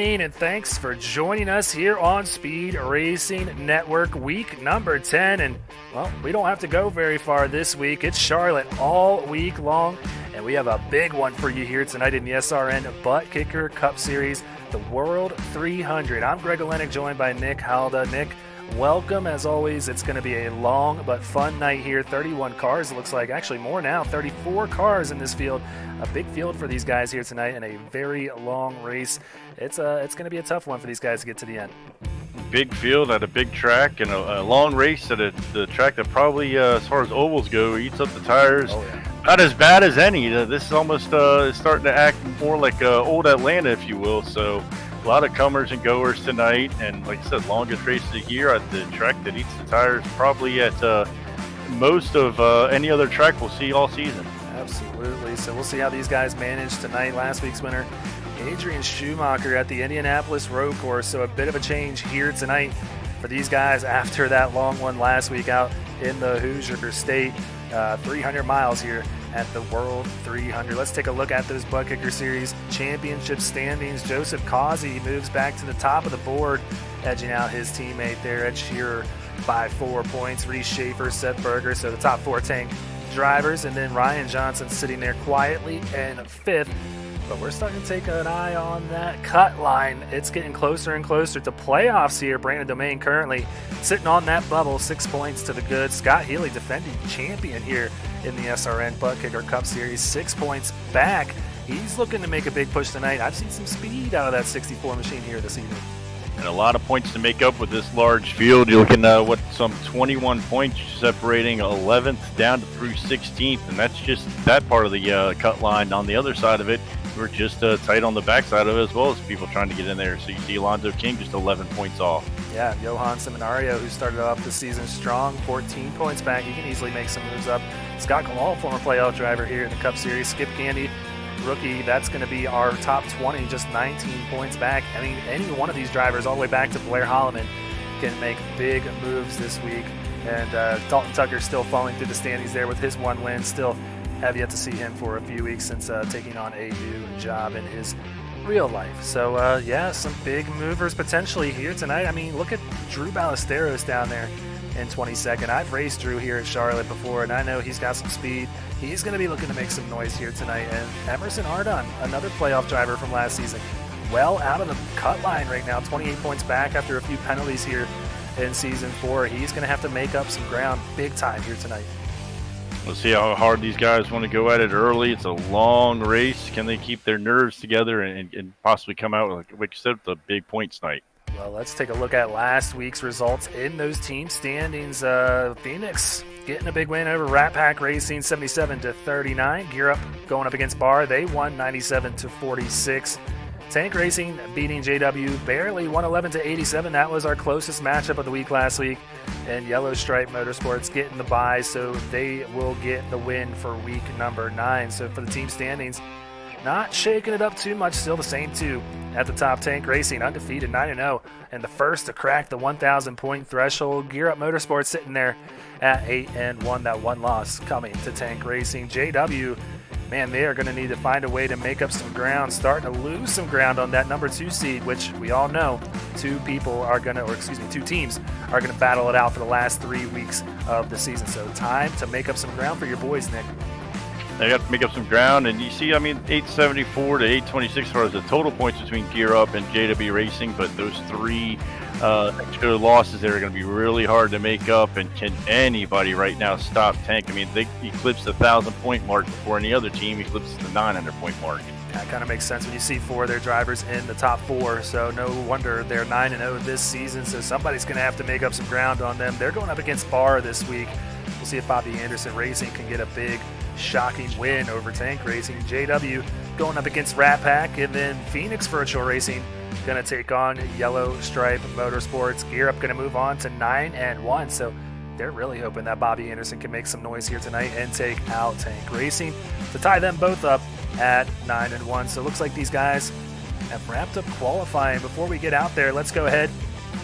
evening, and thanks for joining us here on Speed Racing Network, week number 10. And, well, we don't have to go very far this week. It's Charlotte all week long, and we have a big one for you here tonight in the SRN Buttkicker Cup Series, the World 300. I'm Greg Olenek, joined by Nick Halda. Nick, welcome. As always, it's going to be a long but fun night here. 31 cars, it looks like. Actually, more now. 34 cars in this field. A big field for these guys here tonight and a very long race. It's going to be a tough one for these guys to get to the end. Big field at a big track and a long race at the track that probably, as far as ovals go, eats up the tires. Oh, yeah. Not as bad as any. This is almost starting to act more like old Atlanta, if you will. So a lot of comers and goers tonight, and like I said, longest race of the year at the track that eats the tires, probably at most of any other track we'll see all season. Absolutely. So we'll see how these guys manage tonight. Last week's winner, Adrian Schumacher, at the Indianapolis Road Course. So a bit of a change here tonight for these guys after that long one last week out in the Hoosier State. 300 miles here at the World 300. Let's take a look at those Buttkicker Series championship standings. Joseph Causey moves back to the top of the board, edging out his teammate there, Ed Shearer, by 4 points. Reese Schaefer, Seth Berger, so the top four tank drivers, and then Ryan Johnson sitting there quietly in fifth. But we're starting to take an eye on that cut line. It's getting closer and closer to playoffs here. Brandon Domain currently sitting on that bubble, 6 points to the good. Scott Healy, defending champion here in the SRN Buttkicker Cup Series, 6 points back. He's looking to make a big push tonight. I've seen some speed out of that 64 machine here this evening. And a lot of points to make up with this large field. You're looking at some 21 points separating 11th down to through 16th, and that's just that part of the cut line. On the other side of it, we're just tight on the backside of it, as well as people trying to get in there. So you see Alonzo King just 11 points off. Yeah, Johan Seminario, who started off the season strong, 14 points back. He can easily make some moves up. Scott Kamal, former playoff driver here in the Cup Series. Skip Candy, rookie, that's going to be our top 20, just 19 points back. I mean, any one of these drivers, all the way back to Blair Holloman, can make big moves this week. And Dalton Tucker still falling through the standings there with his one win. Still have yet to see him for a few weeks since taking on a new job in his real life. So, yeah, some big movers potentially here tonight. I mean, look at Drew Ballesteros down there in 22nd. I've raced Drew here at Charlotte before, and I know he's got some speed. He's going to be looking to make some noise here tonight. And Emerson Ardon, another playoff driver from last season, well out of the cut line right now, 28 points back after a few penalties here in Season 4. He's going to have to make up some ground big time here tonight. We'll see how hard these guys want to go at it early. It's a long race. Can they keep their nerves together and possibly come out with, like you said, the big points night? Well, let's take a look at last week's results in those team standings. Phoenix getting a big win over Rat Pack Racing, 77-39. Gear Up going up against Barr. They won 97-46. Tank Racing beating JW barely, 111-87. That was our closest matchup of the week last week. And Yellow Stripe Motorsports getting the bye, so they will get the win for week number 9. So for the team standings, not shaking it up too much, still the same two at the top. Tank Racing undefeated, 9-0, and the first to crack the 1,000 point threshold. Gear Up Motorsports sitting there at 8-1. That one loss coming to Tank Racing. JW, man, they are going to need to find a way to make up some ground, starting to lose some ground on that number 2 seed, which we all know two teams are going to battle it out for the last 3 weeks of the season. So time to make up some ground for your boys, Nick. They have to make up some ground, and you see, I mean, 874 to 826 as far as the total points between Gear Up and JW Racing, but those 3 extra losses there are going to be really hard to make up. And can anybody right now stop Tank? I mean, they eclipsed the 1,000-point mark before any other team eclipsed the 900-point mark. That kind of makes sense when you see 4 of their drivers in the top 4, so no wonder they're 9-0 this season. So somebody's going to have to make up some ground on them. They're going up against Barr this week. We'll see if Bobby Anderson Racing can get a big, shocking win over Tank Racing. JW going up against Rat Pack, and then Phoenix Virtual Racing going to take on Yellow Stripe Motorsports. Gear Up going to move on to 9-1, so they're really hoping that Bobby Anderson can make some noise here tonight and take out Tank Racing to tie them both up at 9-1. So it looks like these guys have wrapped up qualifying. Before we get out there, let's go ahead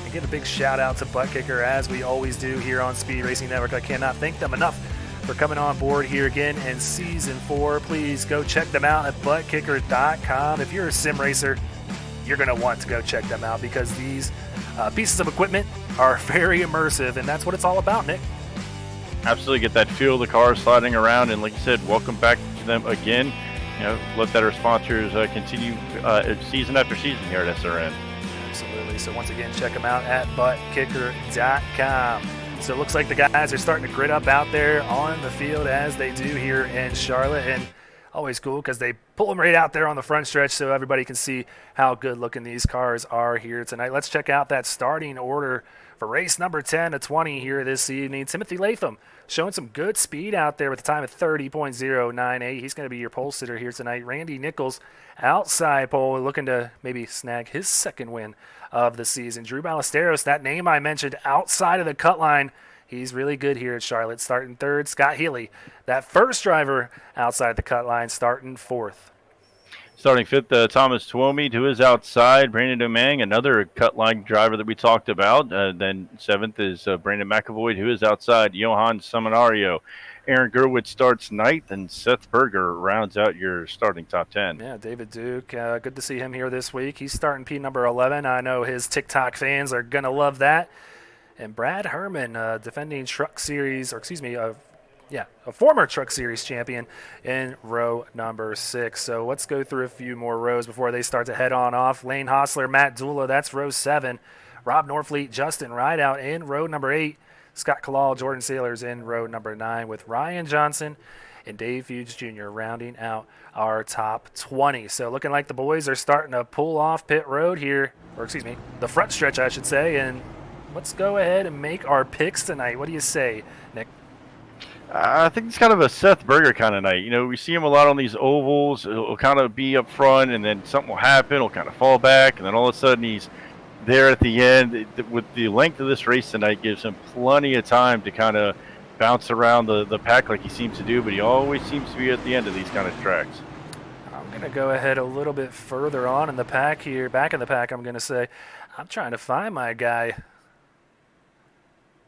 and give a big shout out to Buttkicker, as we always do here on Speed Racing Network. I cannot thank them enough for coming on board here again in Season 4. Please go check them out at buttkicker.com. If you're a sim racer, you're going to want to go check them out because these pieces of equipment are very immersive, and that's what it's all about, Nick. Absolutely, get that feel of the car sliding around, and like you said, welcome back to them again. Let that our sponsors continue season after season here at SRN. Absolutely. So once again, check them out at buttkicker.com. So it looks like the guys are starting to grit up out there on the field as they do here in Charlotte, and always cool because they pull them right out there on the front stretch so everybody can see how good looking these cars are here tonight. Let's check out that starting order for race number 10 to 20 here this evening. Timothy Latham showing some good speed out there with a time of 30.098. He's going to be your pole sitter here tonight. Randy Nichols, outside pole, looking to maybe snag his second win of the season. Drew Ballesteros, that name I mentioned, outside of the cut line. He's really good here at Charlotte, starting third. Scott Healy, that first driver outside the cut line, starting fourth. Starting fifth, Thomas Twomey, who is outside. Brandon Domang, another cut line driver that we talked about. Then seventh is Brandon McAvoy, who is outside. Johan Seminario. Aaron Gerwitz starts ninth, and Seth Berger rounds out your starting top 10. Yeah, David Duke, good to see him here this week. He's starting P number 11. I know his TikTok fans are going to love that. And Brad Herman, defending Truck Series, a former Truck Series champion in row number 6. So let's go through a few more rows before they start to head on off. Lane Hostler, Matt Dula, that's row 7. Rob Norfleet, Justin Rideout in row number 8. Scott Kalal, Jordan Sailors in row number 9 with Ryan Johnson and Dave Hughes Jr. rounding out our top 20. So looking like the boys are starting to pull off pit road here, the front stretch, I should say, and let's go ahead and make our picks tonight. What do you say, Nick? I think it's kind of a Seth Berger kind of night. We see him a lot on these ovals. He'll kind of be up front, and then something will happen. He'll kind of fall back, and then all of a sudden he's there at the end. With the length of this race tonight, gives him plenty of time to kind of bounce around the pack like he seems to do, but he always seems to be at the end of these kind of tracks. I'm going to go ahead a little bit further on in the pack here. Back in the pack, I'm going to say, I'm trying to find my guy.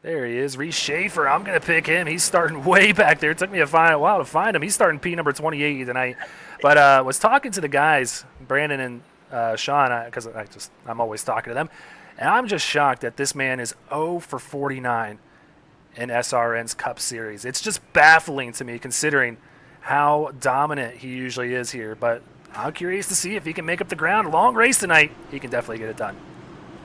There he is, Reese Schaefer. I'm going to pick him. He's starting way back there. It took me a while to find him. He's starting P number 28 tonight. But was talking to the guys, Brandon and Sean, because I'm always talking to them, and I'm just shocked that this man is 0 for 49 in SRN's Cup Series. It's just baffling to me considering how dominant he usually is here. But I'm curious to see if he can make up the ground. A long race tonight. He can definitely get it done.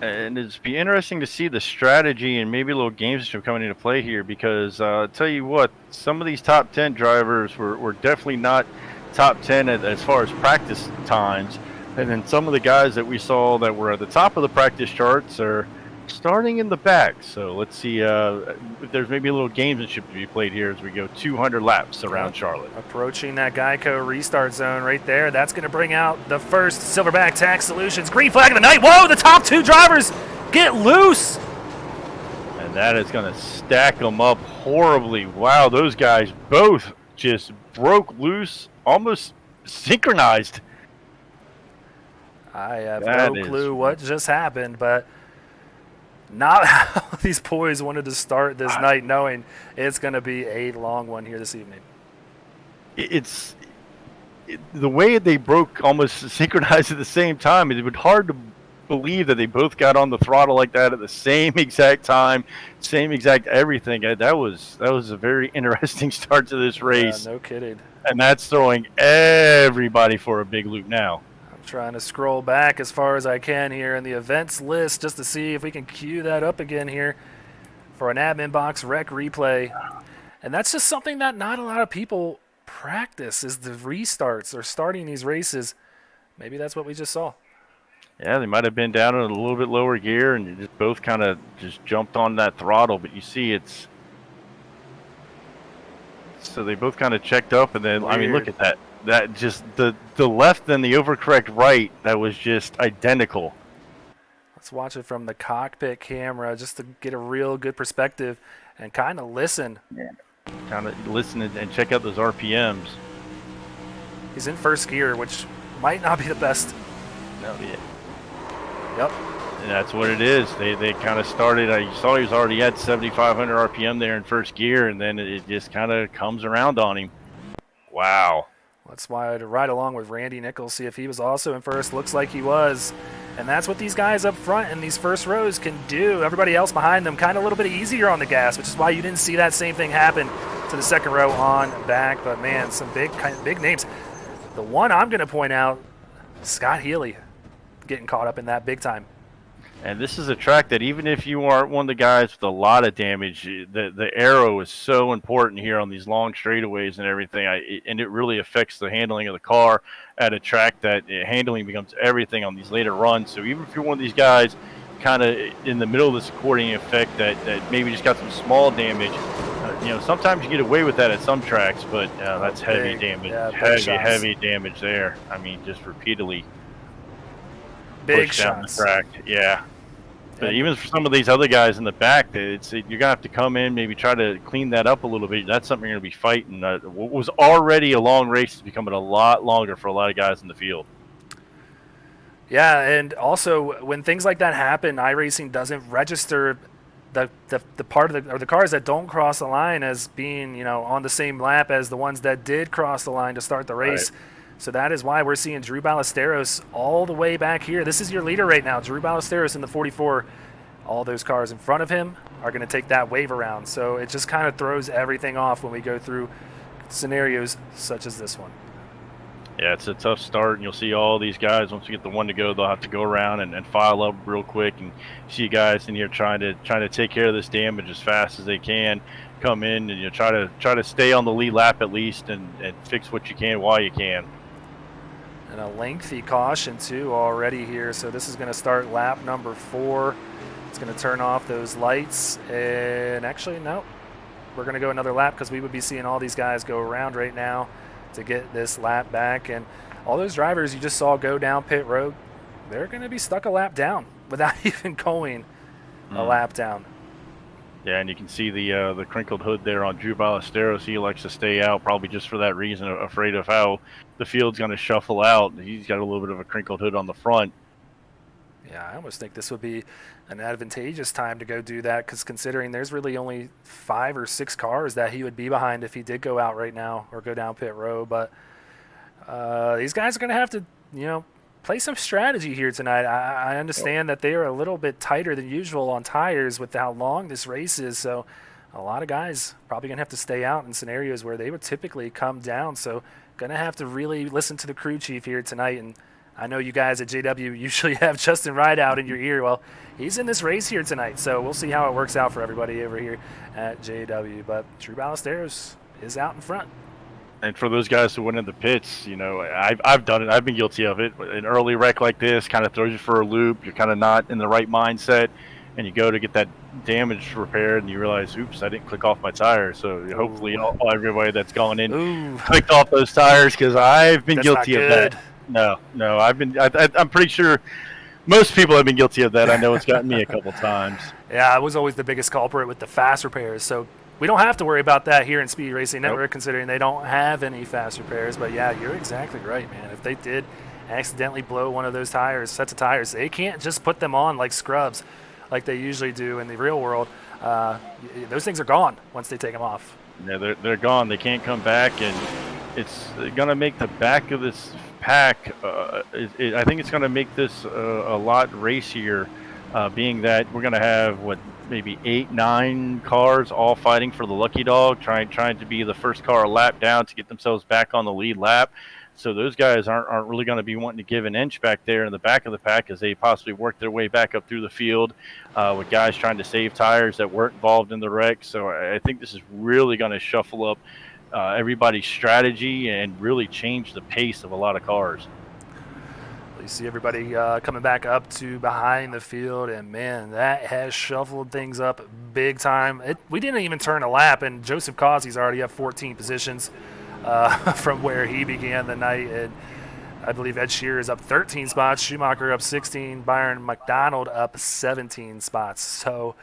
And it'd be interesting to see the strategy and maybe a little gamesmanship coming into play here because I'll tell you what, some of these top 10 drivers were definitely not top 10 as far as practice times. And then some of the guys that we saw that were at the top of the practice charts are starting in the back. So let's see if there's maybe a little gamesmanship to be played here as we go 200 laps around Charlotte. Approaching that Geico restart zone right there. That's going to bring out the first Silverback Tax Solutions green flag of the night. Whoa, the top 2 drivers get loose. And that is going to stack them up horribly. Wow, those guys both just broke loose, almost synchronized. I have no clue what just happened, but not how these boys wanted to start this night, knowing it's going to be a long one here this evening. It's the way they broke almost synchronized at the same time. It was hard to believe that they both got on the throttle like that at the same exact time, same exact everything. That was a very interesting start to this race. Yeah, no kidding. And that's throwing everybody for a big loop now. Trying to scroll back as far as I can here in the events list just to see if we can cue that up again here for an admin box rec replay. And that's just something that not a lot of people practice, is the restarts or starting these races. Maybe that's what we just saw. Yeah, they might have been down in a little bit lower gear and just both kind of just jumped on that throttle. But you see so they both kind of checked up, and then, weird. I mean, look at that. That just the left and the overcorrect right, that was just identical. Let's watch it from the cockpit camera just to get a real good perspective and kind of listen. Yeah. Kind of listen and check out those RPMs. He's in first gear, which might not be the best. No, yeah. Yep. And that's what it is. They kind of started. You saw he was already at 7,500 RPM there in first gear, and then it just kind of comes around on him. Wow. That's why I had to ride along with Randy Nichols, see if he was also in first. Looks like he was. And that's what these guys up front in these first rows can do. Everybody else behind them kind of a little bit easier on the gas, which is why you didn't see that same thing happen to the second row on back. But, man, some big names. The one I'm going to point out, Scott Healy, getting caught up in that big time. And this is a track that even if you aren't one of the guys with a lot of damage, the aero is so important here on these long straightaways and everything. And it really affects the handling of the car at a track that handling becomes everything on these later runs. So even if you're one of these guys kind of in the middle of this accordion effect that maybe just got some small damage, sometimes you get away with that at some tracks, but that's heavy damage. Yeah, heavy damage there. I mean, just repeatedly big pushed down the shots. track. Yeah. But even for some of these other guys in the back, you're going to have to come in, maybe try to clean that up a little bit. That's something you're going to be fighting. What was already a long race is becoming a lot longer for a lot of guys in the field. Yeah, and also when things like that happen, iRacing doesn't register the part of the cars that don't cross the line as being on the same lap as the ones that did cross the line to start the race. Right. So that is why we're seeing Drew Ballesteros all the way back here. This is your leader right now, Drew Ballesteros in the 44. All those cars in front of him are going to take that wave around. So it just kind of throws everything off when we go through scenarios such as this one. Yeah, it's a tough start, and you'll see all these guys, once we get the one to go, they'll have to go around and file up real quick, and see guys in here trying to take care of this damage as fast as they can, come in and try to stay on the lead lap at least and fix what you can while you can. And a lengthy caution, too, already here. So this is going to start lap number 4. It's going to turn off those lights. And actually, no, we're going to go another lap because we would be seeing all these guys go around right now to get this lap back. And all those drivers you just saw go down pit road, they're going to be stuck a lap down without even going a lap down. Yeah, and you can see the crinkled hood there on Drew Ballesteros. He likes to stay out, probably just for that reason, afraid of how the field's going to shuffle out. He's got a little bit of a crinkled hood on the front. Yeah, I almost think this would be an advantageous time to go do that, because considering there's really only 5 or 6 cars that he would be behind if he did go out right now or go down pit road. But these guys are going to have to, play some strategy here tonight. I understand that they are a little bit tighter than usual on tires with how long this race is, so a lot of guys probably going to have to stay out in scenarios where they would typically come down. So going to have to really listen to the crew chief here tonight. And I know you guys at JW usually have Justin Rideout in your ear. Well, he's in this race here tonight, so we'll see how it works out for everybody over here at JW. But Drew Ballesteros is out in front. And for those guys who went in the pits, I've done it. I've been guilty of it. An early wreck like this kind of throws you for a loop. You're kind of not in the right mindset, and you go to get that damage repaired, and you realize, oops, I didn't click off my tires. So hopefully everybody that's gone in clicked off those tires, because I've been guilty of that. No, I'm pretty sure most people have been guilty of that. I know it's gotten me a couple times. Yeah, I was always the biggest culprit with the fast repairs. So we don't have to worry about that here in Speed Racing Network, considering they don't have any fast repairs. But yeah, you're exactly right, man. If they did accidentally blow one of those sets of tires, they can't just put them on like scrubs like they usually do in the real world. Those things are gone once they take them off. Yeah, they're gone. They can't come back, and it's going to make the back of this pack, I think it's going to make this a lot racier, being that we're going to have, maybe 8-9 cars all fighting for the lucky dog, trying to be the first car a lap down to get themselves back on the lead lap. So those guys aren't really going to be wanting to give an inch back there in the back of the pack as they possibly work their way back up through the field, with guys trying to save tires that weren't involved in the wreck. So I think this is really going to shuffle up everybody's strategy and really change the pace of a lot of cars. You see everybody coming back up to behind the field, and man, that has shuffled things up big time. We didn't even turn a lap, and Joseph Causey's already up 14 positions from where he began the night. And I believe Ed Shearer is up 13 spots, Schumacher up 16, Byron McDonald up 17 spots. So,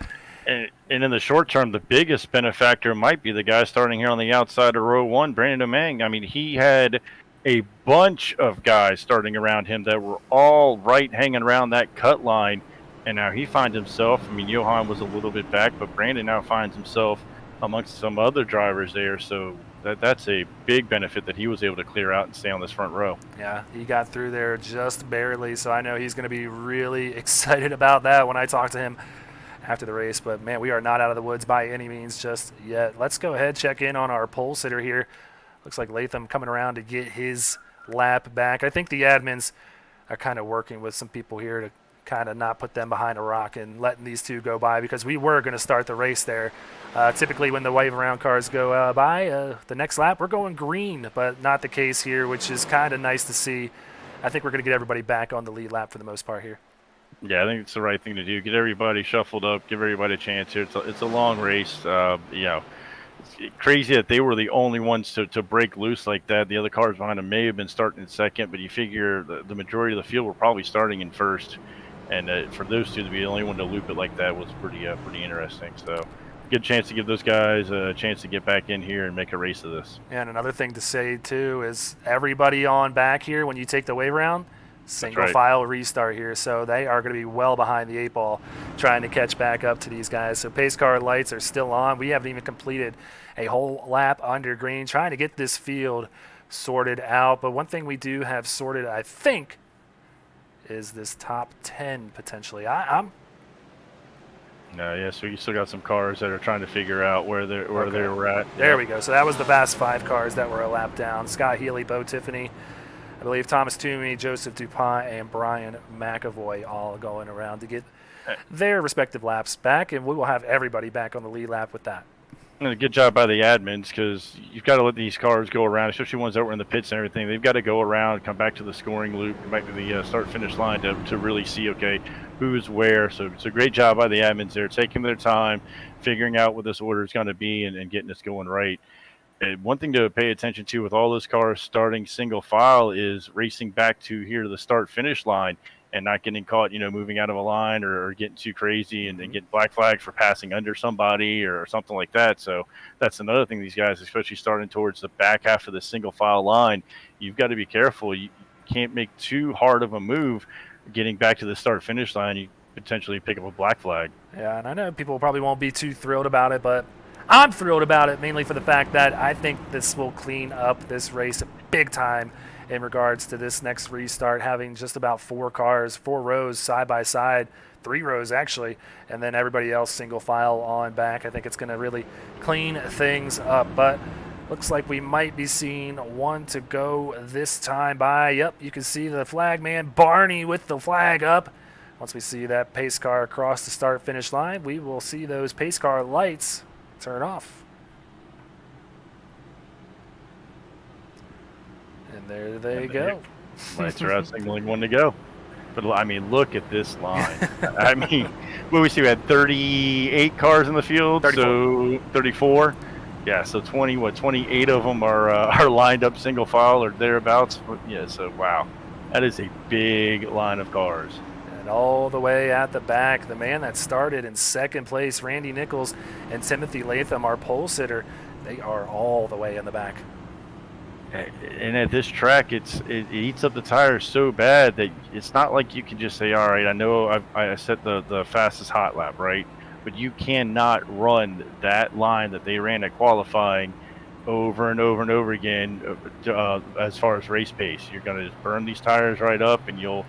and in the short term, the biggest benefactor might be the guy starting here on the outside of row 1, Brandon Domingue. I mean, he had a bunch of guys starting around him that were all right hanging around that cut line, and now he finds himself, Johan was a little bit back, but Brandon now finds himself amongst some other drivers there. So that's a big benefit that he was able to clear out and stay on this front row. Yeah, he got through there just barely, so I know he's going to be really excited about that when I talk to him after the race. But, man, we are not out of the woods by any means just yet. Let's go ahead, check in on our pole sitter here. Looks like Latham coming around to get his lap back. I think the admins are kind of working with some people here to kind of not put them behind a rock and letting these two go by, because we were going to start the race there. Typically when the wave around cars go by, the next lap we're going green, but not the case here, which is kind of nice to see. I think we're going to get everybody back on the lead lap for the most part here. Yeah, I think it's the right thing to do. Get everybody shuffled up, give everybody a chance here. It's a long race. It's crazy that they were the only ones to break loose like that. The other cars behind them may have been starting in second, but you figure the majority of the field were probably starting in first. And for those two to be the only one to loop it like that was pretty interesting. So good chance to give those guys a chance to get back in here and make a race of this. And another thing to say, too, is everybody on back here, when you take the wave round, single file restart here. So they are going to be well behind the 8 ball trying to catch back up to these guys. So pace car lights are still on. We haven't even completed a whole lap under green, trying to get this field sorted out. But one thing we do have sorted, I think, is this top 10 potentially. I'm so you still got some cars that are trying to figure out where they were at. There we go. So that was the last 5 cars that were a lap down. Scott Healy, Bo Tiffany, I believe Thomas Toomey, Joseph DuPont, and Brian McAvoy all going around to get their respective laps back, and we will have everybody back on the lead lap with that. And a good job by the admins, because you've got to let these cars go around, especially ones that were in the pits and everything. They've got to go around, come back to the scoring loop, come back to the start-finish line to really see, okay, who's where. So it's a great job by the admins there, taking their time, figuring out what this order is going to be and getting us going right. And one thing to pay attention to with all those cars starting single file is racing back to here to the start-finish line and not getting caught, moving out of a line or getting too crazy and getting black flags for passing under somebody or something like that. So that's another thing these guys, especially starting towards the back half of the single file line, you've got to be careful. You can't make too hard of a move getting back to the start-finish line. You potentially pick up a black flag. Yeah, and I know people probably won't be too thrilled about it, but I'm thrilled about it mainly for the fact that I think this will clean up this race big time in regards to this next restart, having just about 4 cars, 4 rows side by side, 3 rows actually, and then everybody else single file on back. I think it's going to really clean things up, but looks like we might be seeing one to go this time by. Yep, you can see the flag man, Barney, with the flag up. Once we see that pace car across the start-finish line, we will see those pace car lights turn off. And there they go. Lights are out signaling one to go. But, I mean, look at this line. I mean, what we see, we had 38 cars in the field, 34. So 34. Yeah, so 28 of them are lined up single file or thereabouts. Yeah, so wow. That is a big line of cars. And all the way at the back, the man that started in second place, Randy Nichols and Timothy Latham, our pole sitter, they are all the way in the back. And at this track, it eats up the tires so bad that it's not like you can just say, all right, I know I set the fastest hot lap, right? But you cannot run that line that they ran at qualifying over and over and over again as far as race pace. You're going to just burn these tires right up, and you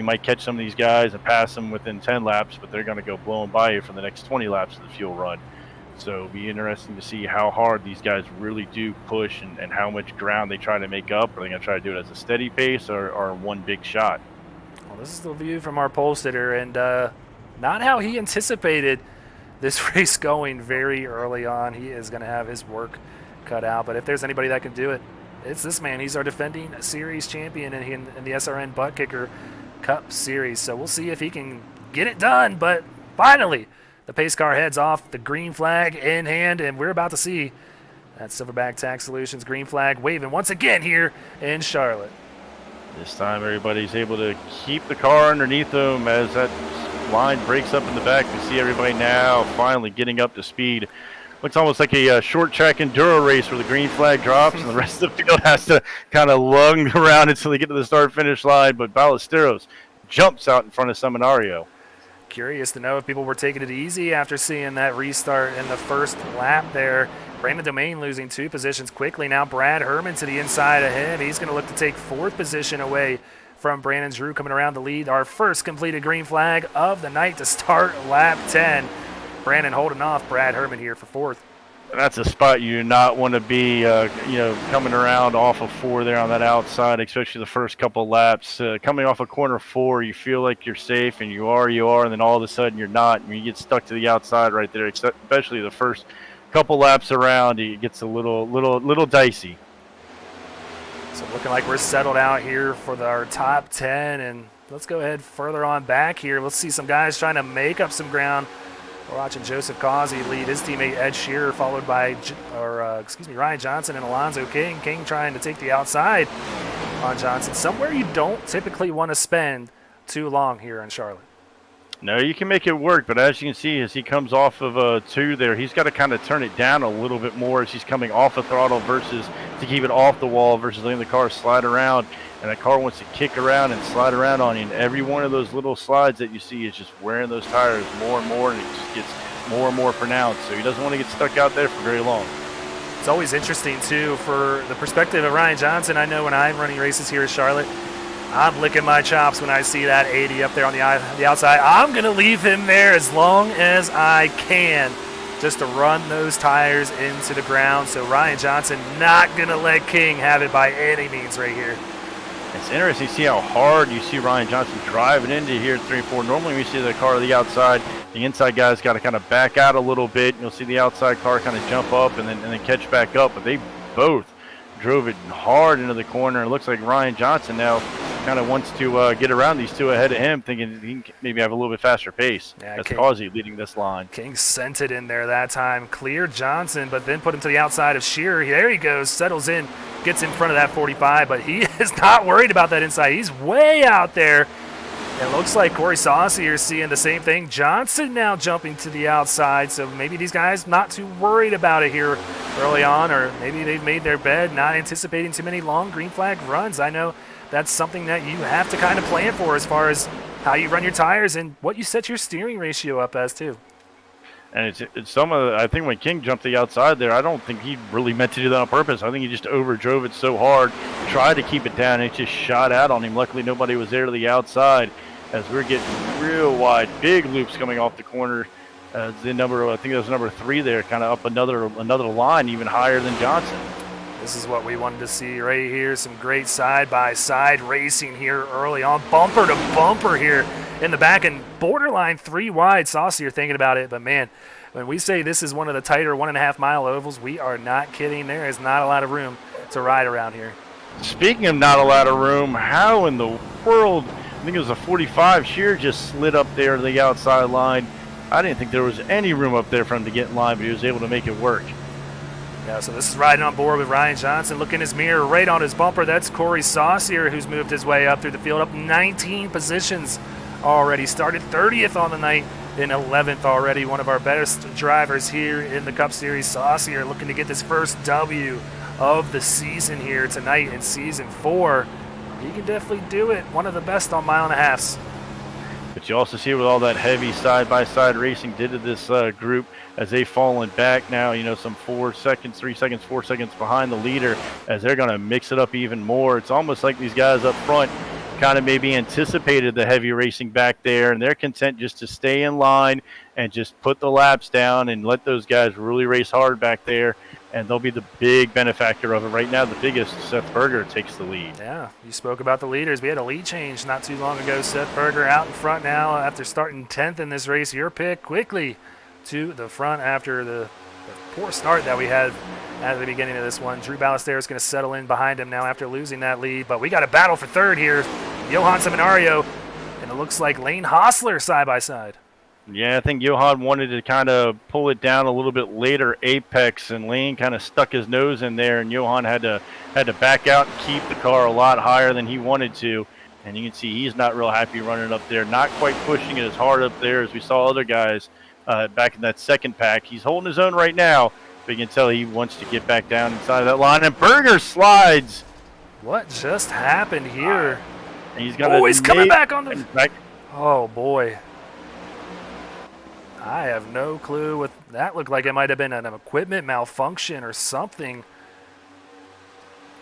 might catch some of these guys and pass them within 10 laps, but they're going to go blowing by you for the next 20 laps of the fuel run. So it'll be interesting to see how hard these guys really do push and how much ground they try to make up. Are they going to try to do it as a steady pace or one big shot? Well, this is the view from our pole sitter, and not how he anticipated this race going very early on. He is going to have his work cut out, but if there's anybody that can do it, it's this man. He's our defending series champion in the SRN Buttkicker Cup Series. So we'll see if he can get it done, but finally, the pace car heads off, the green flag in hand, and we're about to see that Silverback Tax Solutions green flag waving once again here in Charlotte. This time everybody's able to keep the car underneath them as that line breaks up in the back. We see everybody now finally getting up to speed. Looks almost like a short track enduro race where the green flag drops and the rest of the field has to kind of lug around until they get to the start-finish line, but Ballesteros jumps out in front of Seminario. Curious to know if people were taking it easy after seeing that restart in the first lap there. Brandon Domain losing 2 positions quickly. Now Brad Herman to the inside of him. He's going to look to take 4th position away from Brandon Drew coming around the lead. Our first completed green flag of the night to start lap 10. Brandon holding off Brad Herman here for 4th. That's a spot you do not want to be, coming around off of 4 there on that outside, especially the first couple of laps. Coming off of corner 4, you feel like you're safe, and you are, and then all of a sudden you're not. And you get stuck to the outside right there, especially the first couple laps around. It gets a little dicey. So looking like we're settled out here for our top 10, and let's go ahead further on back here. Let's see some guys trying to make up some ground. We're watching Joseph Causey lead his teammate Ed Shearer, followed by Ryan Johnson and Alonzo King. King trying to take the outside on Johnson, somewhere you don't typically want to spend too long here in Charlotte. No, you can make it work, but as you can see, as he comes off of 2 there, he's got to kind of turn it down a little bit more as he's coming off the throttle versus to keep it off the wall versus letting the car slide around. And that car wants to kick around and slide around on you. And every one of those little slides that you see is just wearing those tires more and more, and it just gets more and more pronounced. So he doesn't want to get stuck out there for very long. It's always interesting, too, for the perspective of Ryan Johnson. I know when I'm running races here in Charlotte, I'm licking my chops when I see that 80 up there on the outside. I'm going to leave him there as long as I can just to run those tires into the ground. So Ryan Johnson not going to let King have it by any means right here. It's interesting to see how hard you see Ryan Johnson driving into here at 3 and 4. Normally we see the car to the outside. The inside guy's got to kind of back out a little bit. You'll see the outside car kind of jump up and then catch back up. But they both drove it hard into the corner. It looks like Ryan Johnson now kind of wants to get around these 2 ahead of him, thinking he can maybe have a little bit faster pace. Yeah, that's Causey leading this line. King sent it in there that time. Cleared Johnson, but then put him to the outside of Shearer. There he goes, settles in, gets in front of that 45, but he is not worried about that inside. He's way out there. It looks like Corey Saucier is seeing the same thing. Johnson now jumping to the outside, so maybe these guys not too worried about it here early on, or maybe they've made their bed, not anticipating too many long green flag runs. I know that's something that you have to kind of plan for as far as how you run your tires and what you set your steering ratio up as too. And it's some of the, I think when King jumped the outside there, I don't think he really meant to do that on purpose. I think he just overdrove it so hard, tried to keep it down, and it just shot out on him. Luckily, nobody was there to the outside as we're getting real wide, big loops coming off the corner. The number, I think it was number 3 there, kind of up another line, even higher than Johnson. This is what we wanted to see right here. Some great side-by-side racing here early on. Bumper to bumper here in the back and borderline 3 wide. Saucier thinking about it, but man, when we say this is one of the tighter 1.5 mile ovals, we are not kidding. There is not a lot of room to ride around here. Speaking of not a lot of room, how in the world, I think it was a 45, Shearer just slid up there to the outside line. I didn't think there was any room up there for him to get in line, but he was able to make it work. Yeah, so this is riding on board with Ryan Johnson. Look in his mirror, right on his bumper. That's Corey Saucier, who's moved his way up through the field, up 19 positions already. Started 30th on the night, in 11th already. One of our best drivers here in the Cup Series. Saucier looking to get this first W of the season here tonight in Season 4. He can definitely do it. One of the best on 1.5 miles. But you also see what all that heavy side-by-side racing did to this group as they've fallen back now, some 4 seconds, 3 seconds, 4 seconds behind the leader as they're going to mix it up even more. It's almost like these guys up front kind of maybe anticipated the heavy racing back there, and they're content just to stay in line and just put the laps down and let those guys really race hard back there, and they'll be the big benefactor of it. Right now, the biggest, Seth Berger, takes the lead. Yeah, you spoke about the leaders. We had a lead change not too long ago. Seth Berger out in front now after starting 10th in this race. Your pick quickly to the front after the poor start that we had at the beginning of this one. Drew Ballester is going to settle in behind him now after losing that lead, but we got a battle for third here. Johan Seminario, and it looks like Lane Hostler side by side. Yeah, I think Johan wanted to kind of pull it down a little bit later apex, and Lane kind of stuck his nose in there, and Johan had to back out and keep the car a lot higher than he wanted to. And you can see he's not real happy running up there, not quite pushing it as hard up there as we saw other guys back in that second pack. He's holding his own right now, but you can tell he wants to get back down inside of that line, and Berger slides. What just happened here? And he's got he's coming back on the back. Oh boy. I have no clue what that looked like. It might have been an equipment malfunction or something.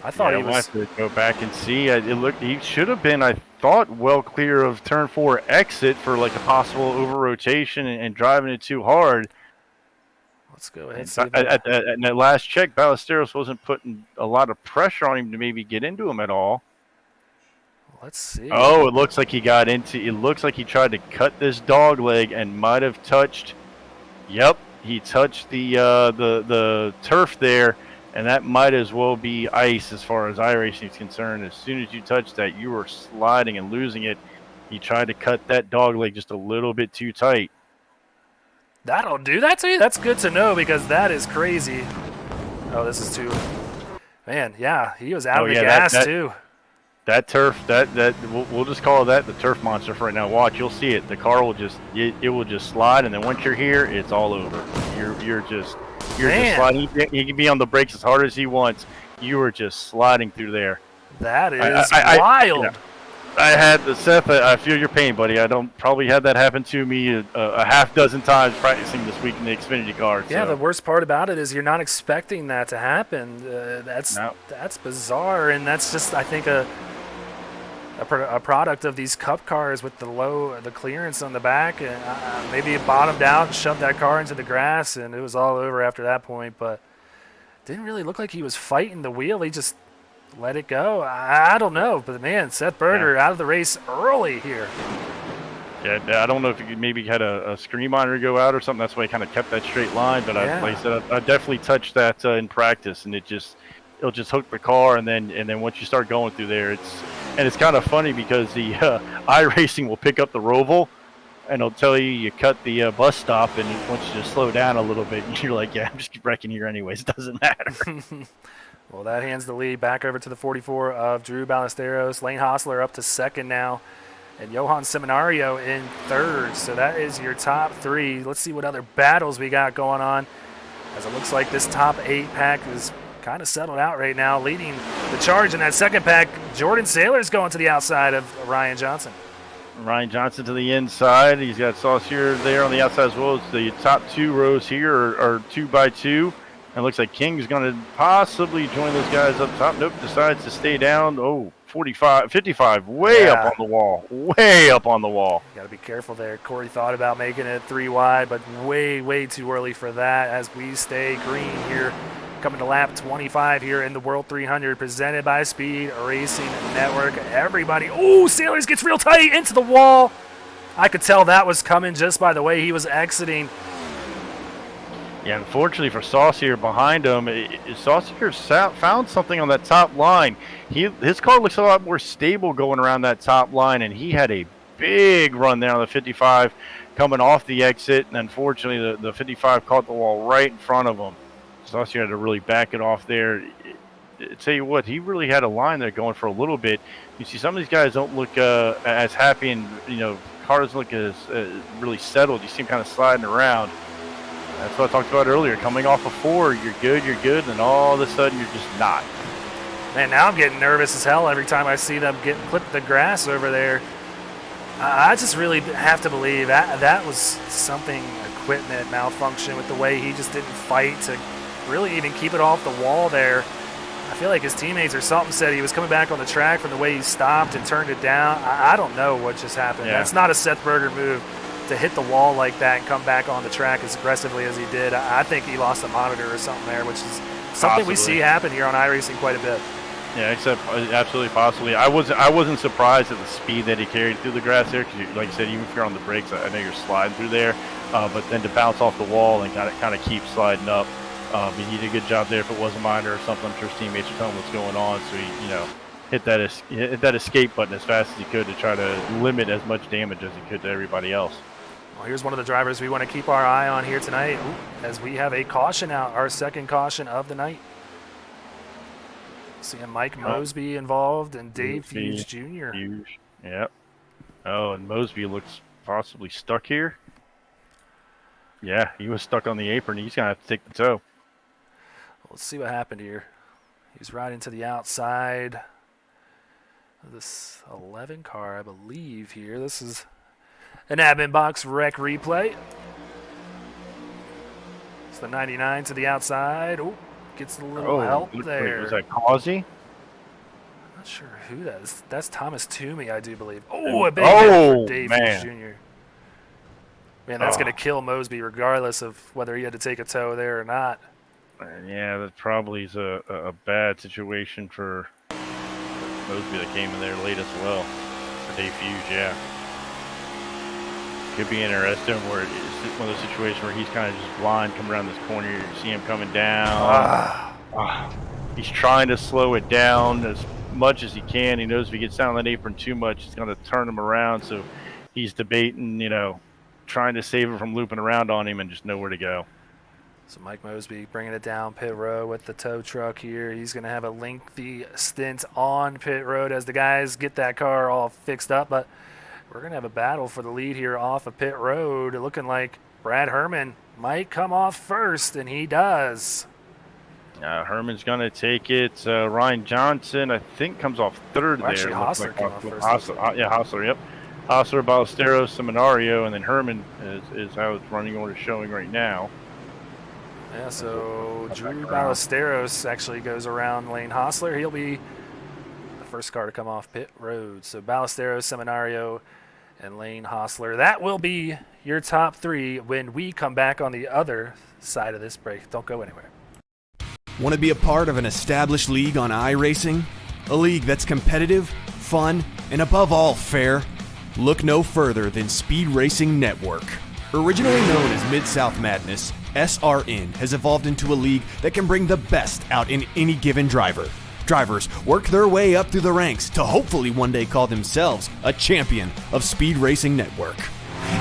I thought Yeah, he we'll was. have to go back and see. It looked he should have been, I thought, well clear of turn 4 exit for like a possible over rotation and driving it too hard. Let's go ahead and And see if at that. that last check, Ballesteros wasn't putting a lot of pressure on him to maybe get into him at all. Let's see. Oh, it looks like he got into. It looks like he tried to cut this dog leg and might have touched. Yep, he touched the turf there, and that might as well be ice as far as iRacing is concerned. As soon as you touch that, you were sliding and losing it. He tried to cut that dog leg just a little bit too tight. That'll do that to you? That's good to know because that is crazy. Oh, this is too. Man, yeah, he was out of the gas too. That turf, we'll just call that the turf monster for right now. Watch, you'll see it. The car will just it will just slide, and then once you're here, it's all over. You're just sliding. He can be on the brakes as hard as he wants. You are just sliding through there. That is wild. I had the Seth. I feel your pain, buddy. I don't probably had that happen to me a half dozen times practicing this week in the Xfinity car. Yeah, the worst part about it is you're not expecting that to happen. That's bizarre, and that's just I think a product of these Cup cars with the clearance on the back, and maybe it bottomed out and shoved that car into the grass, and it was all over after that point. But didn't really look like he was fighting the wheel. He just let it go. I don't know, but man, Seth Berger out of the race early here. Yeah, I don't know if he maybe had a screen monitor go out or something. That's why he kind of kept that straight line. But like I said, I definitely touched that in practice, and it'll just hook the car, and then once you start going through there, it's kind of funny because the iRacing will pick up the Roval, and it'll tell you cut the bus stop, and it wants you to slow down a little bit, and you're like, yeah, I'm just wrecking here anyways. It doesn't matter. Well, that hands the lead back over to the 44 of Drew Ballesteros. Lane Hostler up to second now, and Johan Seminario in third. So that is your top three. Let's see what other battles we got going on, as it looks like this top 8 pack is kind of settled out right now. Leading the charge in that second pack, Jordan Saylor's going to the outside of Ryan Johnson. Ryan Johnson to the inside. He's got Saucier there on the outside as well. It's the top 2 rows here are 2 by 2. And it looks like King's going to possibly join those guys up top. Nope, decides to stay down. Oh, 55, way up on the wall. Way up on the wall. Got to be careful there. Corey thought about making it 3 wide, but way too early for that as we stay green here. Coming to lap 25 here in the World 300, presented by Speed Racing Network. Everybody, Sailors gets real tight into the wall. I could tell that was coming just by the way he was exiting. Yeah, unfortunately for Saucier behind him, Saucier found something on that top line. His car looks a lot more stable going around that top line, and he had a big run there on the 55 coming off the exit, and unfortunately the 55 caught the wall right in front of him. Saucier had to really back it off there. Tell you what, he really had a line there going for a little bit. You see some of these guys don't look as happy, and cars look as really settled. You see them kind of sliding around. That's what I talked about earlier. Coming off a 4, you're good, and all of a sudden you're just not. Man, now I'm getting nervous as hell every time I see them clip the grass over there. I just really have to believe that was something, equipment malfunction with the way he just didn't fight to really even keep it off the wall there. I feel like his teammates or something said he was coming back on the track from the way he stopped and turned it down. I don't know what just happened. Yeah. That's not a Seth Berger move to hit the wall like that and come back on the track as aggressively as he did. I think he lost a monitor or something there, which is something we see happen here on iRacing quite a bit. Yeah, except absolutely possibly. I wasn't surprised at the speed that he carried through the grass there, because like you said, even if you're on the brakes, I know you're sliding through there, but then to bounce off the wall and kind of keep sliding up, he did a good job there. If it was a minor or something, I'm sure his teammates were telling him what's going on, so he hit that escape button as fast as he could to try to limit as much damage as he could to everybody else. Well, here's one of the drivers we want to keep our eye on here tonight, as we have a caution out, our second caution of the night. Seeing Mike Mosby involved and Dave Hughes Jr. Yep. Oh, and Mosby looks possibly stuck here. Yeah, he was stuck on the apron. He's going to have to take the tow. Let's see what happened here. He was riding to the outside of this 11 car, I believe, here. This is an admin box wreck replay. It's the 99 to the outside. Oh, gets a little help there. Was that Causey? Not sure who that is. That's Thomas Toomey, I do believe. Oh, a big hit for Dave Hughes Jr. Man, that's going to kill Mosby regardless of whether he had to take a tow there or not. Yeah, that probably is a bad situation for Mosby that came in there late as well. For Dave Hughes, yeah. Could be interesting where it's one of those situations where he's kind of just blind coming around this corner. You see him coming down. He's trying to slow it down as much as he can. He knows if he gets down on that apron too much, it's going to turn him around. So he's debating, trying to save him from looping around on him and just nowhere to go. So Mike Mosby bringing it down pit road with the tow truck here. He's going to have a lengthy stint on pit road as the guys get that car all fixed up. But we're going to have a battle for the lead here off of pit road. Looking like Brad Herman might come off first, and he does. Herman's going to take it. Ryan Johnson, I think, comes off third there. Actually, Hostler came off first. Hostler, yep. Hostler, Ballesteros, Seminario, and then Herman is how it's running order showing right now. Yeah, so Drew Ballesteros actually goes around Lane Hostler. He'll be the first car to come off pit road. So Ballesteros, Seminario, and Lane Hostler. That will be your top three when we come back on the other side of this break. Don't go anywhere. Want to be a part of an established league on iRacing? A league that's competitive, fun, and above all fair? Look no further than Speed Racing Network. Originally known as Mid-South Madness, SRN has evolved into a league that can bring the best out in any given driver. Drivers work their way up through the ranks to hopefully one day call themselves a champion of Speed Racing Network.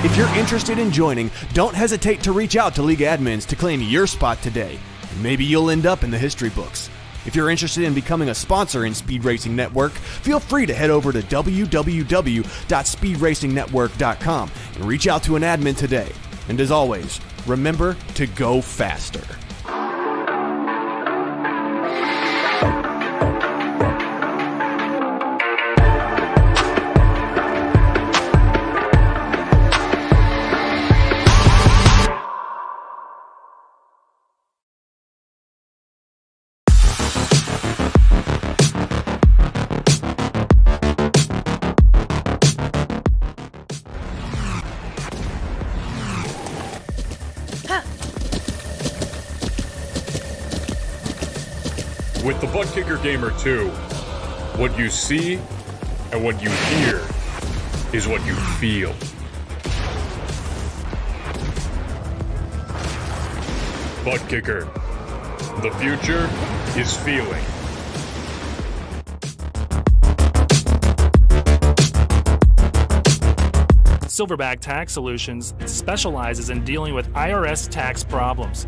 If you're interested in joining, don't hesitate to reach out to league admins to claim your spot today. Maybe you'll end up in the history books. If you're interested in becoming a sponsor in Speed Racing Network, feel free to head over to www.speedracingnetwork.com and reach out to an admin today. And as always, remember to go faster. With the Buttkicker Gamer 2, what you see and what you hear is what you feel. Buttkicker, the future is feeling. Silverback Tax Solutions specializes in dealing with IRS tax problems.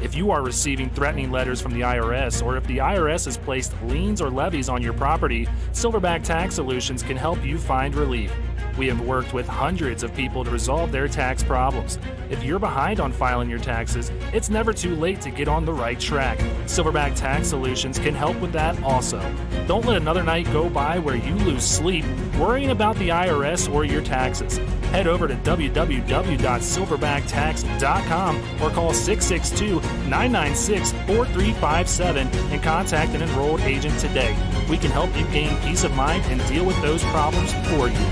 If you are receiving threatening letters from the IRS, or if the IRS has placed liens or levies on your property, Silverback Tax Solutions can help you find relief. We have worked with hundreds of people to resolve their tax problems. If you're behind on filing your taxes, it's never too late to get on the right track. Silverback Tax Solutions can help with that also. Don't let another night go by where you lose sleep worrying about the IRS or your taxes. Head over to www.silverbacktx.com or call 662-996-4357 and contact an enrolled agent today. We can help you gain peace of mind and deal with those problems for you.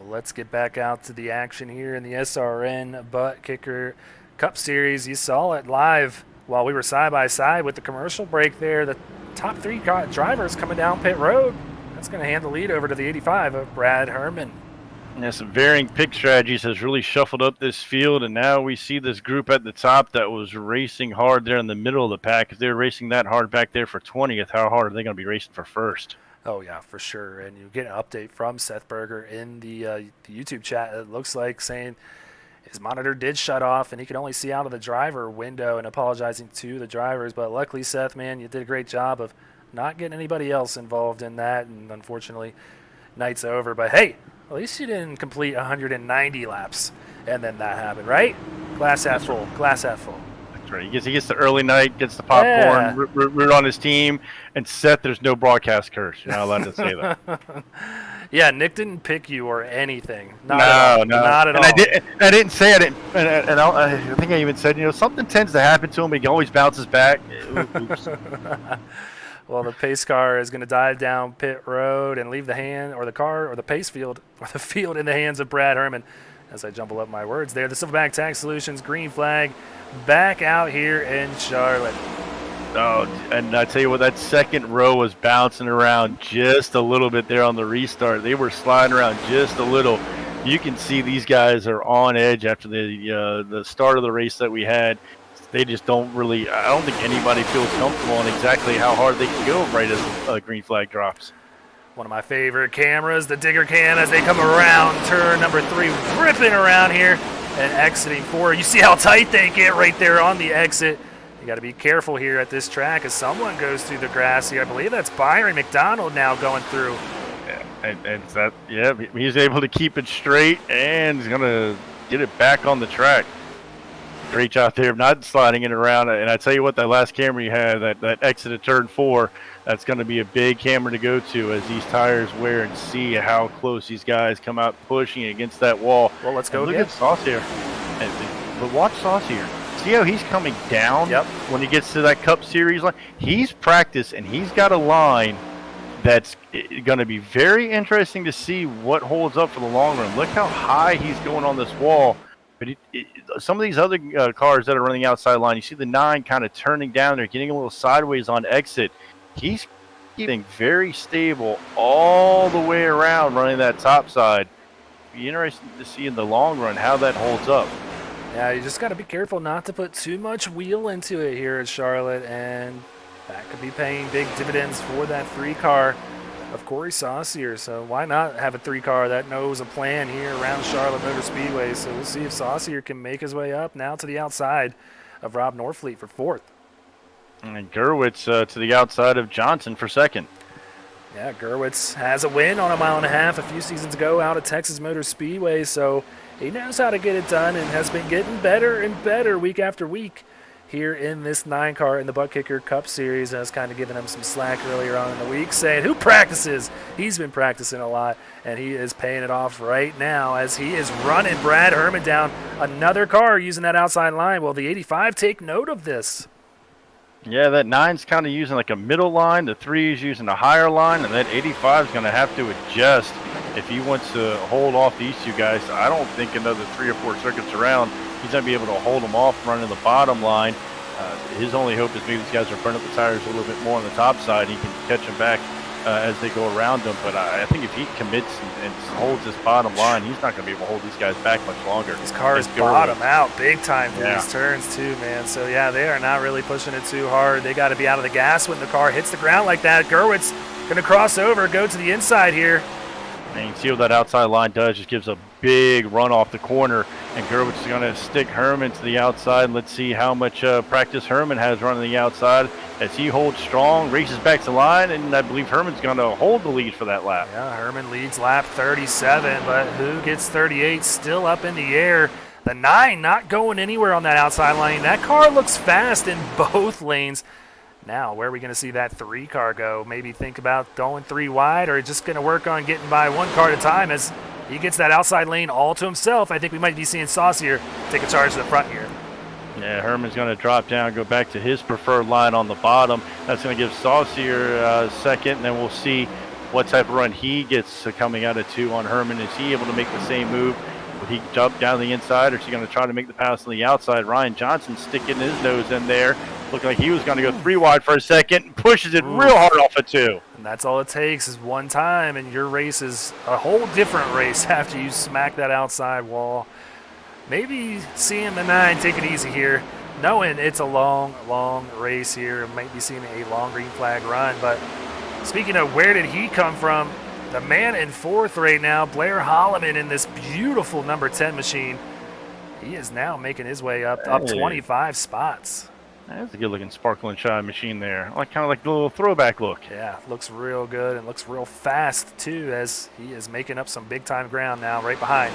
Let's get back out to the action here in the SRN Buttkicker Cup Series. You saw it live while we were side by side with the commercial break there. The top three drivers coming down pit road. That's going to hand the lead over to the 85 of Brad Herman. Yeah, some varying pick strategies has really shuffled up this field, and now we see this group at the top that was racing hard there in the middle of the pack. If they're racing that hard back there for 20th, how hard are they going to be racing for first? Oh, yeah, for sure. And you get an update from Seth Berger in the YouTube chat. It looks like saying his monitor did shut off and he could only see out of the driver window, and apologizing to the drivers. But luckily, Seth, man, you did a great job of not getting anybody else involved in that. And unfortunately, night's over. But hey, at least you didn't complete 190 laps and then that happened, right? Glass half full, glass half full. Right. He gets the early night, gets the popcorn, root on his team, and Seth, there's no broadcast curse. You're not allowed to say that. Yeah, Nick didn't pick you or anything. Not at all. Not at all. I didn't say I didn't. And I think I even said, something tends to happen to him. He always bounces back. Oops. Well, the pace car is going to dive down pit road and leave the pace field or the field in the hands of Brad Herman. As I jumble up my words there, the Silverback Tax Solutions green flag back out here in Charlotte. Oh, and I tell you what, that second row was bouncing around just a little bit there on the restart. They were sliding around just a little. You can see these guys are on edge after the start of the race that we had. They just don't really – I don't think anybody feels comfortable on exactly how hard they can go right as the green flag drops. One of my favorite cameras, the digger cam, as they come around turn number 3, ripping around here and exiting 4. You see how tight they get right there on the exit. You got to be careful here at this track as someone goes through the grass here. I believe that's Byron McDonald now going through. Yeah, he's able to keep it straight and he's going to get it back on the track. Great job there of not sliding it around. And I tell you what, that last camera you had, that exit at turn 4, that's going to be a big camera to go to as these tires wear and see how close these guys come out pushing against that wall. Well, let's go look again. at Sauce here. But watch Sauce here. See how he's coming down when he gets to that Cup Series line? He's practiced, and he's got a line that's going to be very interesting to see what holds up for the long run. Look how high he's going on this wall. But some of these other cars that are running outside line, you see the 9 kind of turning down. They're getting a little sideways on exit. He's keeping very stable all the way around running that top side. Be interesting to see in the long run how that holds up. Yeah, you just got to be careful not to put too much wheel into it here at Charlotte, and that could be paying big dividends for that 3 car of Corey Saucier. So why not have a 3 car that knows a plan here around Charlotte Motor Speedway? So we'll see if Saucier can make his way up now to the outside of Rob Norfleet for 4th. And Gerwitz to the outside of Johnson for 2nd. Yeah, Gerwitz has a win on a 1.5 miles a few seasons ago out of Texas Motor Speedway, so he knows how to get it done and has been getting better and better week after week here in this 9 car in the Buttkicker Cup Series. I was kind of giving him some slack earlier on in the week, saying, who practices? He's been practicing a lot, and he is paying it off right now as he is running Brad Herman down another car using that outside line. Well, the 85 take note of this. Yeah, that 9's kind of using like a middle line. The 3 is using a higher line, and that 85 is going to have to adjust if he wants to hold off these 2 guys. I don't think another 3 or 4 circuits around, he's going to be able to hold them off running the bottom line. His only hope is maybe these guys are burning up the tires a little bit more on the top side. He can catch them back as they go around them. But I think if he commits and holds this bottom line, he's not going to be able to hold these guys back much longer. His car is bottom out big time for these turns too, man. So, yeah, they are not really pushing it too hard. They got to be out of the gas when the car hits the ground like that. Gerwitz going to cross over, go to the inside here. And you can see what that outside line does. Just gives a big run off the corner. And Gerwitz is going to stick Herman to the outside. Let's see how much practice Herman has running the outside as he holds strong, races back to line, and I believe Herman's going to hold the lead for that lap. Yeah, Herman leads lap 37, but who gets 38 still up in the air? The 9 not going anywhere on that outside line. That car looks fast in both lanes. Now, where are we going to see that 3 car go? Maybe think about going 3 wide, or just going to work on getting by 1 car at a time as he gets that outside lane all to himself. I think we might be seeing Saucier take a charge to the front here. Yeah, Herman's going to drop down, go back to his preferred line on the bottom. That's going to give Saucier second, and then we'll see what type of run he gets coming out of 2 on Herman. Is he able to make the same move? Will he jump down the inside, or is he going to try to make the pass on the outside? Ryan Johnson sticking his nose in there. Looking like he was going to go 3 wide for a second. Pushes it real hard off of 2. And that's all it takes is 1 time, and your race is a whole different race after you smack that outside wall. Maybe seeing the 9 take it easy here, knowing it's a long, long race here. Might be seeing a long green flag run. But speaking of where did he come from, the man in 4th right now, Blair Holloman in this beautiful number 10 machine. He is now making his way up 25 spots. That's a good-looking sparkling shine machine there. Kind of like the little throwback look. Yeah, looks real good and looks real fast, too, as he is making up some big-time ground now right behind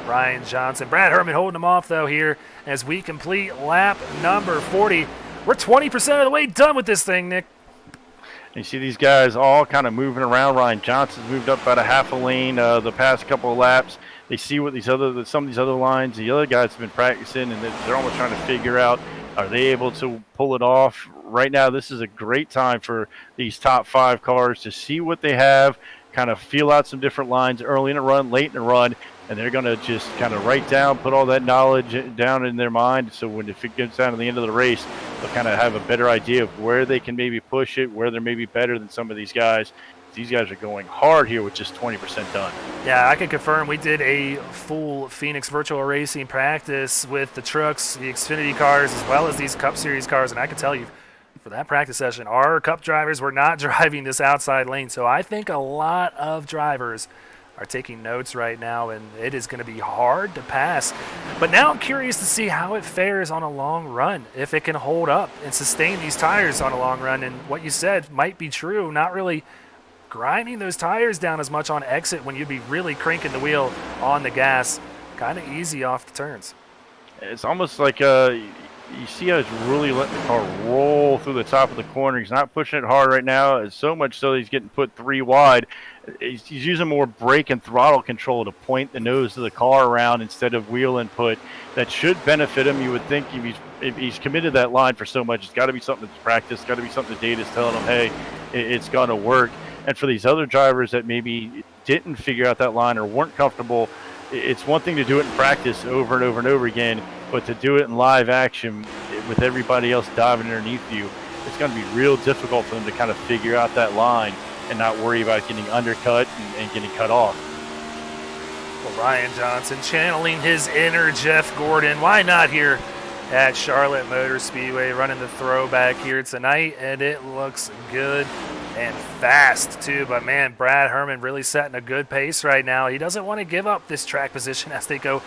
Ryan Johnson. Brad Herman holding him off, though, here as we complete lap number 40. We're 20% of the way done with this thing, Nick. You see these guys all kind of moving around. Ryan Johnson's moved up about a half a lane the past couple of laps. They see what some of these other lines, the other guys have been practicing, and they're almost trying to figure out, are they able to pull it off? Right now, this is a great time for these top 5 cars to see what they have, kind of feel out some different lines early in a run, late in a run, and they're going to just kind of write down, put all that knowledge down in their mind. So if it gets down to the end of the race, they'll kind of have a better idea of where they can maybe push it, where they're maybe better than some of these guys. These guys are going hard here with just 20% done. Yeah, I can confirm we did a full Phoenix virtual racing practice with the trucks, the Xfinity cars, as well as these Cup Series cars, and I can tell you, for that practice session, our Cup drivers were not driving this outside lane, so I think a lot of drivers are taking notes right now, and it is going to be hard to pass. But now I'm curious to see how it fares on a long run, if it can hold up and sustain these tires on a long run. And what you said might be true, not really grinding those tires down as much on exit when you'd be really cranking the wheel on the gas. Kind of easy off the turns. It's almost like you see how he's really letting the car roll through the top of the corner. He's not pushing it hard right now. It's so much so he's getting put 3 wide. He's using more brake and throttle control to point the nose of the car around instead of wheel input. That should benefit him. You would think if he's committed that line for so much, it's got to be something that's practiced, got to be something the data's telling him, hey, it's going to work. And for these other drivers that maybe didn't figure out that line or weren't comfortable, it's one thing to do it in practice over and over and over again, but to do it in live action with everybody else diving underneath you, it's going to be real difficult for them to kind of figure out that line and not worry about getting undercut and getting cut off. Well, Ryan Johnson channeling his inner Jeff Gordon. Why not here at Charlotte Motor Speedway, running the throwback here tonight, and it looks good and fast too. But man, Brad Herman really setting a good pace right now. He doesn't want to give up this track position as they go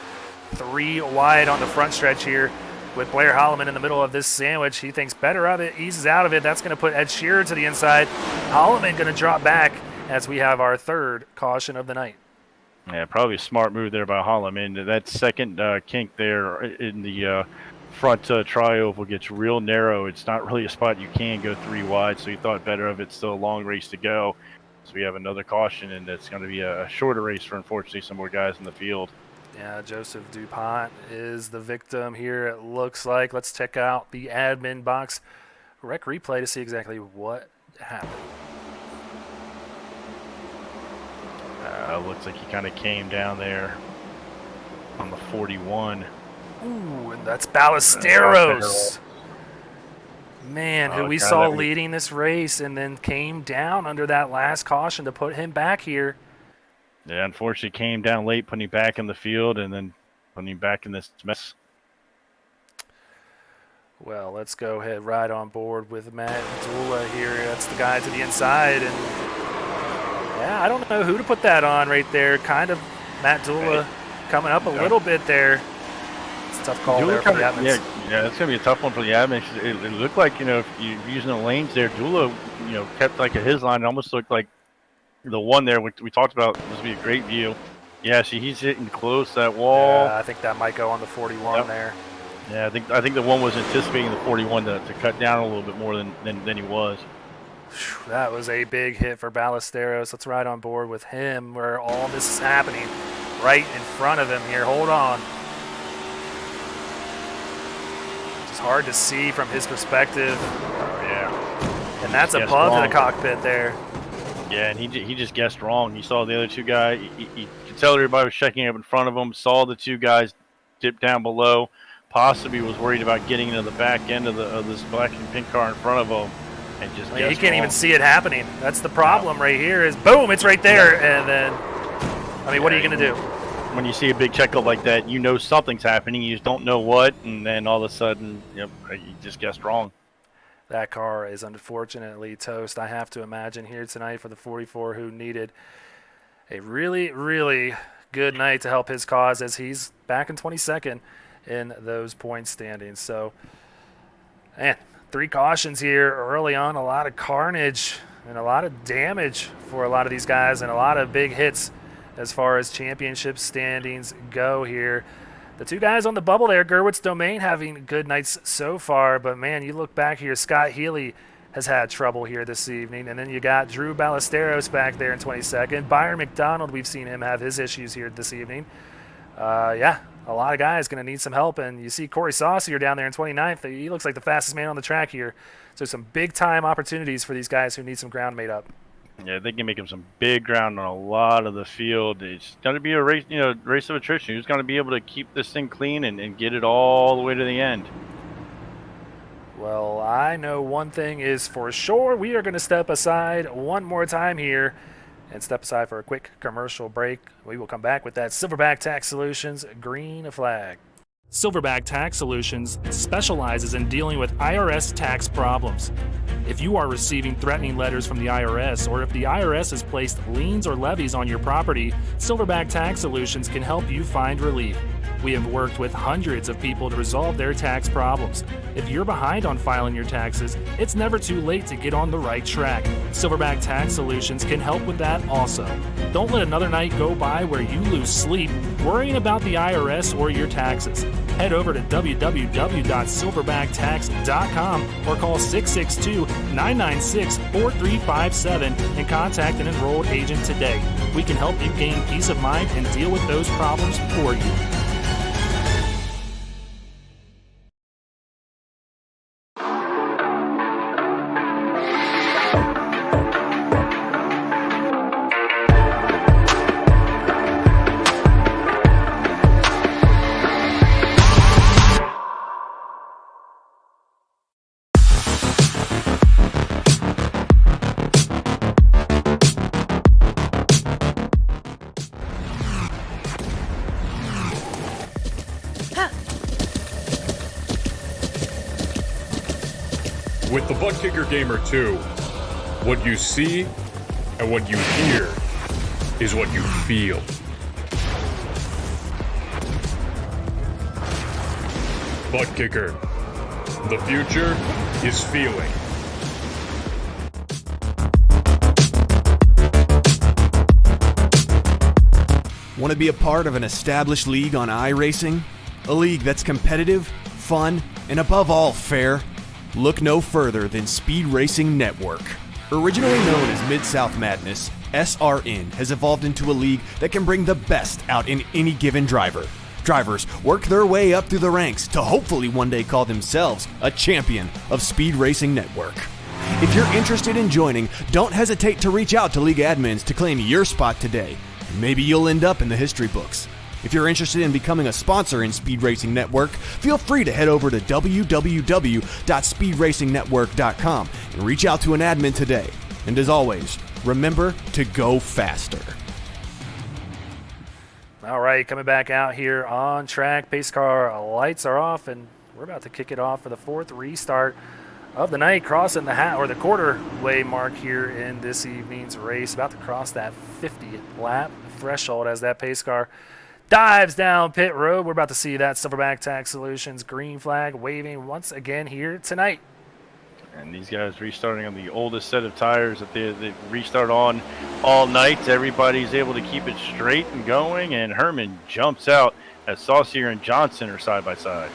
3 wide on the front stretch here with Blair Holloman in the middle of this sandwich. He thinks better of it, eases out of it. That's going to put Ed Shearer to the inside. Holloman going to drop back as we have our 3rd caution of the night. Yeah, probably a smart move there by Holloman. That second kink there in the front tri-oval gets real narrow. It's not really a spot you can go 3 wide, so he thought better of it. Still a long race to go. So we have another caution, and it's going to be a shorter race for, unfortunately, some more guys in the field. Yeah, Joseph DuPont is the victim here, it looks like. Let's check out the admin box rec replay to see exactly what happened. Looks like he kind of came down there on the 41. Ooh, and that's Ballesteros. Man, who we saw leading this race and then came down under that last caution to put him back here. Yeah, unfortunately came down late, putting him back in the field and then putting him back in this mess. Well, let's go ahead right on board with Matt Dula here. That's the guy to the inside. And yeah, I don't know who to put that on right there. Kind of Matt Dula coming up a little bit there. It's a tough call there for the admins. Yeah, it's going to be a tough one for the admins. It looked like, if you're using the lanes there, Dula, kept like at his line. It almost looked like the one there we talked about. This would be a great view. Yeah, see, he's hitting close to that wall. Yeah, I think that might go on the 41 there. Yeah, I think the one was anticipating the 41 to cut down a little bit more than he was. That was a big hit for Ballesteros. Let's ride on board with him where all this is happening right in front of him here. Hold on. It's hard to see from his perspective. Oh, yeah. And that's above the cockpit there. Yeah, and he just guessed wrong. He saw the other 2 guys. He could tell everybody was checking up in front of him, saw the 2 guys dip down below, possibly was worried about getting into the back end of this black and pink car in front of him. And just he can't even see it happening. That's the problem right here is, boom, it's right there. And then, what are you going to do? When you see a big checkup like that, you know something's happening. You just don't know what, and then all of a sudden, you just guessed wrong. That car is unfortunately toast, I have to imagine, here tonight for the 44 who needed a really, really good night to help his cause as he's back in 22nd in those point standings. So, man, 3 cautions here early on, a lot of carnage and a lot of damage for a lot of these guys and a lot of big hits as far as championship standings go here. The 2 guys on the bubble there, Gerwitz Domain, having good nights so far, but man, you look back here, Scott Healy has had trouble here this evening, and then you got Drew Ballesteros back there in 22nd. Byron McDonald, we've seen him have his issues here this evening. Yeah, a lot of guys going to need some help, and you see Corey Saucier down there in 29th. He looks like the fastest man on the track here. So some big-time opportunities for these guys who need some ground made up. Yeah, they can make him some big ground on a lot of the field. It's going to be a race, race of attrition. Who's going to be able to keep this thing clean and get it all the way to the end? Well, I know one thing is for sure. We are going to step aside one more time here and step aside for a quick commercial break. We will come back with that Silverback Tax Solutions green flag. Silverback Tax Solutions specializes in dealing with IRS tax problems. If you are receiving threatening letters from the IRS, or if the IRS has placed liens or levies on your property, Silverback Tax Solutions can help you find relief. We have worked with hundreds of people to resolve their tax problems. If you're behind on filing your taxes, it's never too late to get on the right track. Silverback Tax Solutions can help with that also. Don't let another night go by where you lose sleep worrying about the IRS or your taxes. Head over to www.silverbacttax.com or call 662-996-4357 and contact an enrolled agent today. We can help you gain peace of mind and deal with those problems for you. With the Buttkicker Gamer 2, what you see and what you hear is what you feel. Buttkicker, the future is feeling. Want to be a part of an established league on iRacing? A league that's competitive, fun, and above all fair? Look no further than Speed Racing Network. Originally known as Mid-South Madness, SRN has evolved into a league that can bring the best out in any given driver. Drivers work their way up through the ranks to hopefully one day call themselves a champion of Speed Racing Network. If you're interested in joining, don't hesitate to reach out to league admins to claim your spot today. Maybe you'll end up in the history books. If you're interested in becoming a sponsor in Speed Racing Network, feel free to head over to www.speedracingnetwork.com and reach out to an admin today. And as always, remember to go faster. All right, coming back out here on track. Pace car lights are off, and we're about to kick it off for the 4th restart of the night, crossing the quarter way mark here in this evening's race. About to cross that 50th lap threshold as that pace car dives down pit road. We're about to see that Silverback Tax Solutions green flag waving once again here tonight. And these guys restarting on the oldest set of tires that they restart on all night. Everybody's able to keep it straight and going, and Herman jumps out as Saucier and Johnson are side by side.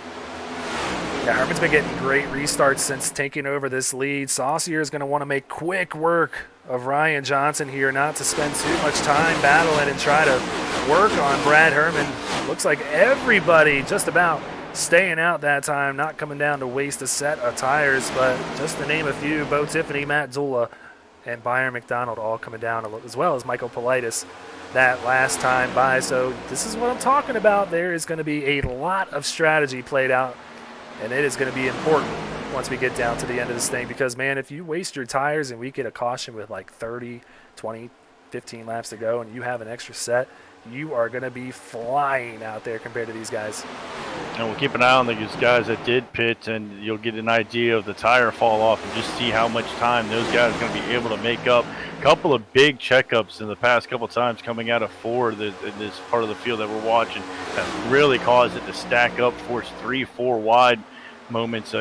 Yeah, Herman's been getting great restarts since taking over this lead. Saucier is going to want to make quick work of Ryan Johnson here, not to spend too much time battling and try to work on Brad Herman. Looks like everybody just about staying out that time, not coming down to waste a set of tires, but just to name a few, Bo Tiffany, Matt Zula, and Byron McDonald all coming down, as well as Michael Politis that last time by. So this is what I'm talking about. There is going to be a lot of strategy played out, and it is going to be important once we get down to the end of this thing, because, man, if you waste your tires and we get a caution with like 30, 20, 15 laps to go and you have an extra set, you are going to be flying out there compared to these guys. And we'll keep an eye on these guys that did pit, and you'll get an idea of the tire fall off and just see how much time those guys are going to be able to make up. A couple of big checkups in the past couple times coming out of Ford in this part of the field that we're watching that really caused it to stack up, force 3-4 wide moments,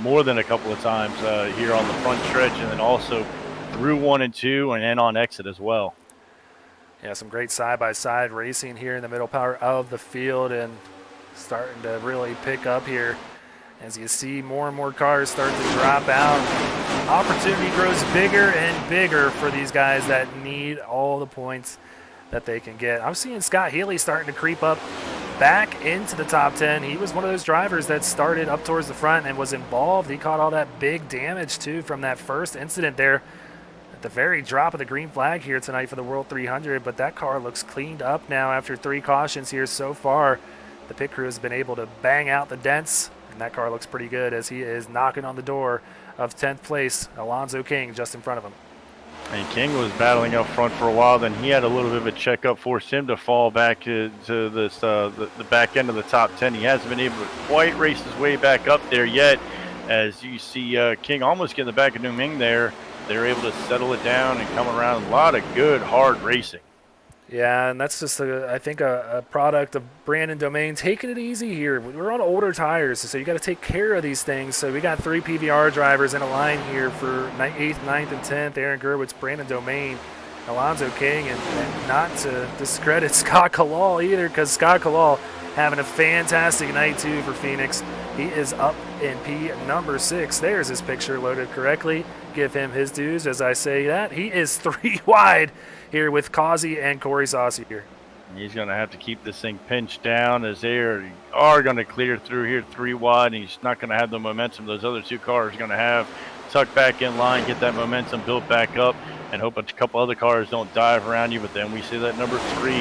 more than a couple of times here on the front stretch, and then also through 1 and 2 and then on exit as well. Yeah, some great side-by-side racing here in the middle part of the field, and starting to really pick up here as you see more and more cars start to drop out. Opportunity grows bigger and bigger for these guys that need all the points that they can get. I'm seeing Scott Healy starting to creep up back into the top 10. He was one of those drivers that started up towards the front and was involved. He caught all that big damage too from that first incident there at the very drop of the green flag here tonight for the World 300, but that car looks cleaned up now after 3 cautions here so far. The pit crew has been able to bang out the dents, and that car looks pretty good as he is knocking on the door of 10th place. Alonzo King just in front of him. And King was battling up front for a while. Then he had a little bit of a checkup, forced him to fall back to this the back end of the top 10. He hasn't been able to quite race his way back up there yet. As you see King almost get in the back of Ming there. They're able to settle it down and come around. A lot of good, hard racing. Yeah, and that's just, I think, a product of Brandon Domain taking it easy here. We're on older tires, so you got to take care of these things. So we got 3 PVR drivers in a line here for 8th, 9th, and 10th. Aaron Gerwitz, Brandon Domain, Alonzo King, and not to discredit Scott Kalal either, because Scott Kalal having a fantastic night, too, for Phoenix. He is up in P number 6. There's his picture loaded correctly. Give him his dues as I say that. He is 3 wide here with Causey and Corey Saucier. He's going to have to keep this thing pinched down as they are going to clear through here 3 wide, and he's not going to have the momentum those other 2 cars are going to have. Tuck back in line, get that momentum built back up, and hope a couple other cars don't dive around you. But then we see that number 3,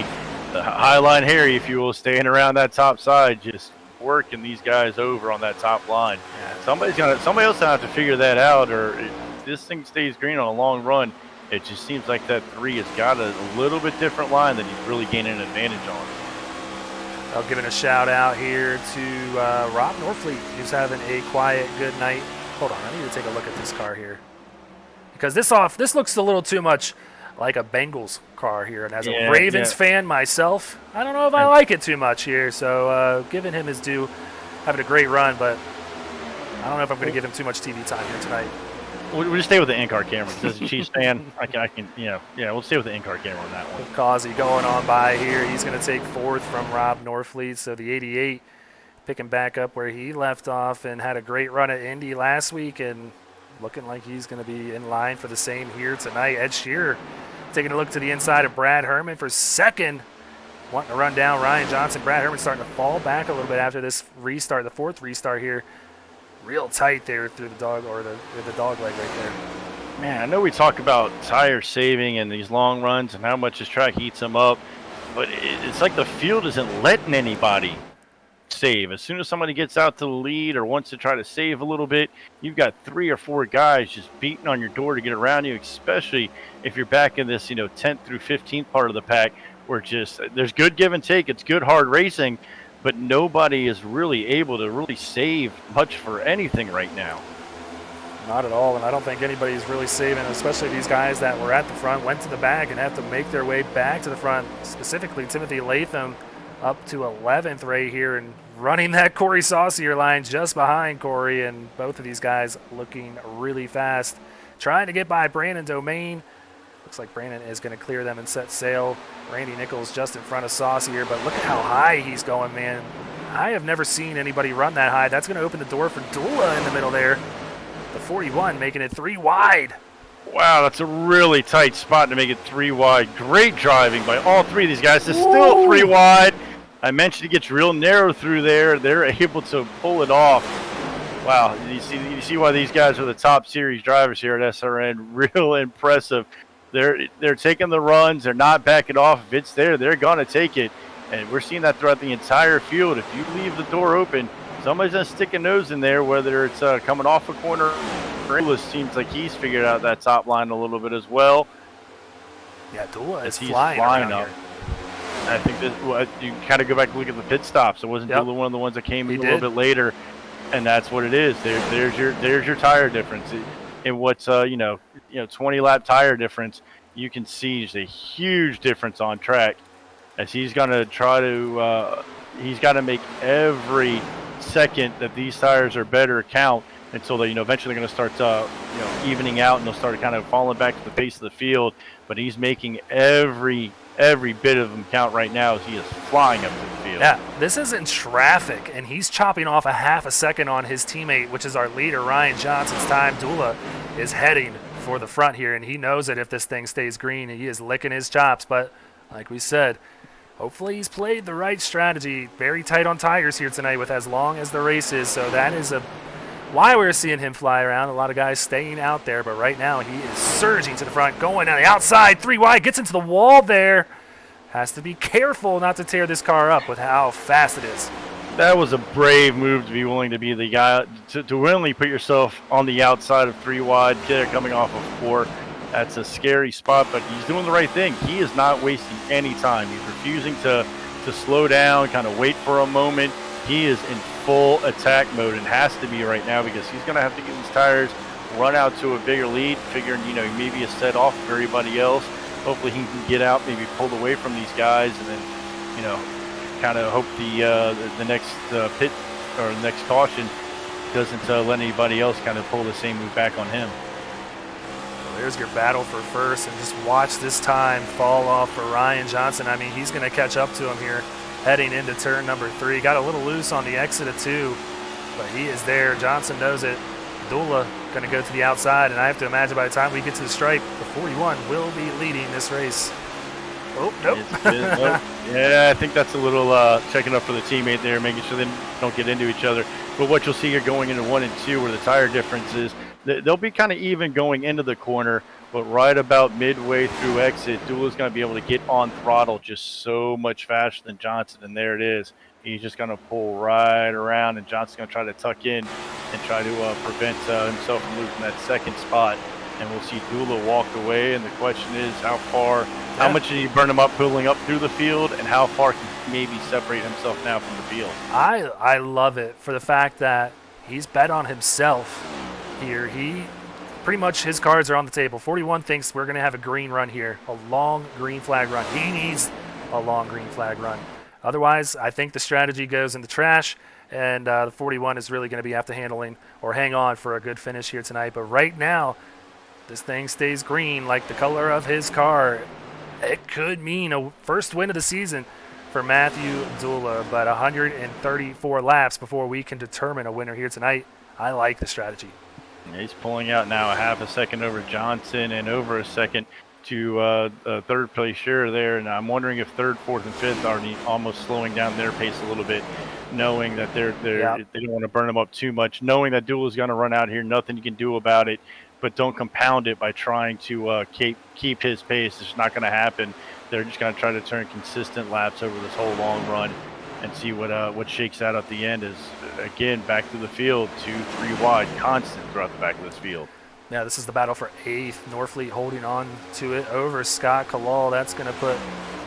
the Highline Harry, if you will, staying around that top side, just working these guys over on that top line. Yeah. Somebody else going to have to figure that out, or if this thing stays green on a long run, it just seems like that 3 has got a little bit different line that he's really gaining an advantage on. I'll give it a shout out here to Rob Norfleet, who's having a quiet, good night. Hold on, I need to take a look at this car here, because this looks a little too much like a Bengals car here. And as a Ravens fan myself, I don't know if I like it too much here. So giving him his due, having a great run, but I don't know if I'm going to give him too much TV time here tonight. We'll just stay with the in-car camera. As a Chiefs fan, I can, we'll stay with the in-car camera on that one. Causey going on by here. He's going to take 4th from Rob Norfleet. So the 88 picking back up where he left off and had a great run at Indy last week, and looking like he's going to be in line for the same here tonight. Ed Shearer taking a look to the inside of Brad Herman for 2nd. Wanting to run down Ryan Johnson. Brad Herman starting to fall back a little bit after this restart, the 4th restart here. Real tight there through the dog leg right there. Man, I know we talk about tire saving and these long runs and how much this track heats them up, but it's like the field isn't letting anybody save. As soon as somebody gets out to the lead or wants to try to save a little bit, you've got 3 or 4 guys just beating on your door to get around you, especially if you're back in this 10th through 15th part of the pack where there's good give and take. It's good hard racing, but nobody is really able to really save much for anything right now. Not at all, and I don't think anybody's really saving, especially these guys that were at the front, went to the back, and have to make their way back to the front, specifically Timothy Latham up to 11th right here and running that Corey Saucier line just behind Corey, and both of these guys looking really fast. Trying to get by Brandon Domain. Looks like Brandon is going to clear them and set sail. Randy Nichols just in front of Saucier, but look at how high he's going, man. I have never seen anybody run that high. That's going to open the door for Dula in the middle there. The 41 making it 3 wide. Wow, that's a really tight spot to make it 3 wide. Great driving by all 3 of these guys. It's still 3 wide. I mentioned it gets real narrow through there. They're able to pull it off. Wow, you see why these guys are the top series drivers here at SRN. Real impressive. They're taking the runs. They're not backing off. If it's there, they're going to take it. And we're seeing that throughout the entire field. If you leave the door open, somebody's going to stick a nose in there, whether it's coming off a corner. Dula seems like he's figured out that top line a little bit as well. Yeah, Dula is flying up. Here. I think you kind of go back and look at the pit stops. It wasn't Dula one of the ones that came in a little bit later, and that's what it is. There's your tire difference. In what's 20 lap tire difference, you can see just a huge difference on track as he's going to try to he's got to make every second that these tires are better count until they, eventually they're going to start, evening out, and they'll start kind of falling back to the pace of the field. But he's making every bit of them count right now as he is flying up to the field. Yeah, this isn't traffic, and he's chopping off a half a second on his teammate, which is our leader, Ryan Johnson's time. Dula is heading for the front here, and he knows that if this thing stays green, he is licking his chops. But like we said, hopefully he's played the right strategy. Very tight on tires here tonight with as long as the race is, so that is why we're seeing him fly around. A lot of guys staying out there, but right now he is surging to the front, going on the outside, 3 wide, gets into the wall there. Has to be careful not to tear this car up with how fast it is. That was a brave move to be willing to be the guy, to willingly put yourself on the outside of 3 wide, kid coming off of 4. That's a scary spot, but he's doing the right thing. He is not wasting any time. He's refusing to slow down, kind of wait for a moment. He is in full attack mode and has to be right now, because he's going to have to get these tires, run out to a bigger lead, figuring, maybe a set off for everybody else. Hopefully he can get out, maybe pulled away from these guys, and then, kind of hope the next pit or the next caution doesn't let anybody else kind of pull the same move back on him. Well, there's your battle for first, and just watch this time fall off for Ryan Johnson. I mean, he's going to catch up to him here heading into turn number 3. Got a little loose on the exit of 2, but he is there. Johnson knows it. Dula going to go to the outside, and I have to imagine by the time we get to the stripe, the 41 will be leading this race. Oh, nope. Nope. Yeah, I think that's a little checking up for the teammate there, making sure they don't get into each other. But what you'll see here going into 1 and 2, where the tire difference is, they'll be kind of even going into the corner, but right about midway through exit, Dula's going to be able to get on throttle just so much faster than Johnson, and there it is. He's just going to pull right around, and Johnson's going to try to tuck in and try to prevent himself from losing that second spot. And we'll see Dula walk away, and the question is how much did he burn him up pulling up through the field, and how far can he maybe separate himself now from the field? I love it for the fact that he's bet on himself here. He pretty much, his cards are on the table. 41 thinks we're going to have a green run here, a long green flag run. He needs a long green flag run. Otherwise, I think the strategy goes in the trash, and the 41 is really going to have to handling or hang on for a good finish here tonight. But right now, this thing stays green like the color of his car. It could mean a first win of the season for Matthew Dula, but 134 laps before we can determine a winner here tonight. I like the strategy. He's pulling out now a half a second over Johnson and over a second to third place share there, and I'm wondering if third, fourth, and fifth are almost slowing down their pace a little bit, knowing that they don't want to burn them up too much, knowing that Dula's going to run out here, nothing you can do about it, but don't compound it by trying to keep his pace. It's not going to happen. They're just going to try to turn consistent laps over this whole long run and see what shakes out at the end. Is again back to the field, 2-3 wide, constant throughout the back of this field. Yeah, this is the battle for 8th. Norfleet holding on to it over Scott Kalal. That's going to put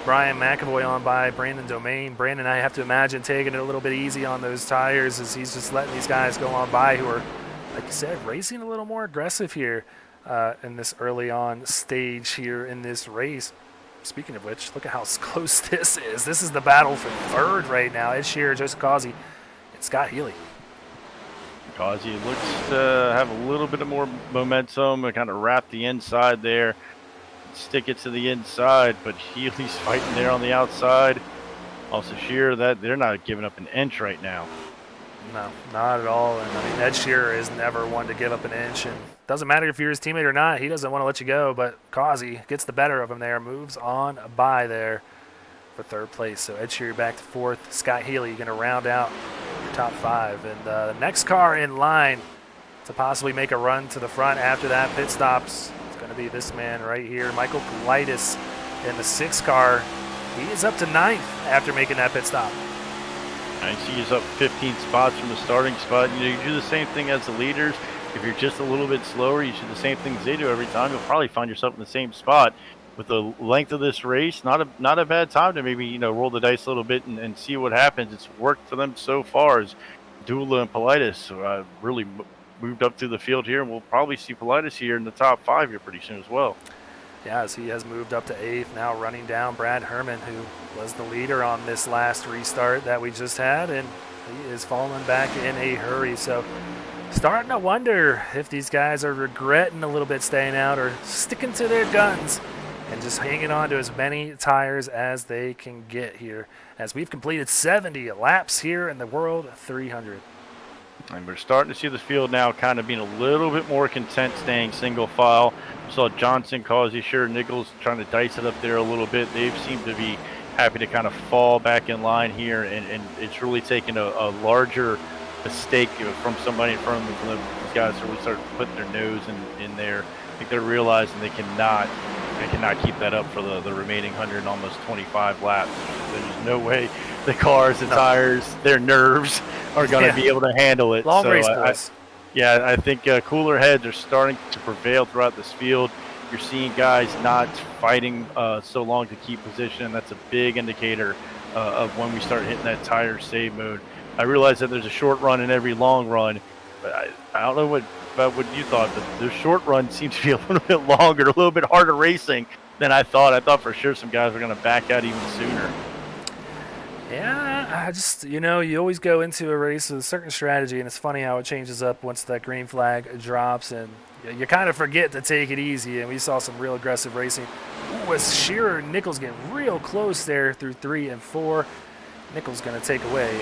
Brian McAvoy on by Brandon Domain. Brandon, I have to imagine, taking it a little bit easy on those tires as he's just letting these guys go on by who are, like you said, racing a little more aggressive here in this early on stage here in this race. Speaking of which, look at how close this is. This is the battle for third right now. Ed Shearer, Joseph Causey, and Scott Healy. Causey looks to have a little bit of more momentum and kind of wrap the inside there, stick it to the inside, but Healy's fighting there on the outside. Also Shearer, that they're not giving up an inch right now. No, not at all. And I mean, Ed Shearer is never one to give up an inch, and doesn't matter if you're his teammate or not, he doesn't want to let you go, but Causey gets the better of him there, moves on by there for third place. So Ed Shearer back to fourth. Scott Healy going to round out your top 5. And the next car in line to possibly make a run to the front after that pit stops is going to be this man right here, Michael Politis in the 6th car. He is up to 9th after making that pit stop. I see he's up 15 spots from the starting spot. You do the same thing as the leaders. If you're just a little bit slower, you do the same things they do every time. You'll probably find yourself in the same spot. With the length of this race, not a bad time to maybe roll the dice a little bit and see what happens. It's worked for them so far as Dula and Politis really moved up through the field here, and we'll probably see Politis here in the top 5 here pretty soon as well. Yeah, as he has moved up to 8th, now running down Brad Herman, who was the leader on this last restart that we just had, and He is falling back in a hurry. So starting to wonder if these guys are regretting a little bit staying out or sticking to their guns and just hanging on to as many tires as they can get here, as we've completed 70 laps here in the World 300. And we're starting to see the field now kind of being a little bit more content staying single file. We saw Johnson, Causey, Shearer, Nichols trying to dice it up there a little bit. They've seemed to be happy to kind of fall back in line here, and it's really taken a larger mistake from somebody in front of them, from these guys to really start putting their nose in there. I think they're realizing they cannot keep that up for the remaining 100 and almost 25 laps. There's no way the cars, the tires, their nerves are going to be able to handle it. Long race, boys. I think cooler heads are starting to prevail throughout this field. You're seeing guys not fighting so long to keep position. That's a big indicator of when we start hitting that tire save mode. I realize that there's a short run in every long run, but I don't know about what you thought, but the short run seems to be a little bit longer, a little bit harder racing than I thought. I thought for sure some guys were going to back out even sooner. Yeah, I just, you always go into a race with a certain strategy, and it's funny how it changes up once that green flag drops, and you kind of forget to take it easy, and we saw some real aggressive racing. With Shearer and Nichols getting real close there through 3 and 4. Nichols going to take away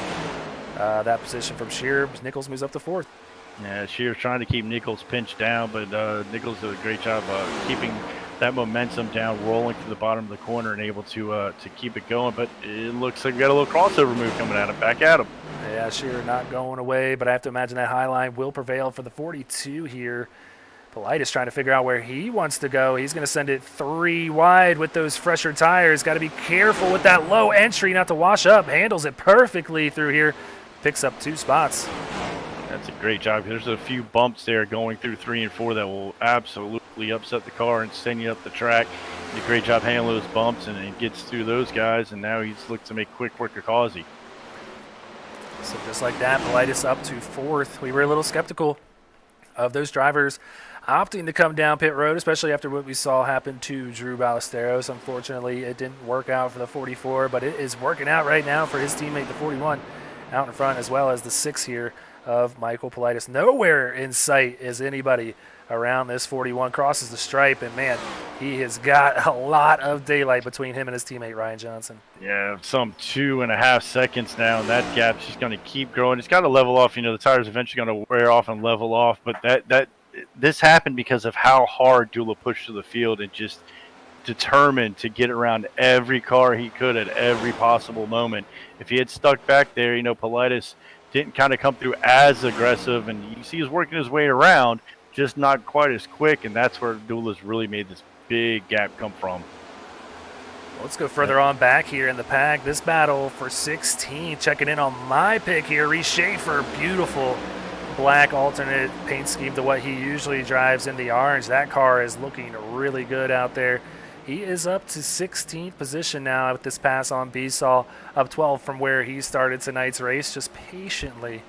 that position from Shearer. Nichols moves up to 4th. Yeah, Shearer's trying to keep Nichols pinched down, but Nichols did a great job keeping that momentum down, rolling to the bottom of the corner and able to keep it going. But it looks like we got a little crossover move coming at him, back at him. Yeah, Shearer not going away, but I have to imagine that high line will prevail for the 42 here. Politis trying to figure out where he wants to go. He's going to send it 3 wide with those fresher tires. Got to be careful with that low entry not to wash up. Handles it perfectly through here. Picks up 2 spots. That's a great job. There's a few bumps there going through 3 and 4 that will absolutely upset the car and send you up the track. He did a great job handling those bumps, and he gets through those guys, and now he's looking to make quick work of Causey. So just like that, Politis up to 4th. We were a little skeptical of those drivers opting to come down pit road, especially after what we saw happen to Drew Ballesteros. Unfortunately, it didn't work out for the 44, but it is working out right now for his teammate, the 41, out in front, as well as the 6 here of Michael Politis. Nowhere in sight is anybody around this 41. Crosses the stripe, and man, he has got a lot of daylight between him and his teammate Ryan Johnson. Yeah, some 2.5 seconds now, and that gap's just going to keep growing. It's got to level off. The tire's eventually going to wear off and level off, but this happened because of how hard Dula pushed to the field and just determined to get around every car he could at every possible moment. If he had stuck back there, Politis didn't kind of come through as aggressive, and you see he's working his way around, just not quite as quick, and that's where Dula's really made this big gap come from. Let's go further on back here in the pack. This battle for 16, checking in on my pick here, Reese Schaefer. Beautiful black alternate paint scheme to what he usually drives in the orange. That car is looking really good out there. He is up to 16th position now with this pass on Besaw, up 12 from where he started tonight's race, just patiently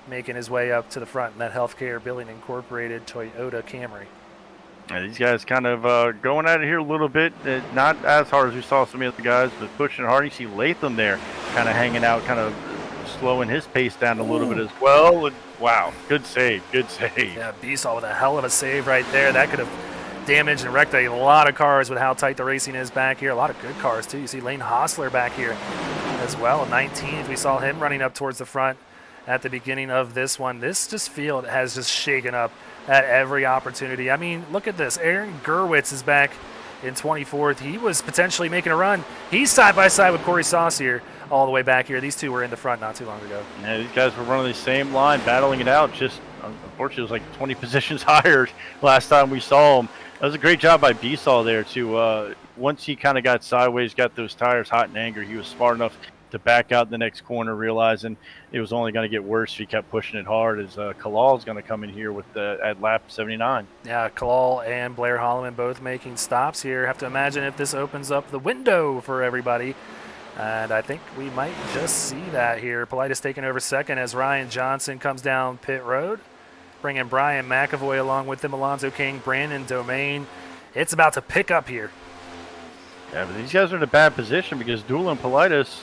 making his way up to the front in that Healthcare Billing Incorporated Toyota Camry. Yeah, these guys kind of going at it here a little bit, not as hard as we saw some of the other guys, but pushing hard. You see Latham there kind of hanging out, kind of slowing his pace down a little bit as well. And wow, good save, good save. Yeah, Besaw with a hell of a save right there. That could have damaged and wrecked a lot of cars with how tight the racing is back here. A lot of good cars, too. You see Lane Hostler back here as well. 19th, we saw him running up towards the front at the beginning of this one. This field has just shaken up at every opportunity. I mean, look at this. Aaron Gerwitz is back in 24th. He was potentially making a run. He's side by side with Corey Saucier all the way back here. These two were in the front not too long ago. Yeah, these guys were running the same line, battling it out. Just unfortunately, it was like 20 positions higher last time we saw him. That was a great job by Besaw there, too. Once he kind of got sideways, got those tires hot and angry, he was smart enough to back out the next corner, realizing it was only going to get worse if he kept pushing it hard, as Kalal's going to come in here with at lap 79. Yeah, Kalal and Blair Holloman both making stops here. Have to imagine if this opens up the window for everybody. And I think we might just see that here. Politis taking over second as Ryan Johnson comes down pit road, bringing Brian McAvoy along with him, Alonzo King, Brandon Domain. It's about to pick up here. Yeah, but these guys are in a bad position because Dula and Politis,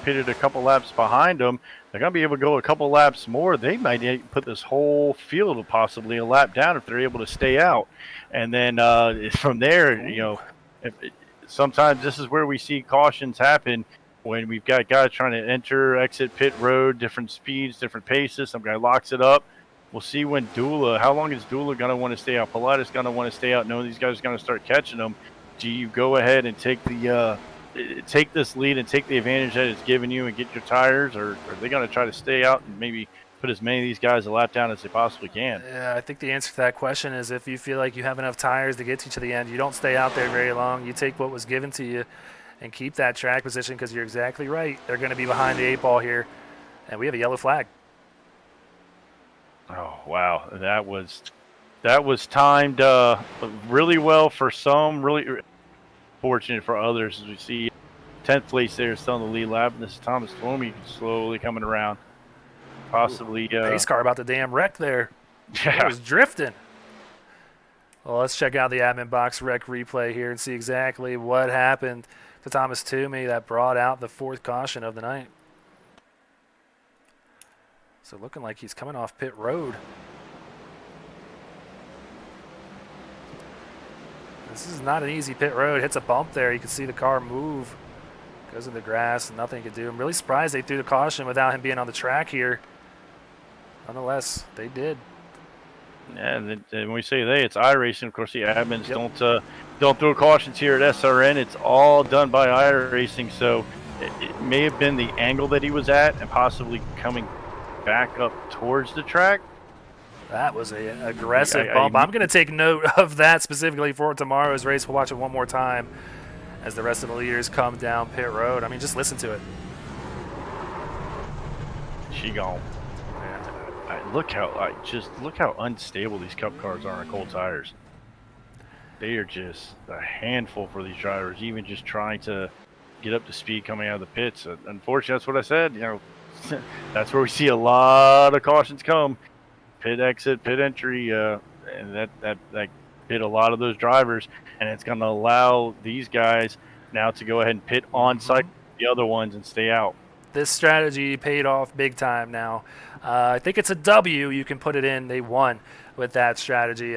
pitted a couple laps behind them. They're going to be able to go a couple laps more. They might put this whole field possibly a lap down if they're able to stay out. And then from there, sometimes this is where we see cautions happen when we've got guys trying to enter, exit pit road, different speeds, different paces. Some guy locks it up. We'll see when how long is Dula going to want to stay out? Politis going to want to stay out, knowing these guys are going to start catching them. Do you go ahead and take this lead and take the advantage that it's given you and get your tires, or are they going to try to stay out and maybe put as many of these guys a lap down as they possibly can? Yeah, I think the answer to that question is if you feel like you have enough tires to get you to the end, you don't stay out there very long. You take what was given to you and keep that track position, because you're exactly right. They're going to be behind the 8 ball here, and we have a yellow flag. Oh, wow. That was timed really well for some, really fortunate for others, as we see 10th place there still in the lead lap, and this is Thomas Twomey slowly coming around. Possibly pace car about to damn wreck there. Yeah. It was drifting. Well, let's check out the admin box wreck replay here and see exactly what happened to Thomas Twomey that brought out the 4th caution of the night. So looking like he's coming off pit road. This is not an easy pit road. Hits a bump there. You can see the car move. Goes in the grass. Nothing to do. I'm really surprised they threw the caution without him being on the track here. Nonetheless, they did. Yeah, and when we say they, it's iRacing. Of course, the admins don't throw cautions here at SRN. It's all done by iRacing. So it may have been the angle that he was at and possibly coming back up towards the track. That was an aggressive bump. I'm going to take note of that specifically for tomorrow's race. We'll watch it one more time as the rest of the leaders come down pit road. I mean, just listen to it. She gone. Look how unstable these Cup cars are on cold tires. They are just a handful for these drivers, even just trying to get up to speed coming out of the pits. Unfortunately, that's what I said. That's where we see a lot of cautions come. Pit exit, pit entry, and that hit a lot of those drivers, and it's going to allow these guys now to go ahead and pit on site the other ones and stay out. This strategy paid off big time now. I think it's a W. You can put it in. They won with that strategy.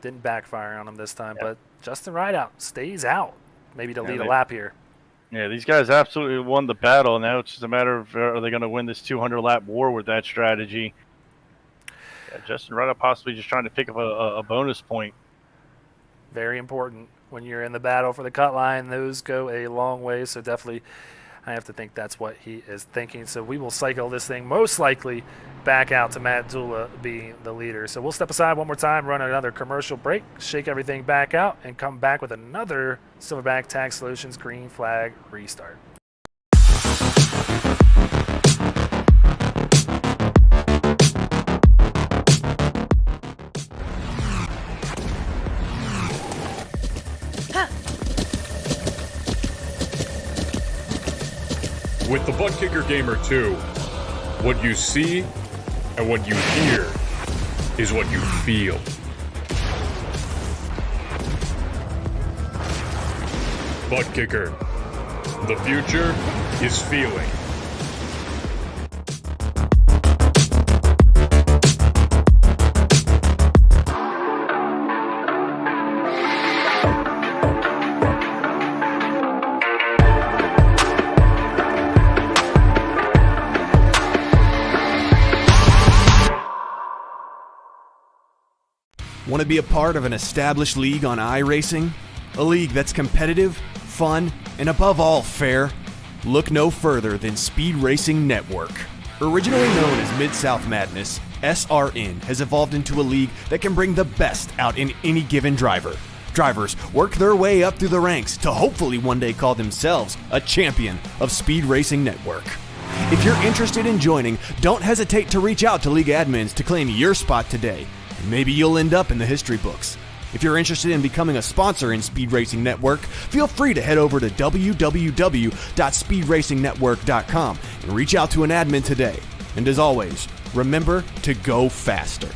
Didn't backfire on them this time, but Justin Rideout stays out, maybe to lead a lap here. Yeah, these guys absolutely won the battle. Now it's just a matter of are they going to win this 200-lap war with that strategy. Yeah, Justin Rideout possibly just trying to pick up a bonus point. Very important when you're in the battle for the cut line. Those go a long way, so definitely I have to think that's what he is thinking. So we will cycle this thing most likely back out to Matt Dula being the leader. So we'll step aside one more time, run another commercial break, shake everything back out, and come back with another Silverback Tax Solutions green flag restart. With the Buttkicker Gamer 2, what you see and what you hear is what you feel. Buttkicker, the future is feeling. Want to be a part of an established league on iRacing? A league that's competitive, fun, and above all fair? Look no further than Speed Racing Network. Originally known as Mid-South Madness, SRN has evolved into a league that can bring the best out in any given driver. Drivers work their way up through the ranks to hopefully one day call themselves a champion of Speed Racing Network. If you're interested in joining, don't hesitate to reach out to league admins to claim your spot today. Maybe you'll end up in the history books. If you're interested in becoming a sponsor in Speed Racing Network, feel free to head over to www.speedracingnetwork.com and reach out to an admin today. And as always, remember to go faster.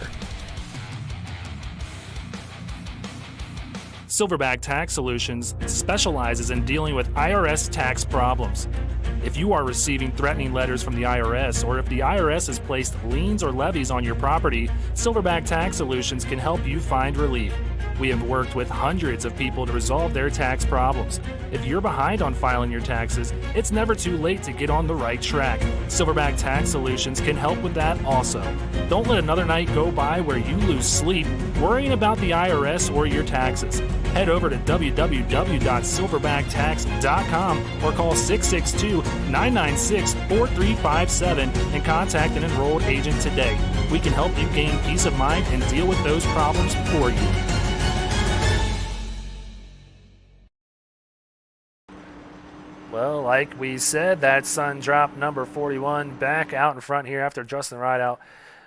Silverback Tax Solutions specializes in dealing with IRS tax problems. If you are receiving threatening letters from the IRS, or if the IRS has placed liens or levies on your property, Silverback Tax Solutions can help you find relief. We have worked with hundreds of people to resolve their tax problems. If you're behind on filing your taxes, it's never too late to get on the right track. Silverback Tax Solutions can help with that also. Don't let another night go by where you lose sleep worrying about the IRS or your taxes. Head over to www.silverbacttax.com or call 662-996-4357 and contact an enrolled agent today. We can help you gain peace of mind and deal with those problems for you. Well, like we said, that Sun Drop number 41 back out in front here after Justin Rideout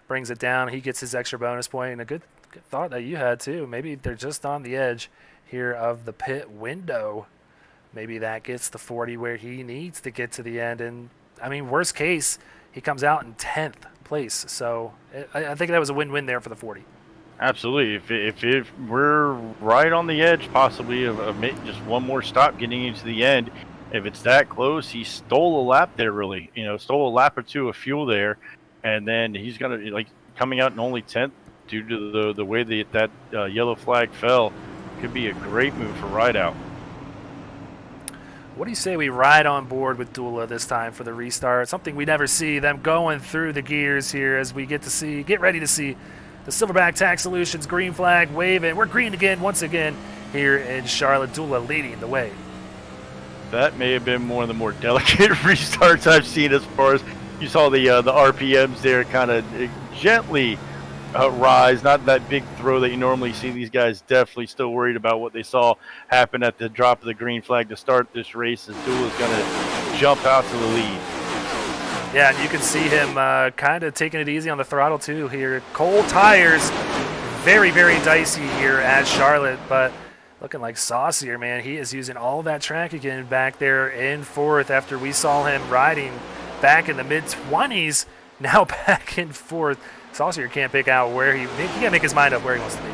brings it down. He gets his extra bonus point, and a good thought that you had too. Maybe they're just on the edge here of the pit window. Maybe that gets the 40 where he needs to get to the end. And I mean, worst case, he comes out in 10th place. So I think that was a win-win there for the 40. Absolutely. If we're right on the edge, possibly of just one more stop getting into the end. If it's that close, he stole a lap there, really. Stole a lap or two of fuel there, and then he's gonna coming out in only 10th due to the way that yellow flag fell. Could be a great move for Rideout. What do you say we ride on board with Dula this time for the restart? Something we never see them going through the gears here as we get ready to see the Silverback Tax Solutions green flag waving. We're green again, once again, here in Charlotte. Dula leading the way. That may have been one of the more delicate restarts I've seen, as far as you saw the RPMs there kind of gently rise. Not that big throw that you normally see. These guys definitely still worried about what they saw happen at the drop of the green flag to start this race, as Dula's going to jump out to the lead. Yeah, and you can see him kind of taking it easy on the throttle too here. Cold tires, very, very dicey here at Charlotte, but looking like Saucier, man. He is using all that track again back there in 4th after we saw him riding back in the mid-20s, now back in 4th. Saucier can't pick out where he can't make his mind up where he wants to be.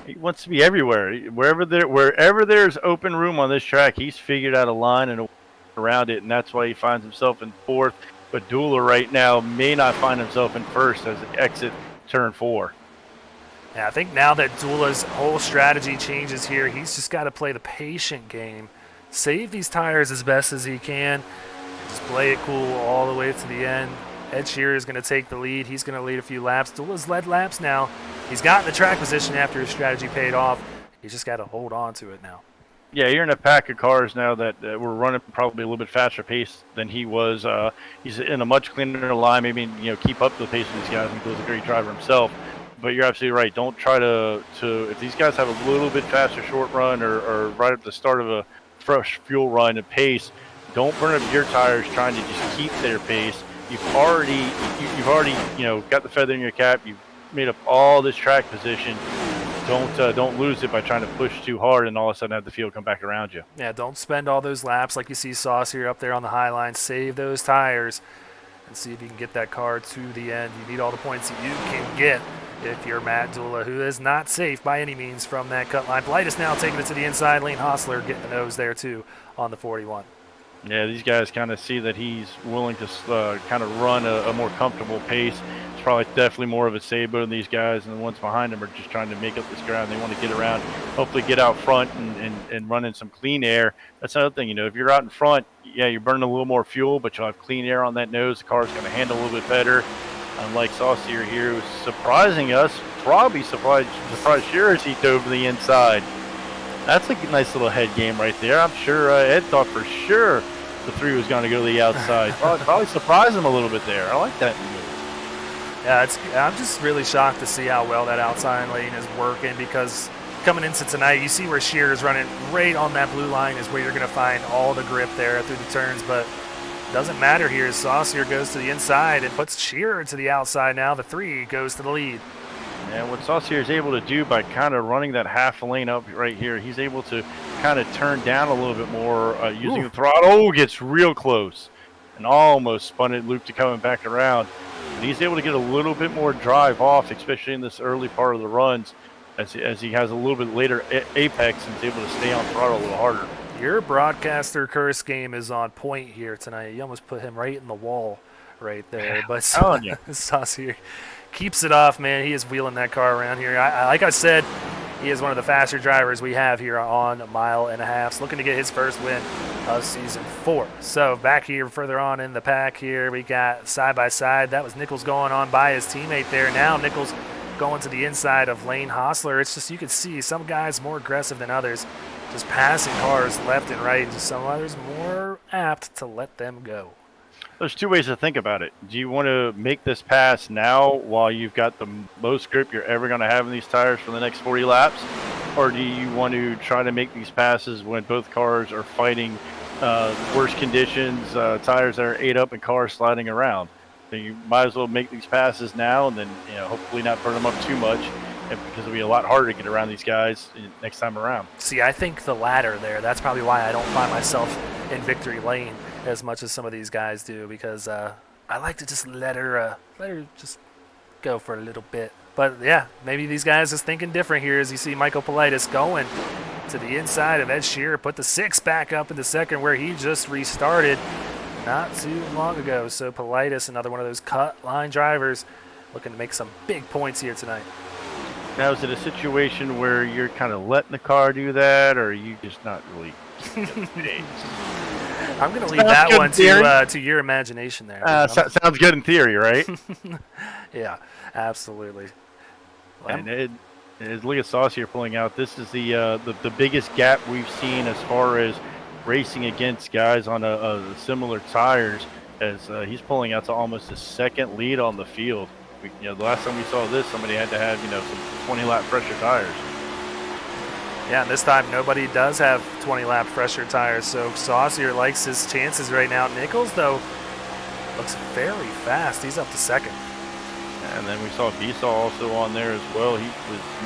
He wants to be everywhere. Wherever there's open room on this track, he's figured out a line and a way around it, and that's why he finds himself in 4th. But Dula right now may not find himself in 1st as it exit turn 4. Yeah, I think now that Dula's whole strategy changes here, he's just got to play the patient game, save these tires as best as he can, just play it cool all the way to the end. Ed Shearer is going to take the lead. He's going to lead a few laps. Dula's led laps now. He's got in the track position after his strategy paid off. He's just got to hold on to it now. Yeah, you're in a pack of cars now that we're running probably a little bit faster pace than he was. He's in a much cleaner line, maybe keep up the pace of these guys, and he's a great driver himself. But you're absolutely right. Don't try to if these guys have a little bit faster short run or right at the start of a fresh fuel run and pace, don't burn up your tires trying to just keep their pace. You've already got the feather in your cap. You've made up all this track position. Don't lose it by trying to push too hard and all of a sudden have the field come back around you. Yeah, don't spend all those laps like you see Saucier up there on the high line. Save those tires and see if you can get that car to the end. You need all the points that you can get if you're Matt Dula, who is not safe by any means from that cut line. Blightus now taking it to the inside. Lane Hostler getting the nose there too on the 41. Yeah, these guys kind of see that he's willing to kind of run a more comfortable pace. It's probably definitely more of a sailboat than these guys, and the ones behind him are just trying to make up this ground. They want to get around, hopefully get out front and run in some clean air. That's another thing, if you're out in front, yeah, you're burning a little more fuel, but you'll have clean air on that nose. The car's going to handle a little bit better. Unlike Saucier here, who's surprising us, probably surprised Shearer as he dove to the inside. That's a nice little head game right there. I'm sure Ed thought for sure the 3 was going to go to the outside. Probably surprised him a little bit there. I like that move. Yeah, I'm just really shocked to see how well that outside lane is working, because coming into tonight, you see where Shearer's running right on that blue line is where you're going to find all the grip there through the turns, but doesn't matter here. Saucier goes to the inside and puts Shearer to the outside now. The 3 goes to the lead. And what Saucier is able to do by kind of running that half a lane up right here, he's able to kind of turn down a little bit more using the throttle. Oh, gets real close and almost spun it loop to coming back around. And he's able to get a little bit more drive off, especially in this early part of the runs. as he has a little bit later apex and is able to stay on throttle a little harder. Your broadcaster curse game is on point here tonight. You almost put him right in the wall right there. But Saucier keeps it off, man. He is wheeling that car around here. Like I said, he is one of the faster drivers we have here on a mile and a half. Looking to get his first win of season 4. So back here further on in the pack here, we got side by side. That was Nichols going on by his teammate there. Now Nichols going to the inside of Lane Hostler. It's just, you can see some guys more aggressive than others, just passing cars left and right, and just some others more apt to let them go. There's two ways to think about it. Do you want to make this pass now while you've got the most grip you're ever going to have in these tires for the next 40 laps? Or do you want to try to make these passes when both cars are fighting worse conditions, tires that are ate up and cars sliding around? So you might as well make these passes now and then, hopefully not burn them up too much, because it'll be a lot harder to get around these guys next time around. See, I think the latter there, that's probably why I don't find myself in victory lane as much as some of these guys do, because I like to just let her just go for a little bit. But yeah, maybe these guys is thinking different here as you see Michael Politis going to the inside of Ed Shearer, put the 6 back up in the second where he just restarted not too long ago. So Politis, another one of those cut line drivers, looking to make some big points here tonight. Now, is it a situation where you're kind of letting the car do that, or are you just not really? I'm going to leave that one to your imagination there. Sounds good in theory, right? Yeah, absolutely. Well, and look at Saucier pulling out. This is the biggest gap we've seen as far as racing against guys on a similar tires, as he's pulling out to almost a second lead on the field. The last time we saw this, somebody had to have some 20-lap fresher tires. Yeah, and this time nobody does have 20-lap fresher tires, so Saucier likes his chances right now. Nichols, though, looks very fast. He's up to second. And then we saw Bisa also on there as well. He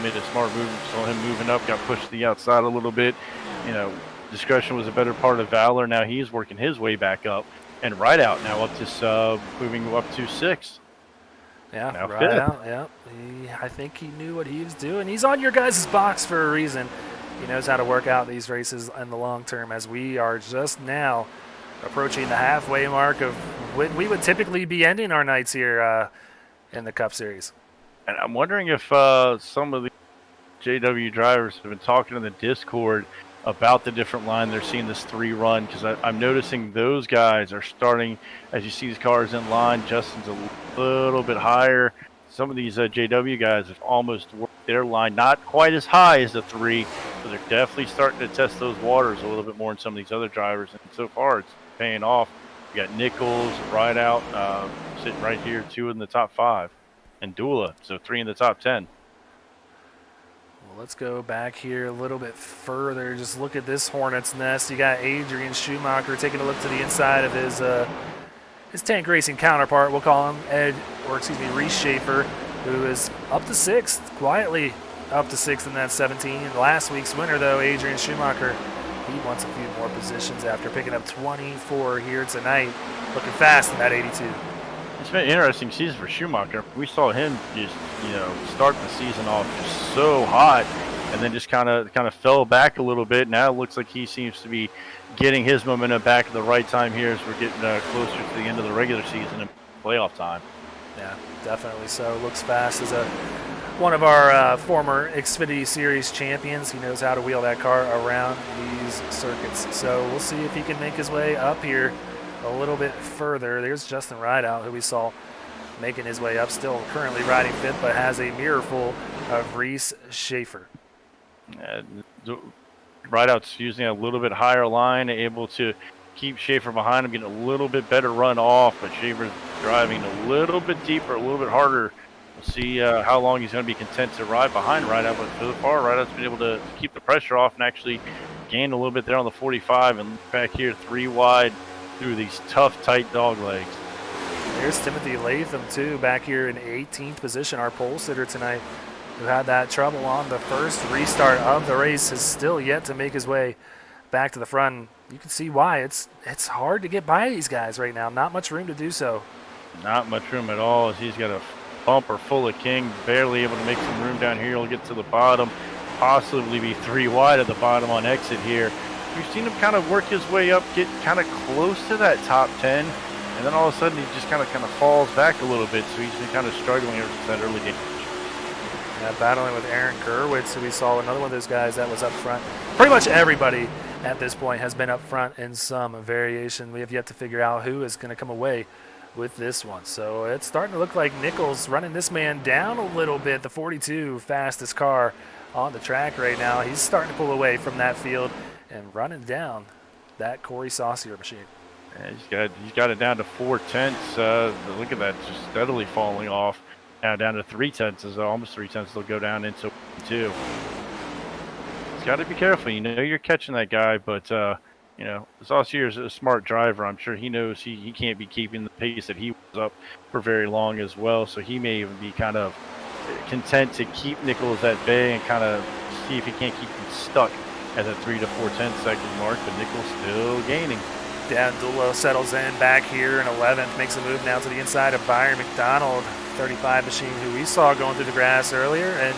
made a smart move. Saw him moving up, got pushed to the outside a little bit. Discretion was a better part of valor. Now he's working his way back up, and Rideout now up to moving up to 6. Yeah, now right 5th. out. Yeah, I think he knew what he was doing. He's on your guys' box for a reason. He knows how to work out these races in the long term, as we are just now approaching the halfway mark of when we would typically be ending our nights here in the Cup Series. And I'm wondering if some of the JW drivers have been talking in the Discord about the different line they're seeing this 3 run, because I'm noticing those guys are starting, as you see these cars in line, Justin's a little bit higher. Some of these JW guys have almost worked their line, not quite as high as the 3, but they're definitely starting to test those waters a little bit more than some of these other drivers, and so far it's paying off. You got Nichols, Rideout sitting right here, 2 in the top 5, and Dula, so 3 in the top 10. Well, let's go back here a little bit further. Just look at this hornet's nest. You got Adrian Schumacher taking a look to the inside of his tank racing counterpart, we'll call him, Reese Schaefer, who is up to 6th, quietly up to 6th in that 17. Last week's winner, though, Adrian Schumacher, he wants a few more positions after picking up 24 here tonight, looking fast in that 82. It's been an interesting season for Schumacher. We saw him just, start the season off just so hot, and then just kind of fell back a little bit. Now it looks like he seems to be getting his momentum back at the right time here as we're getting closer to the end of the regular season and playoff time. Yeah, definitely so. Looks fast as one of our former Xfinity Series champions. He knows how to wheel that car around these circuits. So we'll see if he can make his way up here a little bit further. There's Justin Rideout, who we saw making his way up, still currently riding 5th, but has a mirror full of Reese Schaefer. Rideout's using a little bit higher line, able to keep Schaefer behind him, getting a little bit better run off, but Schaefer's driving a little bit deeper, a little bit harder. We'll see how long he's going to be content to ride behind Rideout, but so far Rideout's been able to keep the pressure off and actually gain a little bit there on the 45, and back here 3 wide through these tough, tight dog legs. There's Timothy Latham, too, back here in 18th position, our pole sitter tonight, who had that trouble on the first restart of the race, has still yet to make his way back to the front. You can see why. It's hard to get by these guys right now. Not much room to do so. Not much room at all, as he's got to bumper full of King, barely able to make some room down here. He'll get to the bottom, possibly be 3 wide at the bottom on exit here. We've seen him kind of work his way up, get kind of close to that top 10, and then all of a sudden he just kind of falls back a little bit. So he's been kind of struggling ever since that early game. Yeah, battling with Aaron Gerwitz, who we saw another one of those guys that was up front. Pretty much everybody at this point has been up front in some variation. We have yet to figure out who is going to come away with this one. So it's starting to look like Nichols running this man down a little bit. The 42 fastest car on the track right now. He's starting to pull away from that field and running down that Corey Saucier machine. Yeah, he's got it down to 4/10. Look at that, just steadily falling off. Now down to 3/10, almost 3/10. They'll go down into 2. He's got to be careful. You know you're catching that guy, but you know, Saucier is a smart driver. I'm sure he knows he can't be keeping the pace that he was up for very long as well. So he may even be kind of content to keep Nichols at bay and kind of see if he can't keep him stuck at that 3 to 4/10 second mark. But Nichols still gaining. Dan Dulo settles in back here in 11th, makes a move now to the inside of Byron McDonald, 35 machine, who we saw going through the grass earlier, and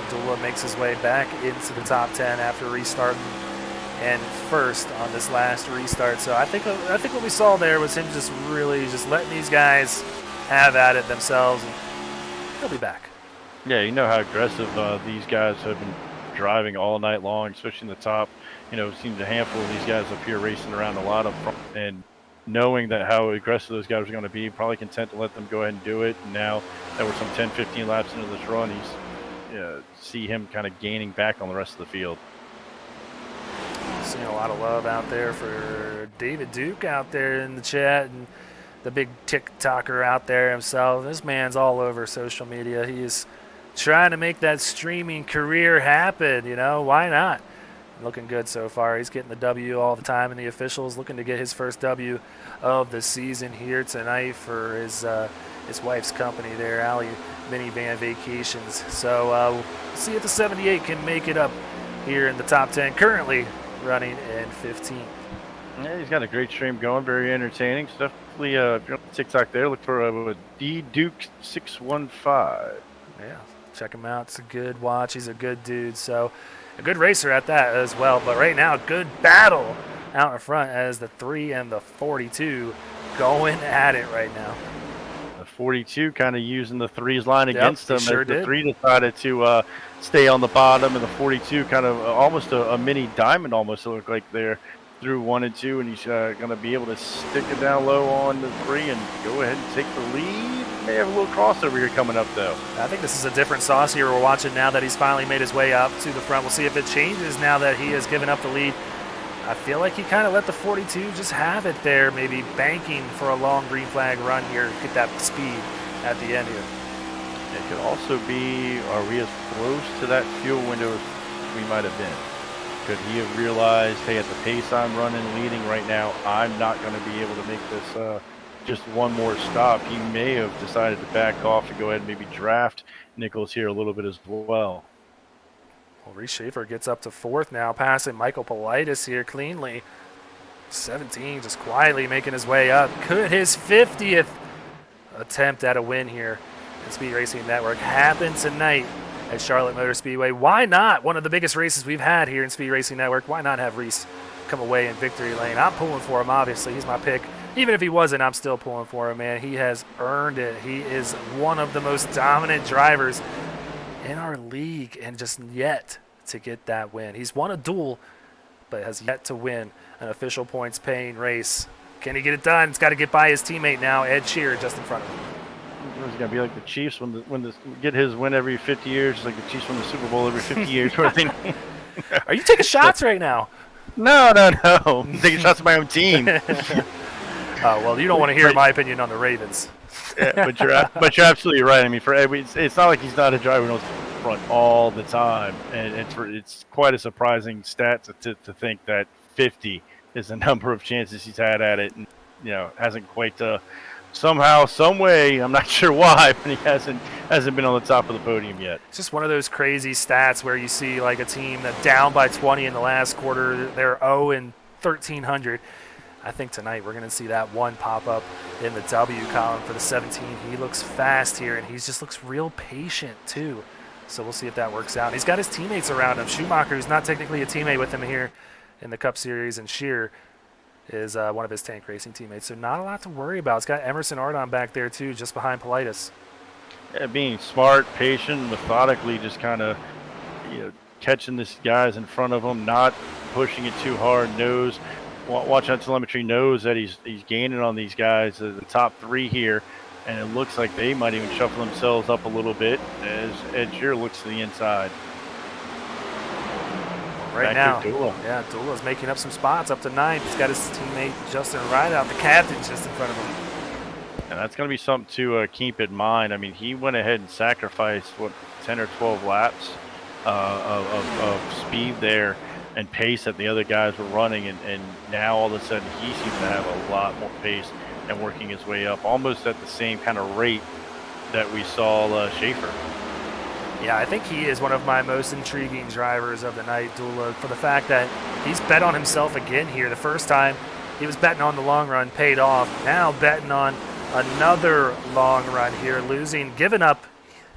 Dulo makes his way back into the top 10 after restarting and first on this last restart. So I think what we saw there was him just really just letting these guys have at it themselves, and he'll be back. Yeah, you know how aggressive these guys have been driving all night long, especially in the top. You know, it seems a handful of these guys up here racing around a lot of front, and knowing that how aggressive those guys are going to be, probably content to let them go ahead and do it. And now that we're some 10-15 laps into this run, see him kind of gaining back on the rest of the field. Seeing a lot of love out there for David Duke out there in the chat, and the big TikToker out there himself. This man's all over social media. He is trying to make that streaming career happen. You know, why not? Looking good so far. He's getting the W all the time, and the officials looking to get his first W of the season here tonight for his wife's company there, Alley Minivan Vacations. So we'll see if the 78 can make it up here in the top 10, currently running in 15th. Yeah, he's got a great stream going, very entertaining. So definitely, if you're on TikTok there, look for D Duke 615. Yeah, check him out. It's a good watch. He's a good dude. So a good racer at that as well. But right now, good battle out in front as the 3 and the 42 going at it right now. The 42 kind of using the 3's line against him. Sure as the did. 3 decided to stay on the bottom, and the 42 kind of almost a mini diamond almost, it looked like there through 1 and 2, and he's going to be able to stick it down low on the 3 and go ahead and take the lead. May have a little crossover here coming up, though. I think this is a different Saucier we're watching now that he's finally made his way up to the front. We'll see if it changes now that he has given up the lead. I feel like he kind of let the 42 just have it there, maybe banking for a long green flag run here, get that speed at the end here. It could also be, are we as close to that fuel window as we might have been? Could he have realized, hey, at the pace I'm running, leading right now, I'm not going to be able to make this just one more stop? He may have decided to back off and go ahead and maybe draft Nichols here a little bit as well. Well, Reese Schaefer gets up to 4th now, passing Michael Politis here cleanly. 17 just quietly making his way up. Could his 50th attempt at a win here in Speed Racing Network happen tonight at Charlotte Motor Speedway? Why not? One of the biggest races we've had here in Speed Racing Network. Why not have Reese come away in victory lane? I'm pulling for him, obviously. He's my pick. Even if he wasn't, I'm still pulling for him, man. He has earned it. He is one of the most dominant drivers in our league, and just yet to get that win. He's won a duel, but has yet to win an official points paying race. Can he get it done? It's got to get by his teammate now, Ed Shearer, just in front of him. It's gonna be like the Chiefs when the get his win every 50 years. It's like the Chiefs win the Super Bowl every 50 years. Sort of thing. Are you taking shots right now? No. I'm taking shots at my own team. Well, you don't want to hear my opinion on the Ravens. Yeah, but you're absolutely right. I mean, it's not like he's not a driver who knows front all the time, and it's quite a surprising stat to think that 50 is the number of chances he's had at it, and hasn't quite somehow, some way, I'm not sure why, but he hasn't been on the top of the podium yet. It's just one of those crazy stats where you see like a team that down by 20 in the last quarter, they're 0 and 1,300. I think tonight we're going to see that one pop up in the W column for the 17. He looks fast here, and he just looks real patient too. So we'll see if that works out. He's got his teammates around him. Schumacher, who's not technically a teammate with him here in the Cup Series, and Shear is one of his tank racing teammates. So not a lot to worry about. It's got Emerson Ardon back there too, just behind Politis. Yeah, being smart, patient, methodically, just kind of, catching these guys in front of him, not pushing it too hard. Knows, watch that telemetry, knows that he's gaining on these guys, the top three here, and it looks like they might even shuffle themselves up a little bit as Ed Shear looks to the inside. Right now, yeah, Dula's making up some spots up to 9th. He's got his teammate Justin Rideout, the captain, just in front of him. And that's going to be something to keep in mind. I mean, he went ahead and sacrificed, 10 or 12 laps of speed there and pace that the other guys were running. And now all of a sudden he seems to have a lot more pace and working his way up almost at the same kind of rate that we saw Schaefer. Yeah, I think he is one of my most intriguing drivers of the night, Dula, for the fact that he's bet on himself again here. The first time he was betting on the long run, paid off. Now betting on another long run here,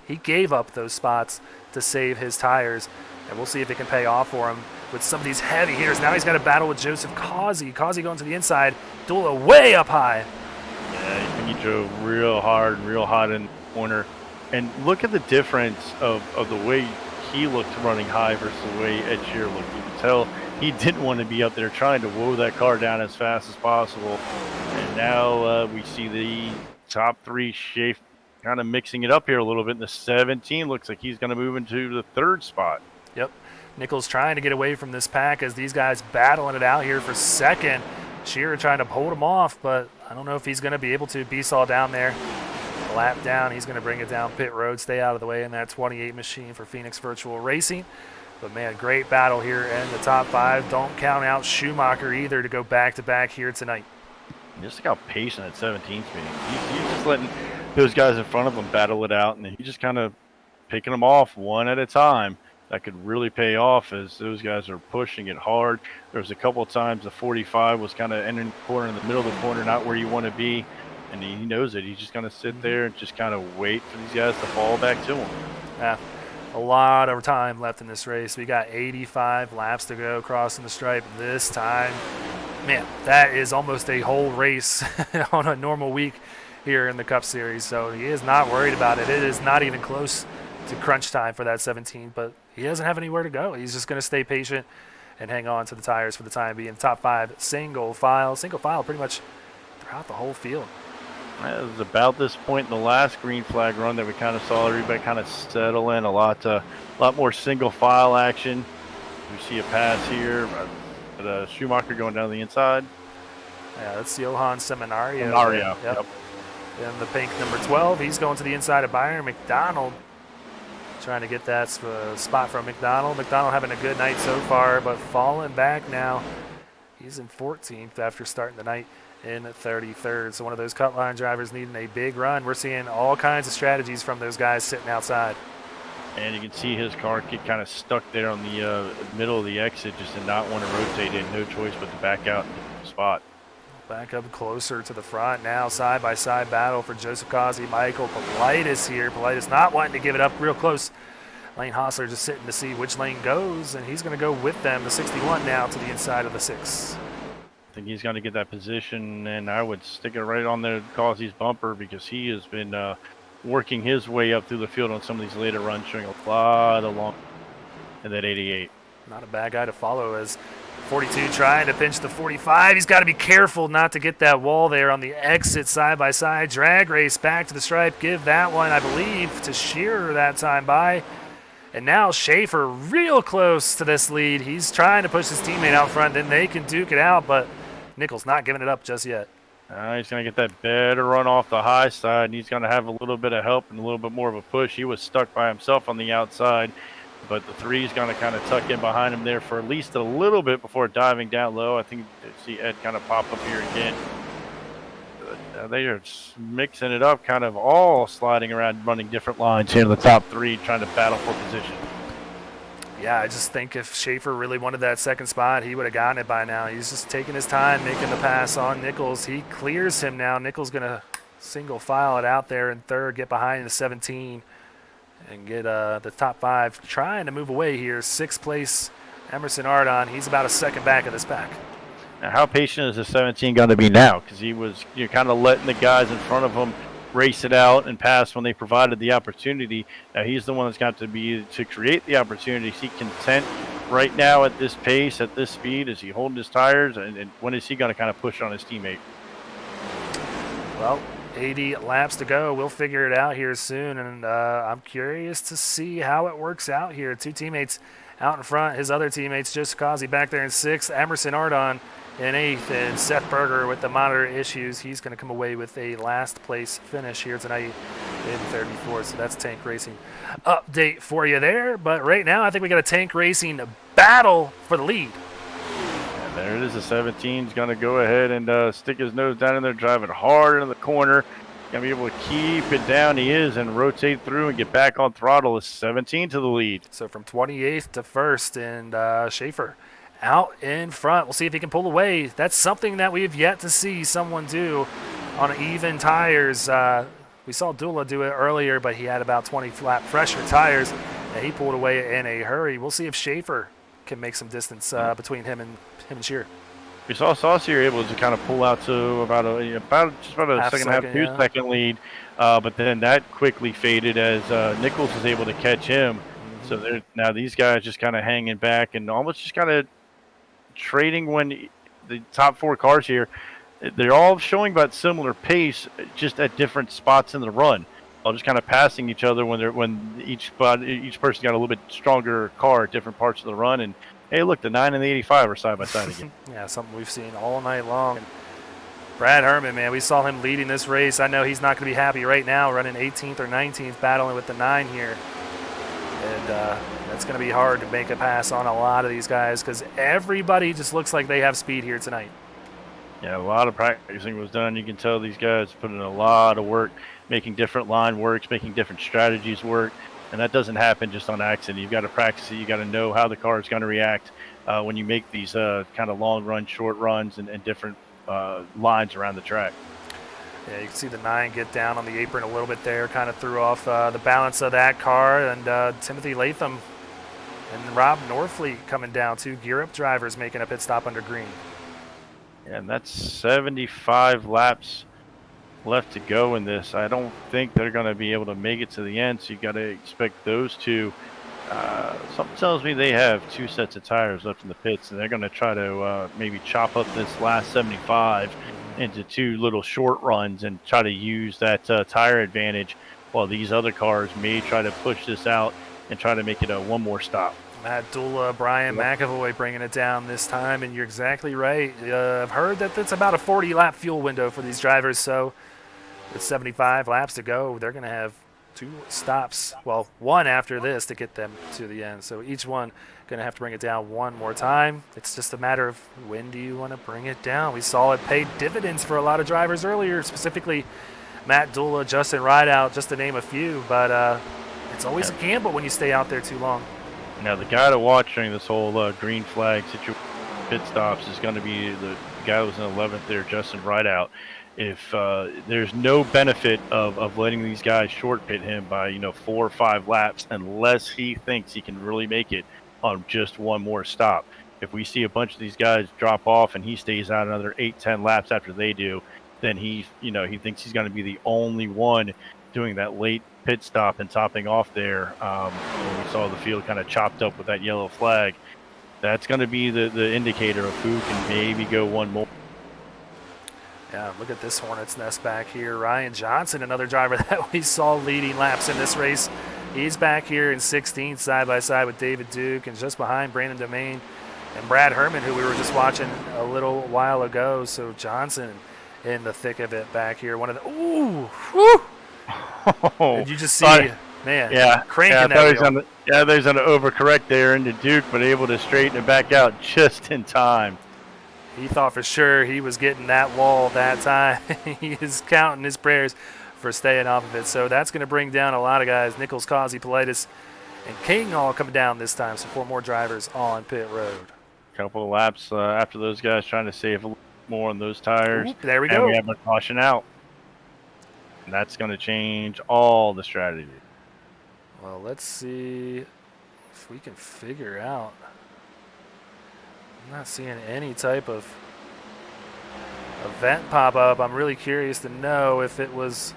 he gave up those spots to save his tires, and we'll see if it can pay off for him with some of these heavy hitters. Now he's got a battle with Joseph Causey. Causey going to the inside, Dula way up high. Yeah, he drove real hard, real hot in the corner. And look at the difference of the way he looked running high versus the way Ed Shear looked. You can tell he didn't want to be up there trying to woe that car down as fast as possible. And now we see the top three Schaefer kind of mixing it up here a little bit. In the 17 looks like he's going to move into the 3rd spot. Yep. Nichols trying to get away from this pack as these guys battling it out here for 2nd. Shearer trying to hold him off, but I don't know if he's going to be able to. Beesall down there. Lap down, he's going to bring it down pit road, stay out of the way in that 28 machine for Phoenix Virtual Racing. But man, great battle here in the top 5. Don't count out Schumacher either to go back-to-back here tonight. Just look how patient at 17 speed. He's just letting those guys in front of him battle it out, and he's just kind of picking them off one at a time. That could really pay off as those guys are pushing it hard. There was a couple of times the 45 was kind of entering the corner in the middle of the corner, not where you want to be. And he knows it. He's just going to sit there and just kind of wait for these guys to fall back to him. Yeah, a lot of time left in this race. We got 85 laps to go crossing the stripe this time. Man, that is almost a whole race on a normal week here in the Cup Series. So he is not worried about it. It is not even close to crunch time for that 17, but he doesn't have anywhere to go. He's just going to stay patient and hang on to the tires for the time being. Top 5 single file pretty much throughout the whole field. It was about this point in the last green flag run that we kind of saw everybody kind of settle in a lot more single file action. We see a pass here, but Schumacher going down the inside. Yeah, that's Johan Seminario. Yep. In the pink number 12, he's going to the inside of Byron McDonald. Trying to get that spot from McDonald. McDonald having a good night so far, but falling back now. He's in 14th after starting the night in 33rd. So one of those cut line drivers needing a big run. We're seeing all kinds of strategies from those guys sitting outside. And you can see his car get kind of stuck there on the middle of the exit, just did not want to rotate in. No choice but to back out the spot. Back up closer to the front now. Side-by-side battle for Joseph Causey. Michael Politis here. Politis not wanting to give it up real close. Lane Hossler just sitting to see which lane goes, and he's going to go with them. The 61 now to the inside of the 6. I think he's going to get that position, and I would stick it right on the Causey's bumper because he has been working his way up through the field on some of these later runs, showing a lot of long in that 88. Not a bad guy to follow as 42 trying to pinch the 45. He's got to be careful not to get that wall there on the exit side-by-side. Drag race back to the stripe. Give that one, I believe, to Shearer that time by. And now Schaefer real close to this lead. He's trying to push his teammate out front. Then they can duke it out, but Nichols not giving it up just yet. He's going to get that better run off the high side, and he's going to have a little bit of help and a little bit more of a push. He was stuck by himself on the outside, but the 3 is going to kind of tuck in behind him there for at least a little bit before diving down low. I think you see Ed kind of pop up here again. They are mixing it up, kind of all sliding around, running different lines here in the top 3, trying to battle for position. Yeah, I just think if Schaefer really wanted that second spot, he would have gotten it by now. He's just taking his time, making the pass on Nichols. He clears him now. Nichols going to single file it out there in third, get behind the 17, and get the top 5. Trying to move away here. 6th place, Emerson Ardon. He's about a second back of this pack. Now, how patient is the 17 going to be now? Because he was kind of letting the guys in front of him race it out and pass when they provided the opportunity. Now he's the one that's got to create the opportunity. Is he content right now at this pace, at this speed? Is he holding his tires? And when is he going to kind of push on his teammate? Well, 80 laps to go. We'll figure it out here soon, and I'm curious to see how it works out here. 2 teammates out in front. His other teammates, just Kazi back there in 6th. Emerson Ardon in 8th, and Seth Berger with the monitor issues. He's going to come away with a last place finish here tonight in 34th. So that's Tank Racing update for you there. But right now, I think we got a Tank Racing battle for the lead. And there it is. The 17's going to go ahead and stick his nose down in there, driving hard into the corner. Going to be able to keep it down. He is, and rotate through and get back on throttle. Is 17 to the lead. So from 28th to 1st, and Schaefer out in front. We'll see if he can pull away. That's something that we've yet to see someone do on even tires. We saw Dula do it earlier, but he had about 20 flat fresher tires, and he pulled away in a hurry. We'll see if Schaefer can make some distance between him and Shear. We saw Saucier able to kind of pull out to about a second half, 2 second lead, but then that quickly faded as Nichols was able to catch him. So now these guys just kind of hanging back and almost just kind of trading. When the top 4 cars here, they're all showing about similar pace, just at different spots in the run. All just kind of passing each other when each person got a little bit stronger car at different parts of the run. And hey, look, the 9 and the 85 are side by side again. Yeah, something we've seen all night long. And Brad Herman, man, we saw him leading this race. I know he's not going to be happy right now, running 18th or 19th, battling with the 9 here. And that's going to be hard to make a pass on a lot of these guys because everybody just looks like they have speed here tonight. Yeah, a lot of practicing was done. You can tell these guys put in a lot of work, making different line works, making different strategies work. And that doesn't happen just on accident. You've got to practice it. You got to know how the car is going to react when you make these kind of long runs, short runs, and different lines around the track. Yeah, you can see the 9 get down on the apron a little bit there, kind of threw off the balance of that car. And Timothy Latham and Rob Norfleet coming down, 2 Gear Up drivers making a pit stop under green. And that's 75 laps left to go in this. I don't think they're going to be able to make it to the end, so you got to expect those two. Something tells me they have 2 sets of tires left in the pits, and they're going to try to maybe chop up this last 75 into 2 little short runs and try to use that tire advantage, while these other cars may try to push this out and try to make it a 1 more stop. Matt Dula, Brian McAvoy bringing it down this time, and you're exactly right. I've heard that it's about a 40-lap fuel window for these drivers, so with 75 laps to go, they're going to have 2 stops, well, 1 after this to get them to the end. So each one going to have to bring it down 1 more time. It's just a matter of when do you want to bring it down. We saw it pay dividends for a lot of drivers earlier, specifically Matt Dula, Justin Rideout, just to name a few. But it's always a gamble when you stay out there too long. Now, the guy to watch during this whole green flag situation, pit stops, is going to be the guy who was in 11th there, Justin Rideout. If there's no benefit of letting these guys short pit him by 4 or 5 laps, unless he thinks he can really make it on just 1 more stop. If we see a bunch of these guys drop off and he stays out another 8-10 laps after they do, then he thinks he's going to be the only one doing that late pit stop and topping off there. When we saw the field kind of chopped up with that yellow flag, that's going to be the indicator of who can maybe go 1 more. Yeah, look at this Hornet's nest back here. Ryan Johnson, another driver that we saw leading laps in this race. He's back here in 16th, side by side with David Duke, and just behind Brandon Domain and Brad Herman, who we were just watching a little while ago. So Johnson in the thick of it back here. One of the Did you just see, man? Yeah, cranking that wheel. There's an overcorrect there into Duke, but able to straighten it back out just in time. He thought for sure he was getting that wall that time. He is counting his prayers for staying off of it. So that's going to bring down a lot of guys. Nichols, Causey, Politis, and King all coming down this time, so 4 more drivers on pit road. Couple of laps after those guys trying to save a little more on those tires. Oop, there we and go. We have a caution out. And that's going to change all the strategy. Well, let's see if we can figure out. I'm not seeing any type of event pop up. I'm really curious to know if it was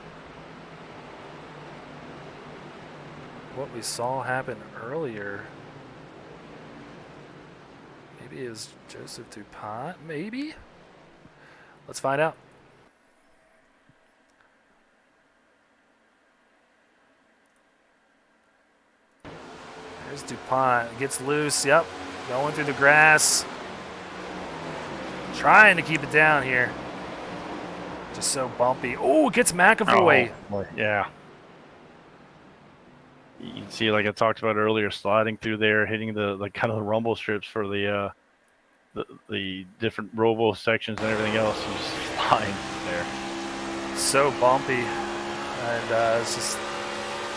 what we saw happen earlier. Maybe it was Joseph DuPont, maybe? Let's find out. There's DuPont, gets loose, yep, going through the grass. Trying to keep it down here. Just so bumpy. Oh, gets McAvoy. Oh, yeah. You can see, like I talked about earlier, sliding through there, hitting the kind of the rumble strips for the different robo sections and everything else. He's flying there. So bumpy, and it's just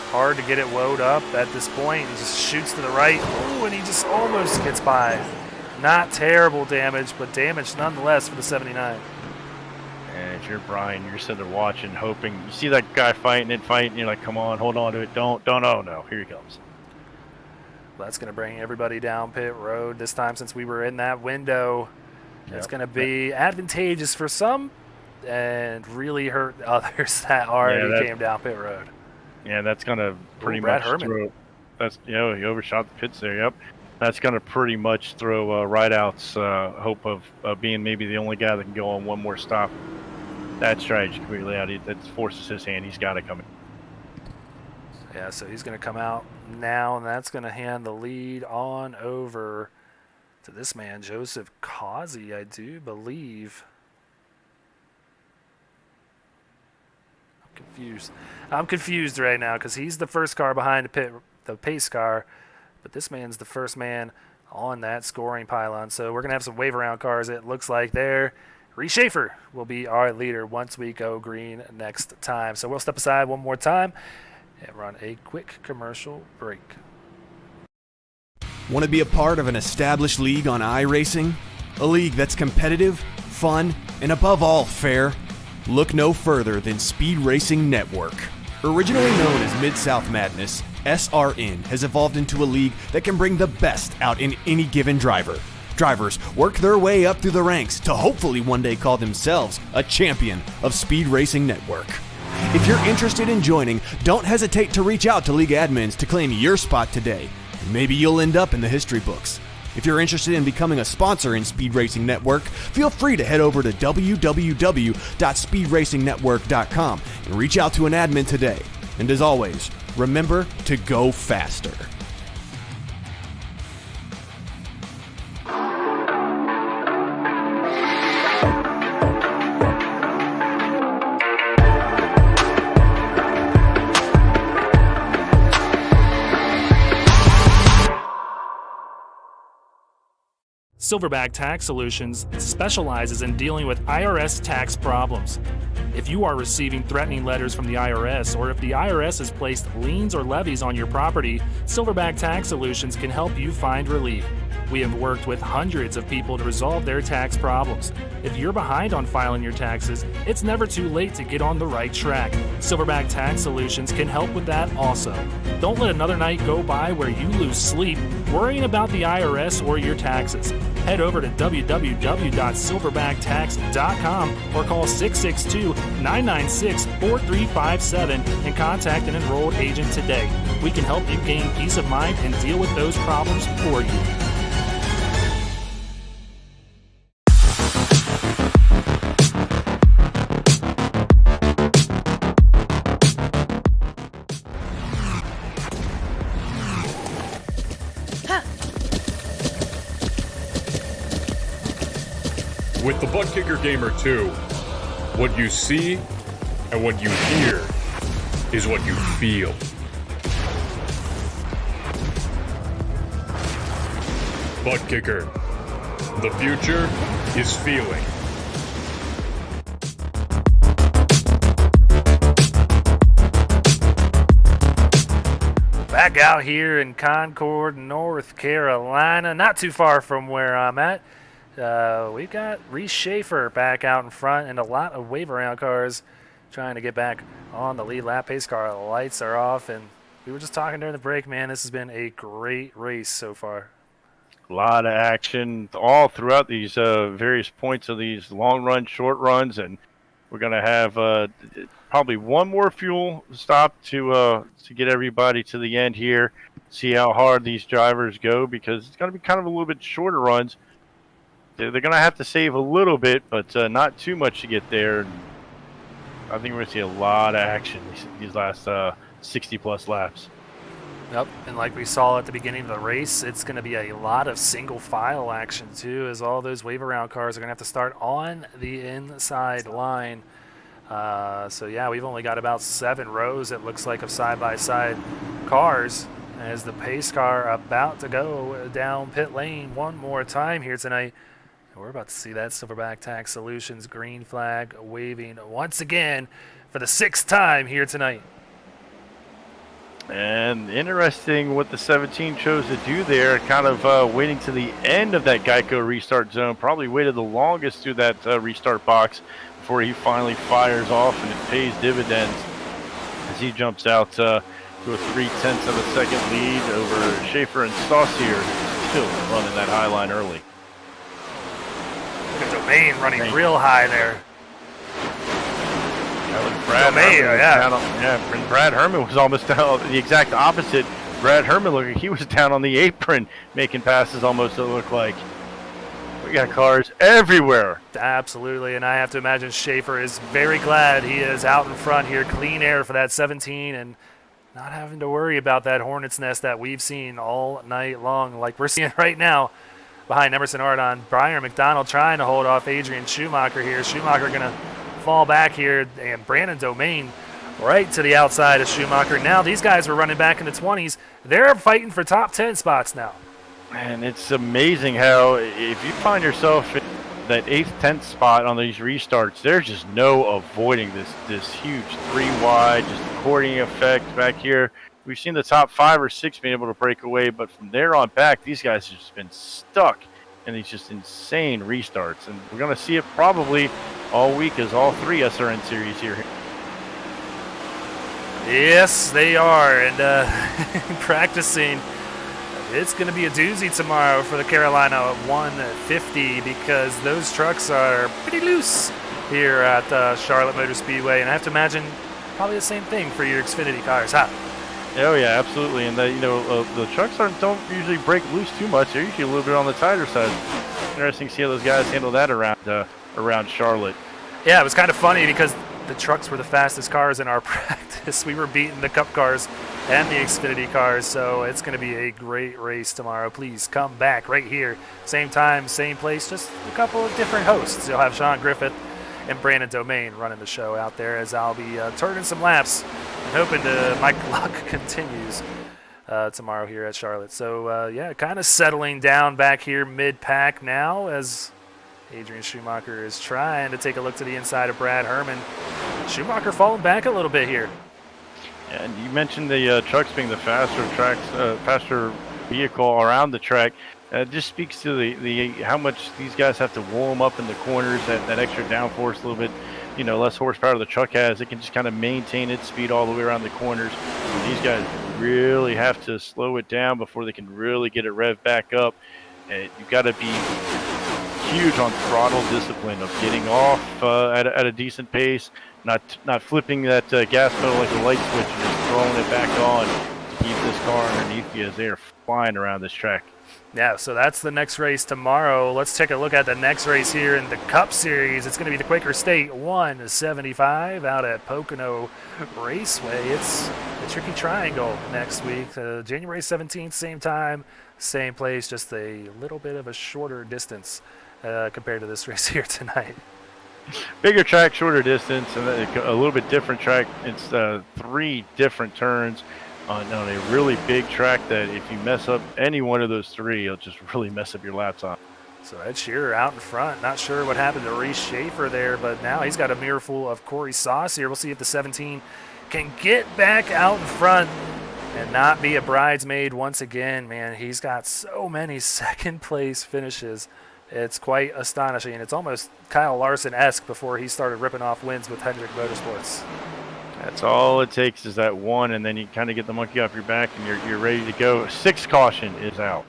hard to get it woed up at this point. He just shoots to the right. Oh, and he just almost gets by. Not terrible damage, but damage nonetheless for the 79. And if you're Brian, you're sitting there watching, hoping. You see that guy fighting, you're like, come on, hold on to it. Don't, oh no, here he comes. Well, that's going to bring everybody down pit road this time since we were in that window. Yep. It's going to be advantageous for some and really hurt others that already came down pit road. Yeah, that's going to pretty much throw. That's he overshot the pits there. Yep, that's going to pretty much throw Rideout's hope of being maybe the only guy that can go on one more stop. That strategy completely out. That forces his hand. He's got to come in. Yeah, so he's going to come out now, and that's going to hand the lead on over to this man, Joseph Causey, I do believe. I'm confused right now because he's the first car behind the pace car, but this man's the first man on that scoring pylon. So we're going to have some wave around cars, it looks like there. Reese Schaefer will be our leader once we go green next time. So we'll step aside one more time and run a quick commercial break. Want to be a part of an established league on iRacing? A league that's competitive, fun, and above all fair? Look no further than Speed Racing Network. Originally known as Mid-South Madness, SRN has evolved into a league that can bring the best out in any given driver. Drivers work their way up through the ranks to hopefully one day call themselves a champion of Speed Racing Network. If you're interested in joining, don't hesitate to reach out to league admins to claim your spot today. Maybe you'll end up in the history books. If you're interested in becoming a sponsor in Speed Racing Network, feel free to head over to www.speedracingnetwork.com and reach out to an admin today. And as always, remember to go faster. Silverback Tax Solutions specializes in dealing with IRS tax problems. If you are receiving threatening letters from the IRS, or if the IRS has placed liens or levies on your property, Silverback Tax Solutions can help you find relief. We have worked with hundreds of people to resolve their tax problems. If you're behind on filing your taxes, it's never too late to get on the right track. Silverback Tax Solutions can help with that also. Don't let another night go by where you lose sleep worrying about the IRS or your taxes. Head over to www.silverbacktacks.com or call 662-996-4357 and contact an enrolled agent today. We can help you gain peace of mind and deal with those problems for you. With the Buttkicker Gamer 2, what you see and what you hear is what you feel. Buttkicker, the future is feeling. Back out here in Concord, North Carolina, not too far from where I'm at. We've got Reese Schaefer back out in front and a lot of wave around cars trying to get back on the lead lap. Pace car lights are off, and we were just talking during the break, man, this has been a great race so far. A lot of action all throughout these various points of these long runs, short runs, and we're going to have probably one more fuel stop to get everybody to the end here, see how hard these drivers go, because it's going to be kind of a little bit shorter runs. They're going to have to save a little bit, but not too much to get there. I think we're going to see a lot of action these last 60-plus laps. Yep, and like we saw at the beginning of the race, it's going to be a lot of single file action too, as all those wave around cars are going to have to start on the inside line. So yeah, we've only got about 7 rows, it looks like, of side-by-side cars as the pace car about to go down pit lane one more time here tonight. And we're about to see that Silverback Tax Solutions green flag waving once again for the 6th time here tonight. And interesting what the 17 chose to do there, kind of waiting to the end of that Geico restart zone, probably waited the longest through that restart box before he finally fires off, and it pays dividends as he jumps out to a 0.3 of a second lead over Schaefer and Saucier, still running that high line early. Look at Domain running real high there. Brad Herman, Brad Herman was almost down the exact opposite. Brad Herman looked like he was down on the apron making passes almost, it looked like. We got cars everywhere. Absolutely, and I have to imagine Schaefer is very glad he is out in front here, clean air for that 17, and not having to worry about that hornet's nest that we've seen all night long, like we're seeing right now behind Emerson Ardon. Brian McDonald trying to hold off Adrian Schumacher here. Schumacher going to fall back here, and Brandon Domain right to the outside of Schumacher. Now these guys were running back in the 20s. They're fighting for top 10 spots now. And it's amazing how if you find yourself in that 8th, 10th spot on these restarts, there's just no avoiding this huge 3 wide, just according effect back here. We've seen the top 5 or 6 being able to break away, but from there on back, these guys have just been stuck in these just insane restarts. And we're going to see it probably all week as all 3 SRN series here. Yes, they are. And practicing, it's going to be a doozy tomorrow for the Carolina 150 because those trucks are pretty loose here at Charlotte Motor Speedway. And I have to imagine probably the same thing for your Xfinity cars, huh? Oh yeah, absolutely. And the trucks don't usually break loose too much. They're usually a little bit on the tighter side. Interesting to see how those guys handle that around Charlotte. Yeah, it was kind of funny because the trucks were the fastest cars in our practice. We were beating the Cup cars and the Xfinity cars, so it's going to be a great race tomorrow. Please come back right here. Same time, same place, just a couple of different hosts. You'll have Sean Griffith and Brandon Domain running the show out there as I'll be turning some laps and hoping my luck continues tomorrow here at Charlotte. So, yeah, kind of settling down back here mid-pack now as Adrian Schumacher is trying to take a look to the inside of Brad Herman. Schumacher falling back a little bit here. And you mentioned the trucks being the faster vehicle around the track. It just speaks to the how much these guys have to warm up in the corners, that extra downforce, a little bit, less horsepower the truck has. It can just kind of maintain its speed all the way around the corners. These guys really have to slow it down before they can really get it revved back up. And you've got to be huge on throttle discipline of getting off at a decent pace, not flipping that gas pedal like a light switch and just throwing it back on to keep this car underneath you as they are flying around this track. Yeah, so that's the next race tomorrow. Let's take a look at the next race here in the Cup Series. It's going to be the Quaker State 175 out at Pocono Raceway. It's a tricky triangle next week. January 17th, same time, same place, just a little bit of a shorter distance compared to this race here tonight. Bigger track, shorter distance, and a little bit different track. It's 3 different turns on a really big track that if you mess up any one of those 3, it'll just really mess up your laps on. So Ed Shearer out in front. Not sure what happened to Reese Schaefer there, but now he's got a mirror full of Corey Sauce here. We'll see if the 17 can get back out in front. and not be a bridesmaid once again. Man, he's got so many second place finishes. It's quite astonishing. It's almost Kyle Larson-esque before he started ripping off wins with Hendrick Motorsports. That's all it takes is that one, and then you kind of get the monkey off your back, and you're ready to go. 6 caution is out.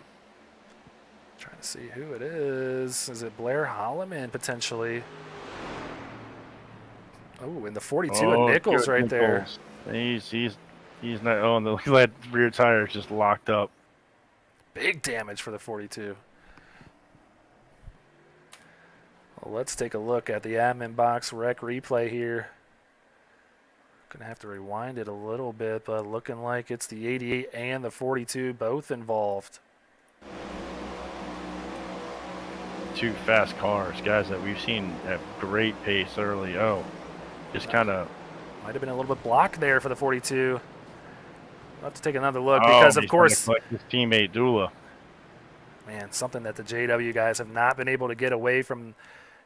Trying to see who it is. Is it Blair Holloman potentially? Oh, and the 42 of Nichols right there. He's not. Oh, and look at that rear tire is just locked up. Big damage for the 42. Well, let's take a look at the admin box rec replay here. Gonna have to rewind it a little bit, but looking like it's the 88 and the 42 both involved. 2 fast cars, guys that we've seen at great pace early. Oh, just kind of might have been a little bit blocked there for the 42. We'll have to take another look because, of course, his teammate Dula. Man, something that the JW guys have not been able to get away from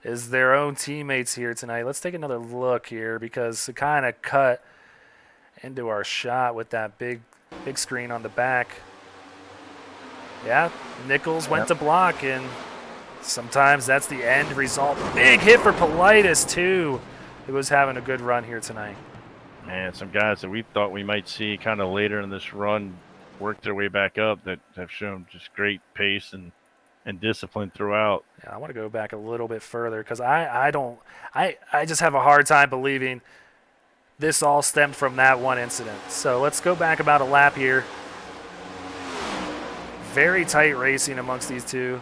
is their own teammates here tonight. Let's take another look here because it kind of cut into our shot with that big screen on the back. Yeah, Nichols went to block, and sometimes that's the end result. Big hit for Politis, too, who was having a good run here tonight. Man, some guys that we thought we might see kind of later in this run work their way back up that have shown just great pace and discipline throughout. Yeah, I want to go back a little bit further because I just have a hard time believing this all stemmed from that one incident. So let's go back about a lap here. Very tight racing amongst these two.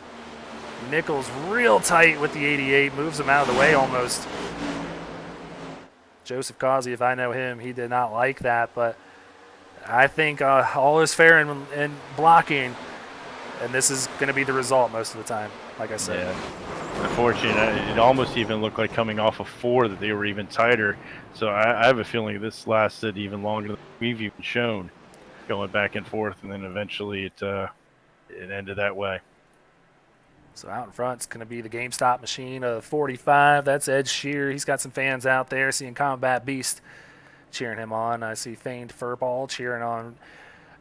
Nichols real tight with the 88, moves him out of the way almost. Joseph Causey, if I know him, he did not like that, but I think all is fair in blocking. And this is going to be the result most of the time, like I said. Yeah. Unfortunately, it almost even looked like coming off of 4 that they were even tighter. So I have a feeling this lasted even longer than we've even shown, going back and forth, and then eventually it ended that way. So out in front is going to be the GameStop machine of 45. That's Ed Shear. He's got some fans out there seeing Combat Beast cheering him on. I see Feigned Furball cheering on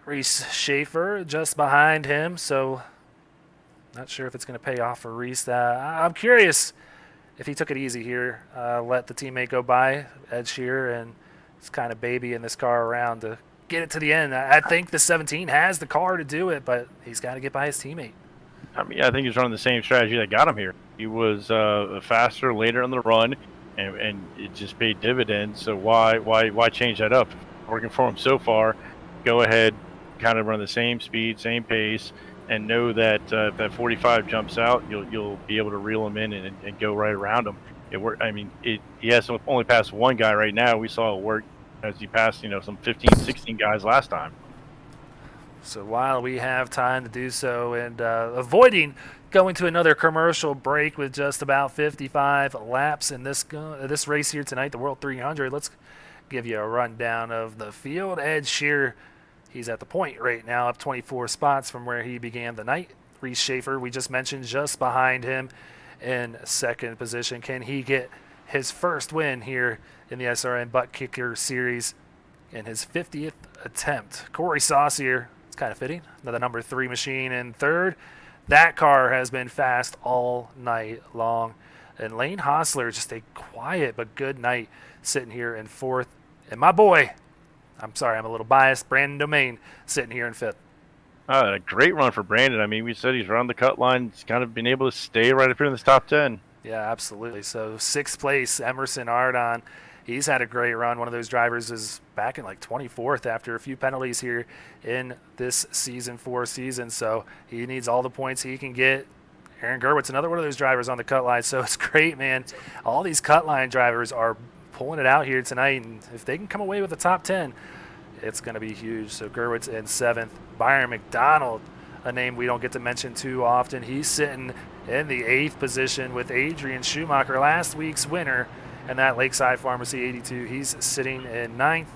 Reese Schaefer just behind him, so not sure if it's going to pay off for Reese. I'm curious if he took it easy here, let the teammate go by, Ed Shear, and it's kind of babying this car around to get it to the end. I think the 17 has the car to do it, but he's got to get by his teammate. I mean, I think he's running the same strategy that got him here. He was faster later in the run, and it just paid dividends. So why change that up? Working for him so far, go ahead, kind of run the same speed, same pace, and know that if that 45 jumps out, you'll be able to reel him in and go right around him. It worked. I mean, he has only passed one guy right now. We saw it work as he passed, some 15, 16 guys last time. So while we have time to do so and avoiding going to another commercial break with just about 55 laps in this race here tonight, the World 300, let's give you a rundown of the field. Ed Shear, he's at the point right now, up 24 spots from where he began the night. Reese Schaefer, we just mentioned, just behind him in second position. Can he get his first win here in the SRN Buttkicker Series in his 50th attempt? Corey Saucier, it's kind of fitting, another number 3 machine in third. That car has been fast all night long. And Lane Hostler, just a quiet but good night, sitting here in fourth. And my boy, I'm sorry, I'm a little biased, Brandon Domain, sitting here in fifth. A great run for Brandon. I mean, we said he's around the cut line. He's kind of been able to stay right up here in this top 10. Yeah, absolutely. So 6th place, Emerson Ardon. He's had a great run. One of those drivers is back in like 24th after a few penalties here in this season 4 season. So he needs all the points he can get. Aaron Gerwitz, another one of those drivers on the cut line. So it's great, man. All these cut line drivers are pulling it out here tonight. And if they can come away with the top 10, it's going to be huge. So Gerwitz in 7th. Byron McDonald, a name we don't get to mention too often. He's sitting in the 8th position with Adrian Schumacher, last week's winner, and that Lakeside Pharmacy 82. He's sitting in 9th.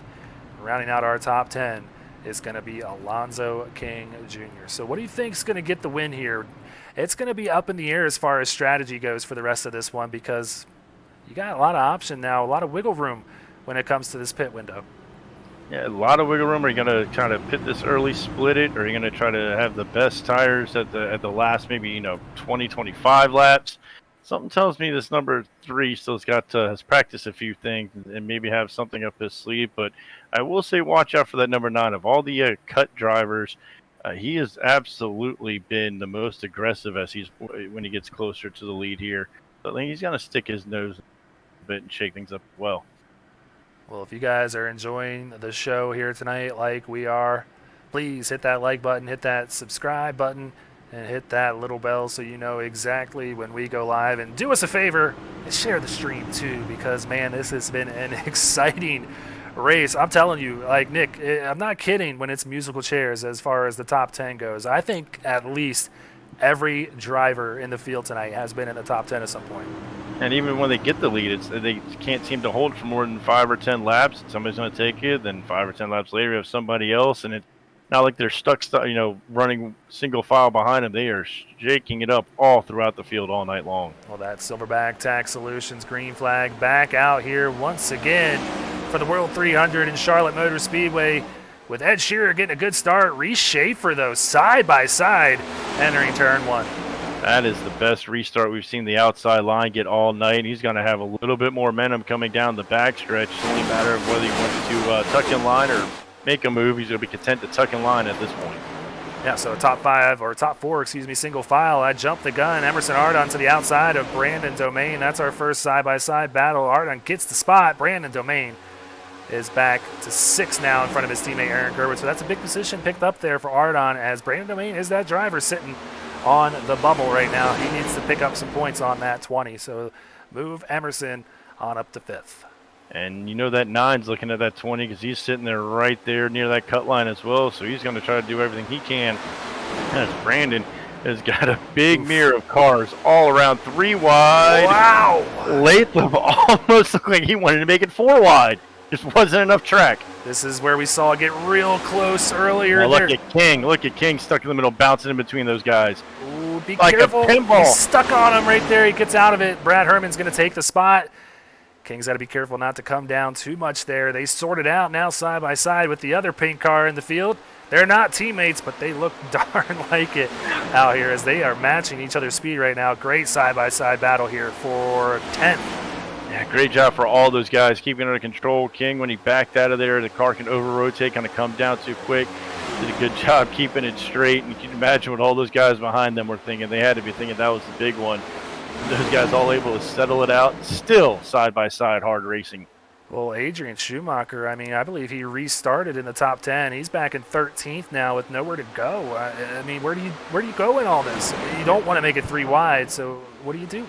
Rounding out our top 10 is going to be Alonzo King Jr. So what do you think is going to get the win here? It's going to be up in the air as far as strategy goes for the rest of this one because you got a lot of option now, a lot of wiggle room when it comes to this pit window. Yeah, a lot of wiggle room. Are you going to try to pit this early, split it, or are you going to try to have the best tires at the last maybe 20, 25 laps? Something tells me this number 3 still's got has practiced a few things and maybe have something up his sleeve. But I will say, watch out for that number 9. Of all the cut drivers, he has absolutely been the most aggressive when he gets closer to the lead here. So I think he's going to stick his nose a bit and shake things up as well. Well, if you guys are enjoying the show here tonight like we are, please hit that like button, hit that subscribe button, and hit that little bell so you know exactly when we go live. And do us a favor and share the stream too, because, man, this has been an exciting race. I'm telling you, like, Nick, I'm not kidding when it's musical chairs as far as the top 10 goes. I think at least every driver in the field tonight has been in the top 10 at some point. And even when they get the lead, they can't seem to hold for more than 5 or 10 laps. Somebody's going to take it. Then 5 or 10 laps later, you have somebody else, and it's not like they're stuck, running single file behind them. They are shaking it up all throughout the field all night long. Well, that's Silverback Tax Solutions green flag back out here once again for the World 300 in Charlotte Motor Speedway, with Ed Shearer getting a good start. Reese Schaefer, though, side by side entering turn 1. That is the best restart we've seen the outside line get all night. He's going to have a little bit more momentum coming down the backstretch. It's only a matter of whether he wants to tuck in line or make a move. He's going to be content to tuck in line at this point. Yeah, so top 4, single file. I jumped the gun. Emerson Ardon to the outside of Brandon Domain. That's our first side-by-side battle. Ardon gets the spot. Brandon Domain is back to 6 now in front of his teammate Aaron Gerwitz. So that's a big position picked up there for Ardon, as Brandon Domain is that driver sitting on the bubble right now. He needs to pick up some points on that 20. So move Emerson on up to 5th. And that 9's looking at that 20 because he's sitting there right there near that cut line as well. So he's going to try to do everything he can. As Brandon has got a big mirror of cars all around, 3 wide. Wow! Latham almost looked like he wanted to make it 4 wide. Just wasn't enough track. This is where we saw it get real close earlier. Now look at King. Look at King stuck in the middle, bouncing in between those guys. Ooh, be like careful. A pinball. He's stuck on him right there. He gets out of it. Brad Herman's going to take the spot. King's got to be careful not to come down too much there. They sort it out now side by side with the other pink car in the field. They're not teammates, but they look darn like it out here as they are matching each other's speed right now. Great side-by-side battle here for 10th. Yeah, great job for all those guys keeping it under control. King, when he backed out of there, the car can over-rotate, kind of come down too quick. Did a good job keeping it straight. And you can imagine what all those guys behind them were thinking. They had to be thinking that was the big one. Those guys all able to settle it out. Still side-by-side hard racing. Well, Adrian Schumacher, I believe he restarted in the top 10. He's back in 13th now with nowhere to go. Where do you go in all this? You don't want to make it 3 wide, so what do you do?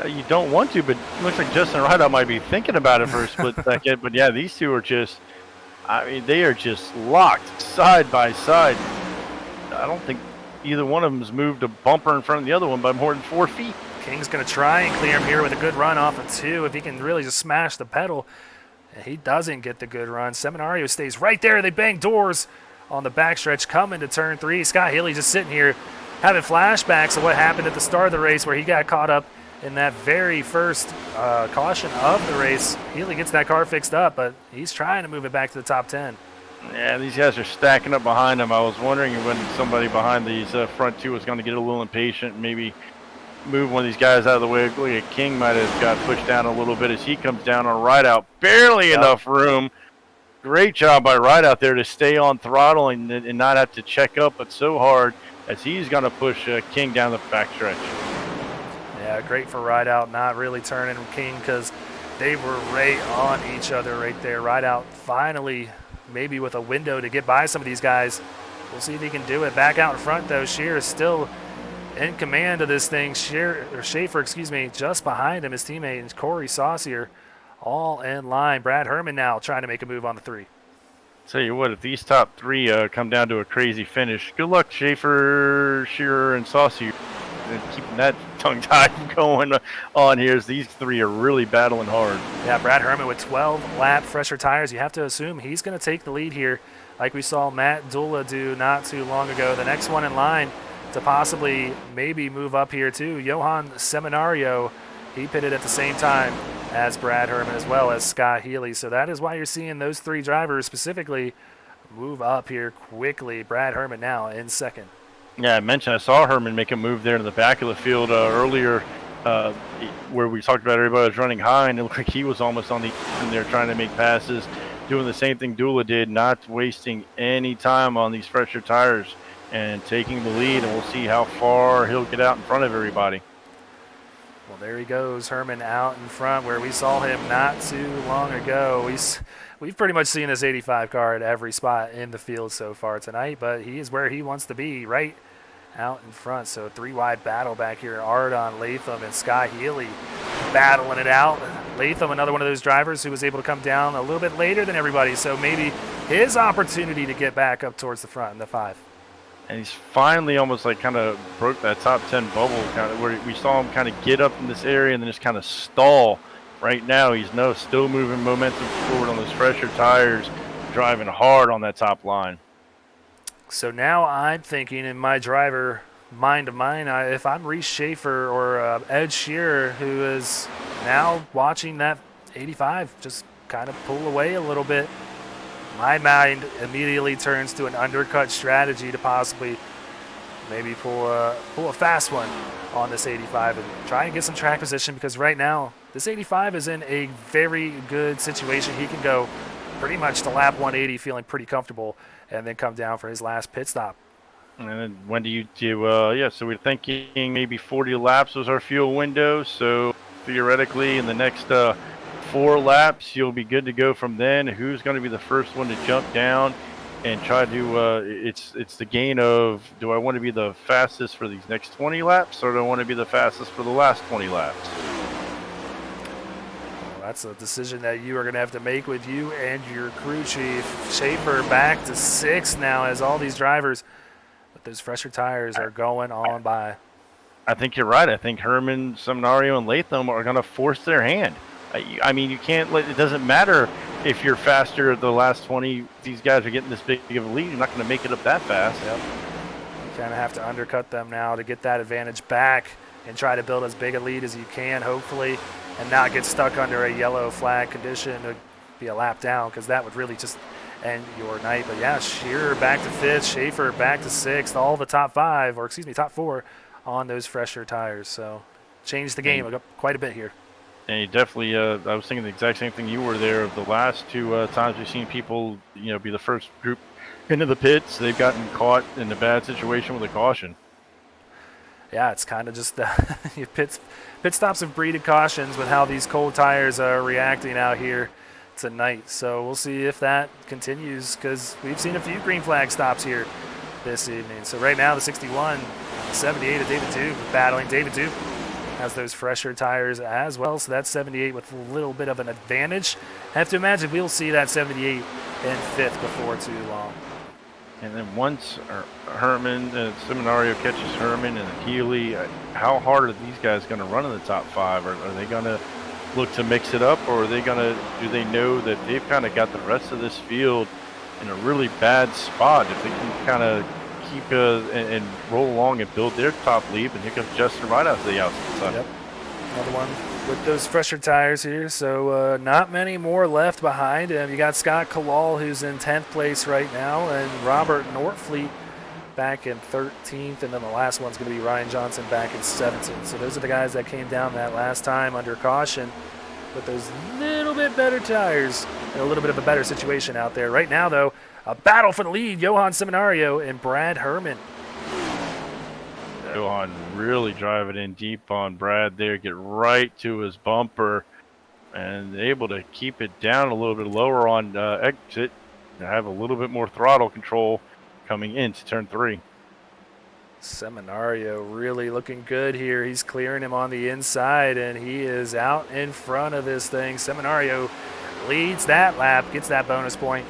You don't want to, but it looks like Justin Rideout might be thinking about it for a split second. But yeah, these two are just, they are just locked side by side. I don't think either one of them has moved a bumper in front of the other one by more than 4 feet. King's going to try and clear him here with a good run off of 2. If he can really just smash the pedal, he doesn't get the good run. Seminario stays right there. They bang doors on the backstretch coming to turn 3. Scott Healy just sitting here having flashbacks of what happened at the start of the race where he got caught up in that very first caution of the race. Healy gets that car fixed up, but he's trying to move it back to the top 10. Yeah, these guys are stacking up behind him. I was wondering when somebody behind these front 2 was going to get a little impatient and maybe move one of these guys out of the way. Look at King might have got pushed down a little bit as he comes down on Rideout. Barely enough room. Great job by Rideout there to stay on throttle and not have to check up, but so hard as he's going to push King down the backstretch. Yeah, great for Rideout, not really turning King because they were right on each other right there. Rideout finally maybe with a window to get by some of these guys. We'll see if he can do it. Back out in front, though, Shear is still in command of this thing. Schaefer, just behind him, his teammate, and Corey Saucier all in line. Brad Herman now trying to make a move on the 3. Tell you what, if these top 3 come down to a crazy finish, good luck, Schaefer, Shearer, and Saucier. And keeping that tongue-tied going on here as these 3 are really battling hard. Yeah, Brad Herman with 12-lap fresher tires. You have to assume he's going to take the lead here like we saw Matt Dula do not too long ago. The next one in line to possibly maybe move up here too, Johan Seminario. He pitted at the same time as Brad Herman as well as Scott Healy. So that is why you're seeing those three drivers specifically move up here quickly. Brad Herman now in second. Yeah, I saw Herman make a move there in the back of the field earlier, where we talked about everybody was running high, and it looked like he was almost on the end there trying to make passes, doing the same thing Dula did, not wasting any time on these fresher tires and taking the lead, and we'll see how far he'll get out in front of everybody. Well, there he goes, Herman out in front where we saw him not too long ago. We've pretty much seen this 85 car at every spot in the field so far tonight, but he is where he wants to be, right out in front. So three-wide battle back here. Ardon Latham and Scott Healy battling it out. Latham, another one of those drivers who was able to come down a little bit later than everybody, so maybe his opportunity to get back up towards the front in the 5. And he's finally almost like kind of broke that top 10 bubble, kind of where we saw him kind of get up in this area and then just kind of stall. Right now, he's still moving momentum forward on those fresher tires, driving hard on that top line. So now I'm thinking in my driver mind of mine, if I'm Reese Schaefer or Ed Shearer, who is now watching that 85 just kind of pull away a little bit, my mind immediately turns to an undercut strategy to possibly maybe pull a fast one on this 85 and try and get some track position, because right now this 85 is in a very good situation. He can go pretty much to lap 180 feeling pretty comfortable and then come down for his last pit stop. And then when do you do, so we're thinking maybe 40 laps was our fuel window. So theoretically in the next 4 laps, you'll be good to go from then. Who's going to be the first one to jump down and try to, it's the gain of, do I want to be the fastest for these next 20 laps, or do I want to be the fastest for the last 20 laps? That's a decision that you are going to have to make with you and your crew chief. Schaefer back to 6 now as all these drivers with those fresher tires are going on by. I think you're right. I think Herman, Seminario, and Latham are going to force their hand. I mean, you can't let, it doesn't matter if you're faster at the last 20. These guys are getting this big of a lead. You're not going to make it up that fast. Yep. You kind of have to undercut them now to get that advantage back and try to build as big a lead as you can, hopefully, and not get stuck under a yellow flag condition to be a lap down, because that would really just end your night. But yeah, Shearer back to 5th, Schaefer back to 6th, all the top 4 on those fresher tires. So changed the game quite a bit here. And you definitely, I was thinking the exact same thing you were there. Of the last 2 times we've seen people, be the first group into the pits, they've gotten caught in a bad situation with a caution. Yeah, it's kind of just pit stops have breeded cautions with how these cold tires are reacting out here tonight. So we'll see if that continues, because we've seen a few green flag stops here this evening. So right now the 61, 78 of David Duke battling. David Duke has those fresher tires as well, so that's 78 with a little bit of an advantage. I have to imagine we'll see that 78 in 5th before too long. And then once Herman, Seminario catches Herman and Healy, how hard are these guys going to run in the top 5? Are they going to look to mix it up, or are they do they know that they've kind of got the rest of this field in a really bad spot? If they can kind of keep and roll along and build their top lead, and here comes Justin right out to the outside. Yep. Another one with those fresher tires here, so not many more left behind him. You got Scott Kalal, who's in 10th place right now, and Robert Nortfleet back in 13th, and then the last one's going to be Ryan Johnson back in 17th. So those are the guys that came down that last time under caution with those little bit better tires and a little bit of a better situation out there. Right now, though, a battle for the lead, Johan Seminario and Brad Herman. Johan really driving in deep on Brad there, get right to his bumper, and able to keep it down a little bit lower on exit to have a little bit more throttle control coming into turn 3. Seminario really looking good here. He's clearing him on the inside, and he is out in front of this thing. Seminario leads that lap, gets that bonus point,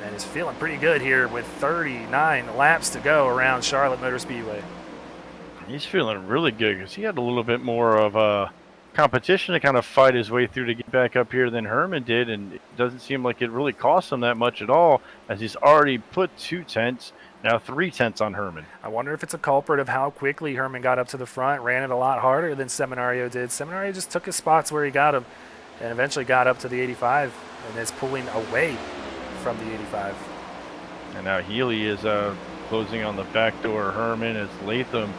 and is feeling pretty good here with 39 laps to go around Charlotte Motor Speedway. He's feeling really good because he had a little bit more of a competition to kind of fight his way through to get back up here than Herman did, and it doesn't seem like it really cost him that much at all, as he's already put 2 tenths, now 3 tenths on Herman. I wonder if it's a culprit of how quickly Herman got up to the front, ran it a lot harder than Seminario did. Seminario just took his spots where he got him and eventually got up to the 85 and is pulling away from the 85. And now Healy is closing on the back door. Herman as Latham.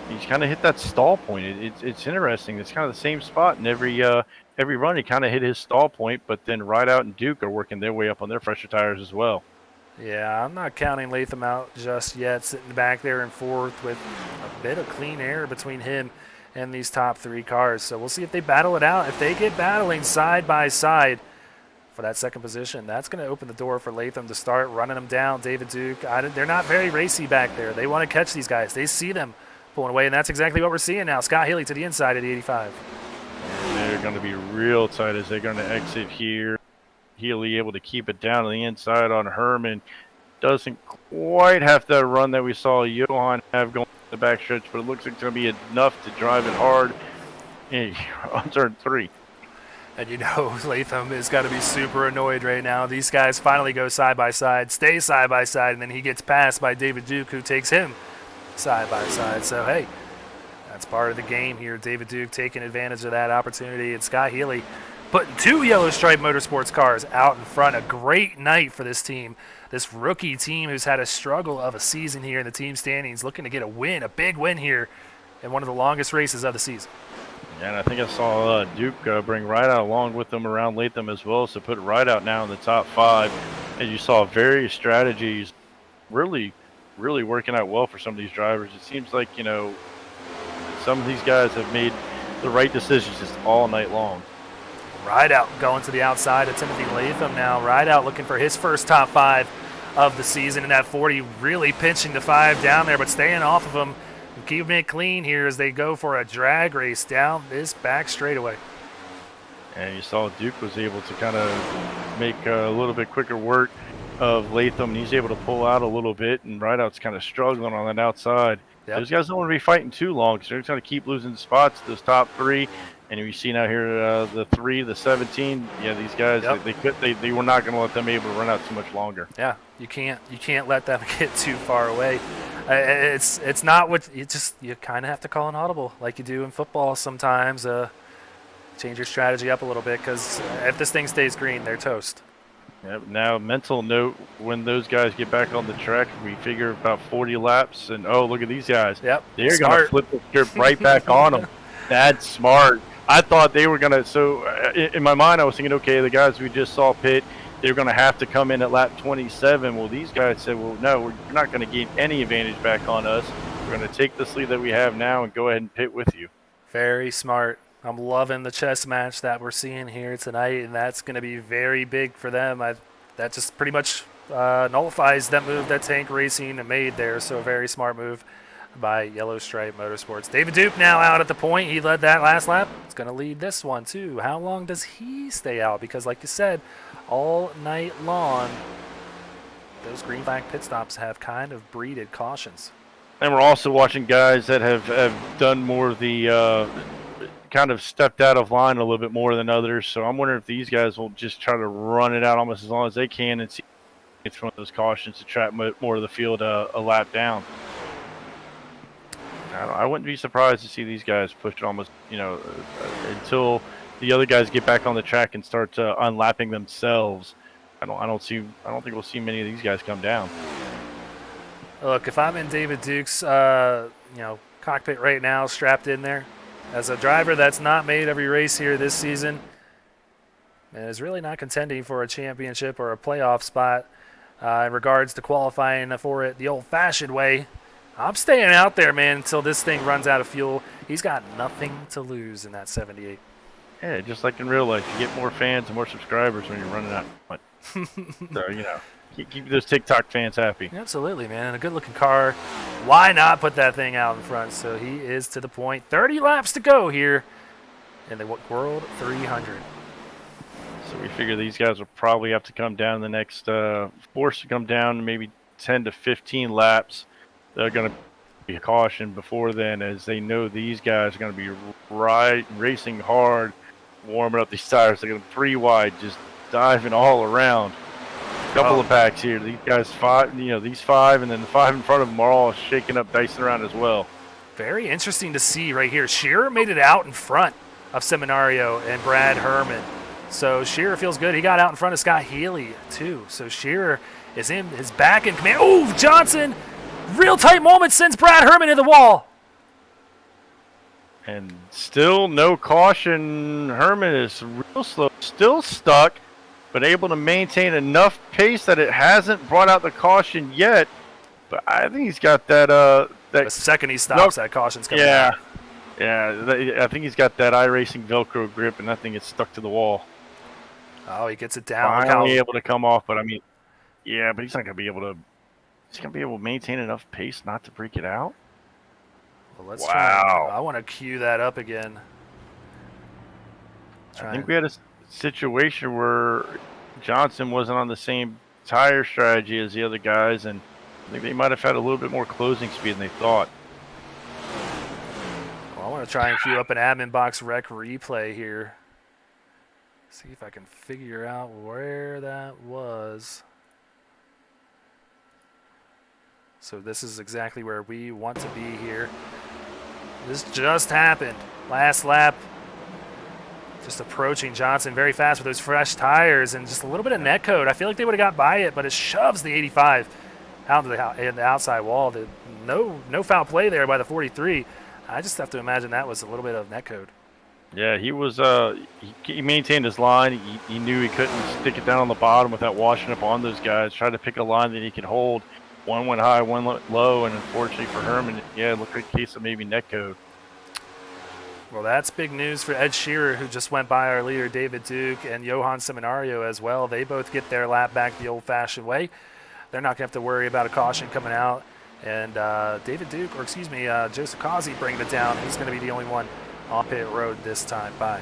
He's kind of hit that stall point. It's interesting. It's kind of the same spot in every run. He kind of hit his stall point, but then Rideout and Duke are working their way up on their fresher tires as well. Yeah, I'm not counting Latham out just yet, sitting back there in fourth with a bit of clean air between him and these top three cars. So we'll see if they battle it out. If they get battling side by side for that second position, that's going to open the door for Latham to start running them down. David Duke, they're not very racy back there. They want to catch these guys. They see them pulling away, and that's exactly what we're seeing now. Scott Healy to the inside of the 85. And they're going to be real tight as they're going to exit here. Healy able to keep it down on the inside on Herman. Doesn't quite have that run that we saw Johan have going the back stretch, but it looks like it's going to be enough to drive it hard on turn 3. And Latham has got to be super annoyed right now. These guys finally go side by side, stay side by side, and then he gets passed by David Duke, who takes him side by side. So, hey, that's part of the game here. David Duke taking advantage of that opportunity, and Scott Healy putting 2 Yellow Stripe Motorsports cars out in front. A great night for this team. This rookie team who's had a struggle of a season here in the team standings, looking to get a win, a big win here in one of the longest races of the season. Yeah, and I think I saw Duke bring Rideout along with them around Latham as well, so put Rideout now in the top 5. And you saw various strategies really working out well for some of these drivers. It seems like, some of these guys have made the right decisions just all night long. Rideout going to the outside of Timothy Latham now. Rideout looking for his first top 5 of the season, and that 40 really pinching the 5 down there, but staying off of him and keeping it clean here as they go for a drag race down this back straightaway. And you saw Duke was able to kind of make a little bit quicker work of Latham, and he's able to pull out a little bit, and Rideout's kind of struggling on that outside. Yep. Those guys don't want to be fighting too long because they're going to keep losing spots, those top 3. And we see now here the 3, the 17. Yeah, these guys, yep. they were not going to let them able to run out too much longer. Yeah, you can't let them get too far away. It's not what you kind of have to call an audible like you do in football sometimes. Change your strategy up a little bit because if this thing stays green, they're toast. Yep. Now, mental note: when those guys get back on the track, we figure about 40 laps, and look at these guys. Yep, they're going to flip the script right back on them. That's smart. I thought they were going to, so in my mind I was thinking, okay, the guys we just saw pit, they're going to have to come in at lap 27. Well, these guys said, well, no, we're not going to gain any advantage back on us. We're going to take this lead that we have now and go ahead and pit with you. Very smart. I'm loving the chess match that we're seeing here tonight, and that's going to be very big for them. That just pretty much nullifies that move that Tank Racing made there, so a very smart move by Yellow Stripe Motorsports. David Duke now out at the point. He led that last lap. He's going to lead this one too. How long does he stay out? Because like you said, all night long, those green flag pit stops have kind of breeded cautions. And we're also watching guys that have done more of the kind of stepped out of line a little bit more than others. So I'm wondering if these guys will just try to run it out almost as long as they can and see if it's one of those cautions to trap more of the field a lap down. I wouldn't be surprised to see these guys push it almost, until the other guys get back on the track and start unlapping themselves. I don't think we'll see many of these guys come down. Look, if I'm in David Duke's, cockpit right now, strapped in there, as a driver that's not made every race here this season, and is really not contending for a championship or a playoff spot in regards to qualifying for it the old-fashioned way, I'm staying out there, man, until this thing runs out of fuel. He's got nothing to lose in that 78. Yeah, just like in real life, you get more fans and more subscribers when you're running out. So, keep those TikTok fans happy. Absolutely, man. And a good-looking car. Why not put that thing out in front? So he is to the point. 30 laps to go here in the World 300. So we figure these guys will probably have to come down the next, forced to come down maybe 10 to 15 laps. They're going to be a caution before then, as they know these guys are going to be racing hard, warming up these tires. They're going 3 wide, just diving all around. Couple of packs here. These guys 5, these 5, and then the 5 in front of them are all shaking up, dicing around as well. Very interesting to see right here. Shearer made it out in front of Seminario and Brad Herman. So Shearer feels good. He got out in front of Scott Healy, too. So Shearer is in his back in command. Oh, Johnson, real tight moment, sends Brad Herman to the wall. And still no caution. Herman is real slow, still stuck, but able to maintain enough pace that it hasn't brought out the caution yet. But I think he's got that. The second he stops, that caution's coming out. Yeah, I think he's got that iRacing Velcro grip, and that thing gets stuck to the wall. Oh, he gets it down. Finally able to come off, but I mean, yeah, but he's not gonna be able to. He's gonna be able to maintain enough pace not to break it out. Well, let's try. I want to cue that up again. I think we had a situation where Johnson wasn't on the same tire strategy as the other guys, and I think they might have had a little bit more closing speed than they thought. Well, I want to try and cue up an admin box rec replay here. See if I can figure out where that was. So this is exactly where we want to be here. This just happened. Last lap. Just approaching Johnson very fast with those fresh tires and just a little bit of net code. I feel like they would have got by it, but it shoves the 85 out to the outside wall. No foul play there by the 43. I just have to imagine that was a little bit of net code. Yeah, he was. He maintained his line. He knew he couldn't stick it down on the bottom without washing up on those guys. Tried to pick a line that he could hold. One went high, one low, and unfortunately for Herman, yeah, it looked like a case of maybe net code. Well, that's big news for Ed Shearer, who just went by our leader, David Duke, and Johan Seminario as well. They both get their lap back the old-fashioned way. They're not going to have to worry about a caution coming out. And David Duke, or excuse me, Joseph Causey bringing it down. He's going to be the only one on pit road this time by.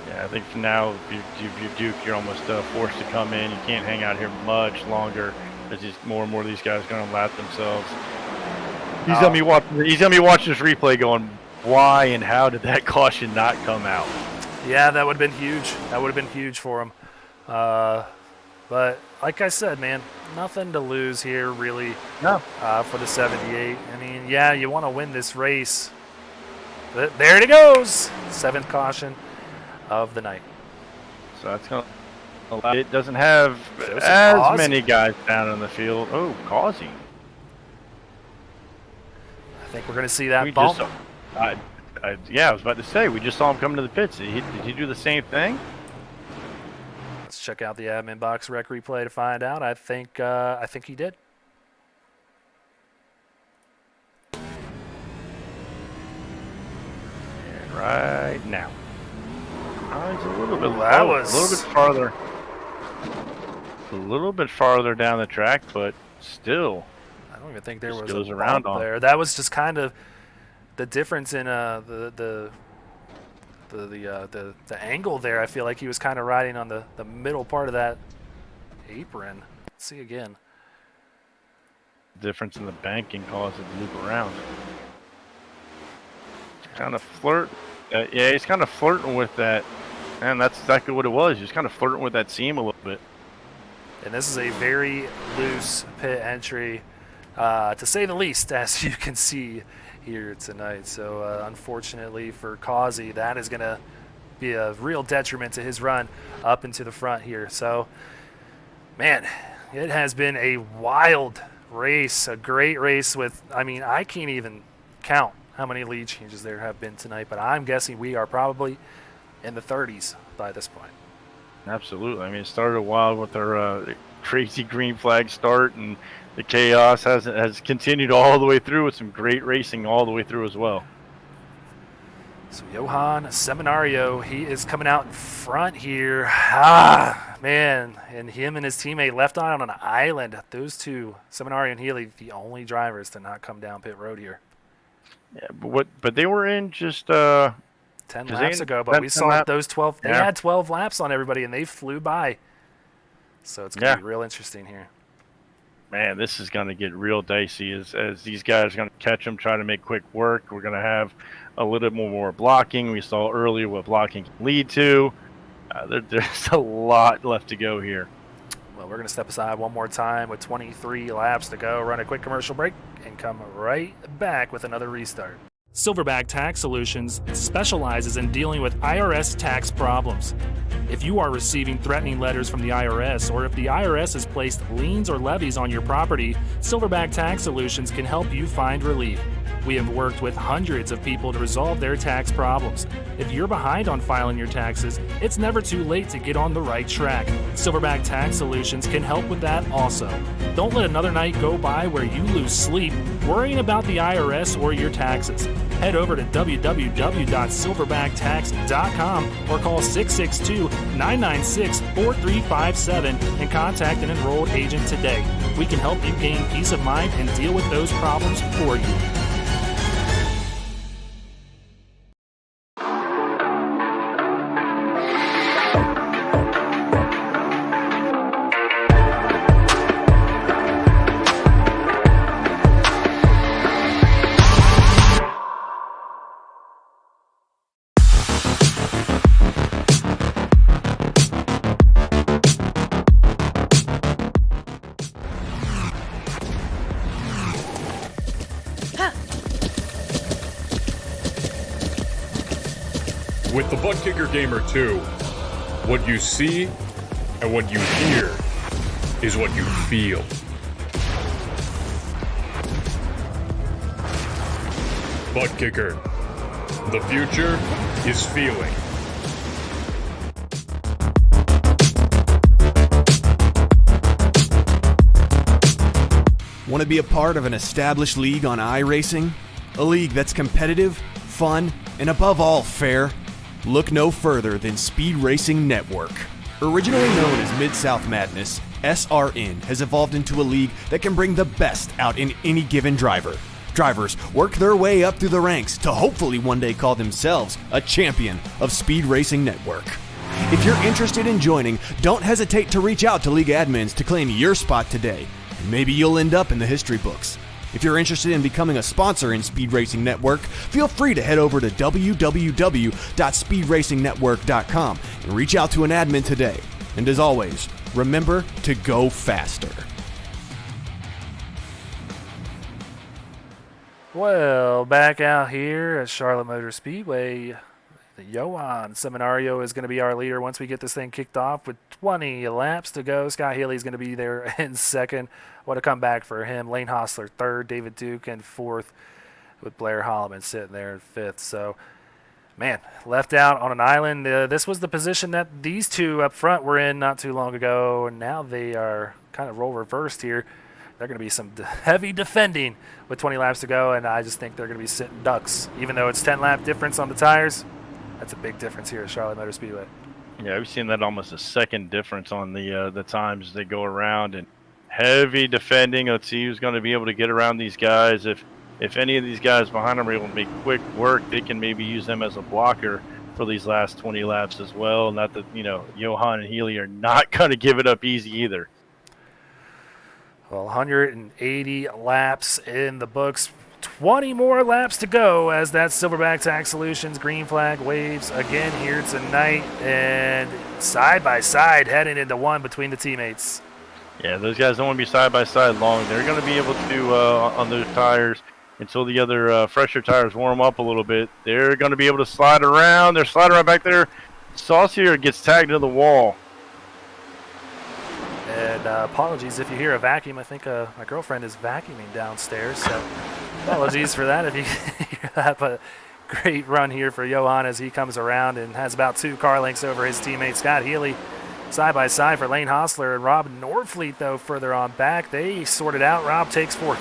Yeah, I think for now, if you're Duke, you're almost forced to come in. You can't hang out here much longer, as more and more of these guys are going to lap themselves. He's gonna be watching. He's gonna be watching this replay, going, "Why and how did that caution not come out?" Yeah, that would have been huge. That would have been huge for him. But like I said, man, nothing to lose here, really. No. For the 78. I mean, yeah, you want to win this race. But there it goes. 7th caution of the night. So that's going to allow. It doesn't have Joseph as Causey. many guys down in the field. Oh, Causey. I think we're going to see that bump. Yeah, I was about to say, we just saw him come to the pits. Did he do the same thing? Let's check out the admin box rec replay to find out. I think he did. And right now. He's a little bit. That a was little bit farther. A little bit farther down the track, but still. I don't even think there was goes a around bump on. there. That was just kind of the difference in the angle there. I feel like he was kind of riding on the middle part of that apron. Let's see again. Difference in the banking caused it to loop around. Kind of flirt. Yeah, he's kind of flirting with that. And that's exactly what it was. He's kind of flirting with that seam a little bit. And this is a very loose pit entry, to say the least, as you can see here tonight. So unfortunately for Causey, that is going to be a real detriment to his run up into the front here. So, man, it has been a wild race, a great race with, I mean, I can't even count how many lead changes there have been tonight, but I'm guessing we are probably in the 30s by this point. Absolutely. I mean, it started wild with our crazy green flag start, and the chaos has continued all the way through with some great racing all the way through as well. So Johan Seminario, he is coming out in front here. Man, and him and his teammate left on an island. Those two, Seminario and Healy, the only drivers to not come down pit road here. Yeah, but they were in just 10 laps ago, but we saw those 12. They Yeah. had 12 laps on everybody, and they flew by. So it's going to be real interesting here. Man, this is going to get real dicey as these guys are going to catch them, try to make quick work. We're going to have a little bit more blocking. We saw earlier what blocking can lead to. There's a lot left to go here. Well, we're going to step aside one more time with 23 laps to go, run a quick commercial break, and come right back with another restart. Silverback Tax Solutions specializes in dealing with IRS tax problems. If you are receiving threatening letters from the IRS, or if the IRS has placed liens or levies on your property, Silverback Tax Solutions can help you find relief. We have worked with hundreds of people to resolve their tax problems. If you're behind on filing your taxes, it's never too late to get on the right track. Silverback Tax Solutions can help with that also. Don't let another night go by where you lose sleep worrying about the IRS or your taxes. Head over to www.silverbacttax.com or call 662-996-4357 and contact an enrolled agent today. We can help you gain peace of mind and deal with those problems for you. With the Buttkicker Gamer 2, what you see and what you hear is what you feel. Buttkicker, the future is feeling. Want to be a part of an established league on iRacing? A league that's competitive, fun, and above all fair? Look no further than Speed Racing Network. Originally known as Mid-South Madness, SRN has evolved into a league that can bring the best out in any given driver. Drivers work their way up through the ranks to hopefully one day call themselves a champion of Speed Racing Network. If you're interested in joining, don't hesitate to reach out to league admins to claim your spot today. Maybe you'll end up in the history books. If you're interested in becoming a sponsor in Speed Racing Network, feel free to head over to www.speedracingnetwork.com and reach out to an admin today. And as always, remember to go faster. Well, back out here at Charlotte Motor Speedway, Johan Seminario is going to be our leader once we get this thing kicked off with 20 laps to go. Scott Healy is going to be there in second. What a comeback for him. Lane Hostler third, David Duke in fourth, with Blair Holloman sitting there in fifth. So, man, left out on an island. This was the position that these two up front were in not too long ago, and now they are kind of role reversed here. They're going to be some heavy defending with 20 laps to go, and I just think they're going to be sitting ducks. Even though it's 10-lap difference on the tires, that's a big difference here at Charlotte Motor Speedway. Yeah, we've seen that almost a second difference on the times they go around, and heavy defending. Let's see who's going to be able to get around these guys. If any of these guys behind them are able to make quick work, they can maybe use them as a blocker for these last 20 laps as well. Not that, Johan and Healy are not going to give it up easy either. Well, 180 laps in the books. 20 more laps to go as that Silverback Tax Solutions green flag waves again here tonight, and side by side heading into one between the teammates. Yeah, those guys don't want to be side by side long. They're going to be able to on those tires until the other fresher tires warm up a little bit. They're going to be able to slide around. They're sliding right back there. Saucier gets tagged to the wall. And apologies if you hear a vacuum. I think my girlfriend is vacuuming downstairs, so apologies for that if you hear that. But great run here for Johan as he comes around and has about 2 car lengths over his teammate Scott Healy. Side by side for Lane Hostler and Rob Norfleet, though, further on back. They sort it out. Rob takes fourth.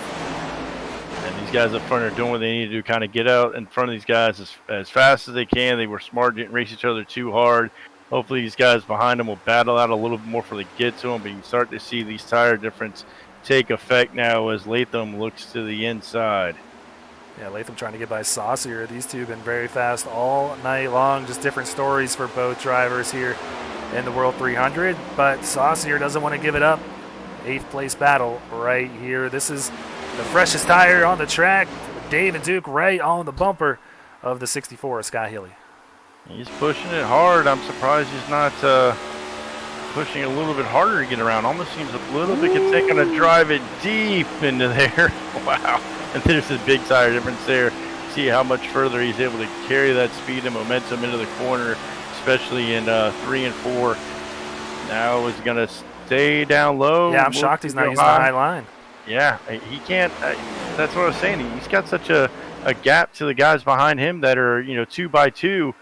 And these guys up front are doing what they need to do, kind of get out in front of these guys as fast as they can. They were smart, didn't race each other too hard. Hopefully these guys behind them will battle out a little bit more before they get to them, but you can start to see these tire difference take effect now as Latham looks to the inside. Yeah, Latham trying to get by Saucier. These two have been very fast all night long. Just different stories for both drivers here in the World 300, but Saucier doesn't want to give it up. 8th place battle right here. This is the freshest tire on the track. David Duke right on the bumper of the 64 of Scott Healy. He's pushing it hard. I'm surprised he's not pushing a little bit harder to get around. Almost seems a little bit they're going to drive it deep into there. Wow. And there's a big tire difference there. see how much further he's able to carry that speed and momentum into the corner, especially in 3 and 4. Now he's going to stay down low. Yeah, I'm shocked he's not using the high line. Yeah, he can't. That's what I was saying. He's got such a gap to the guys behind him that are, 2 by 2.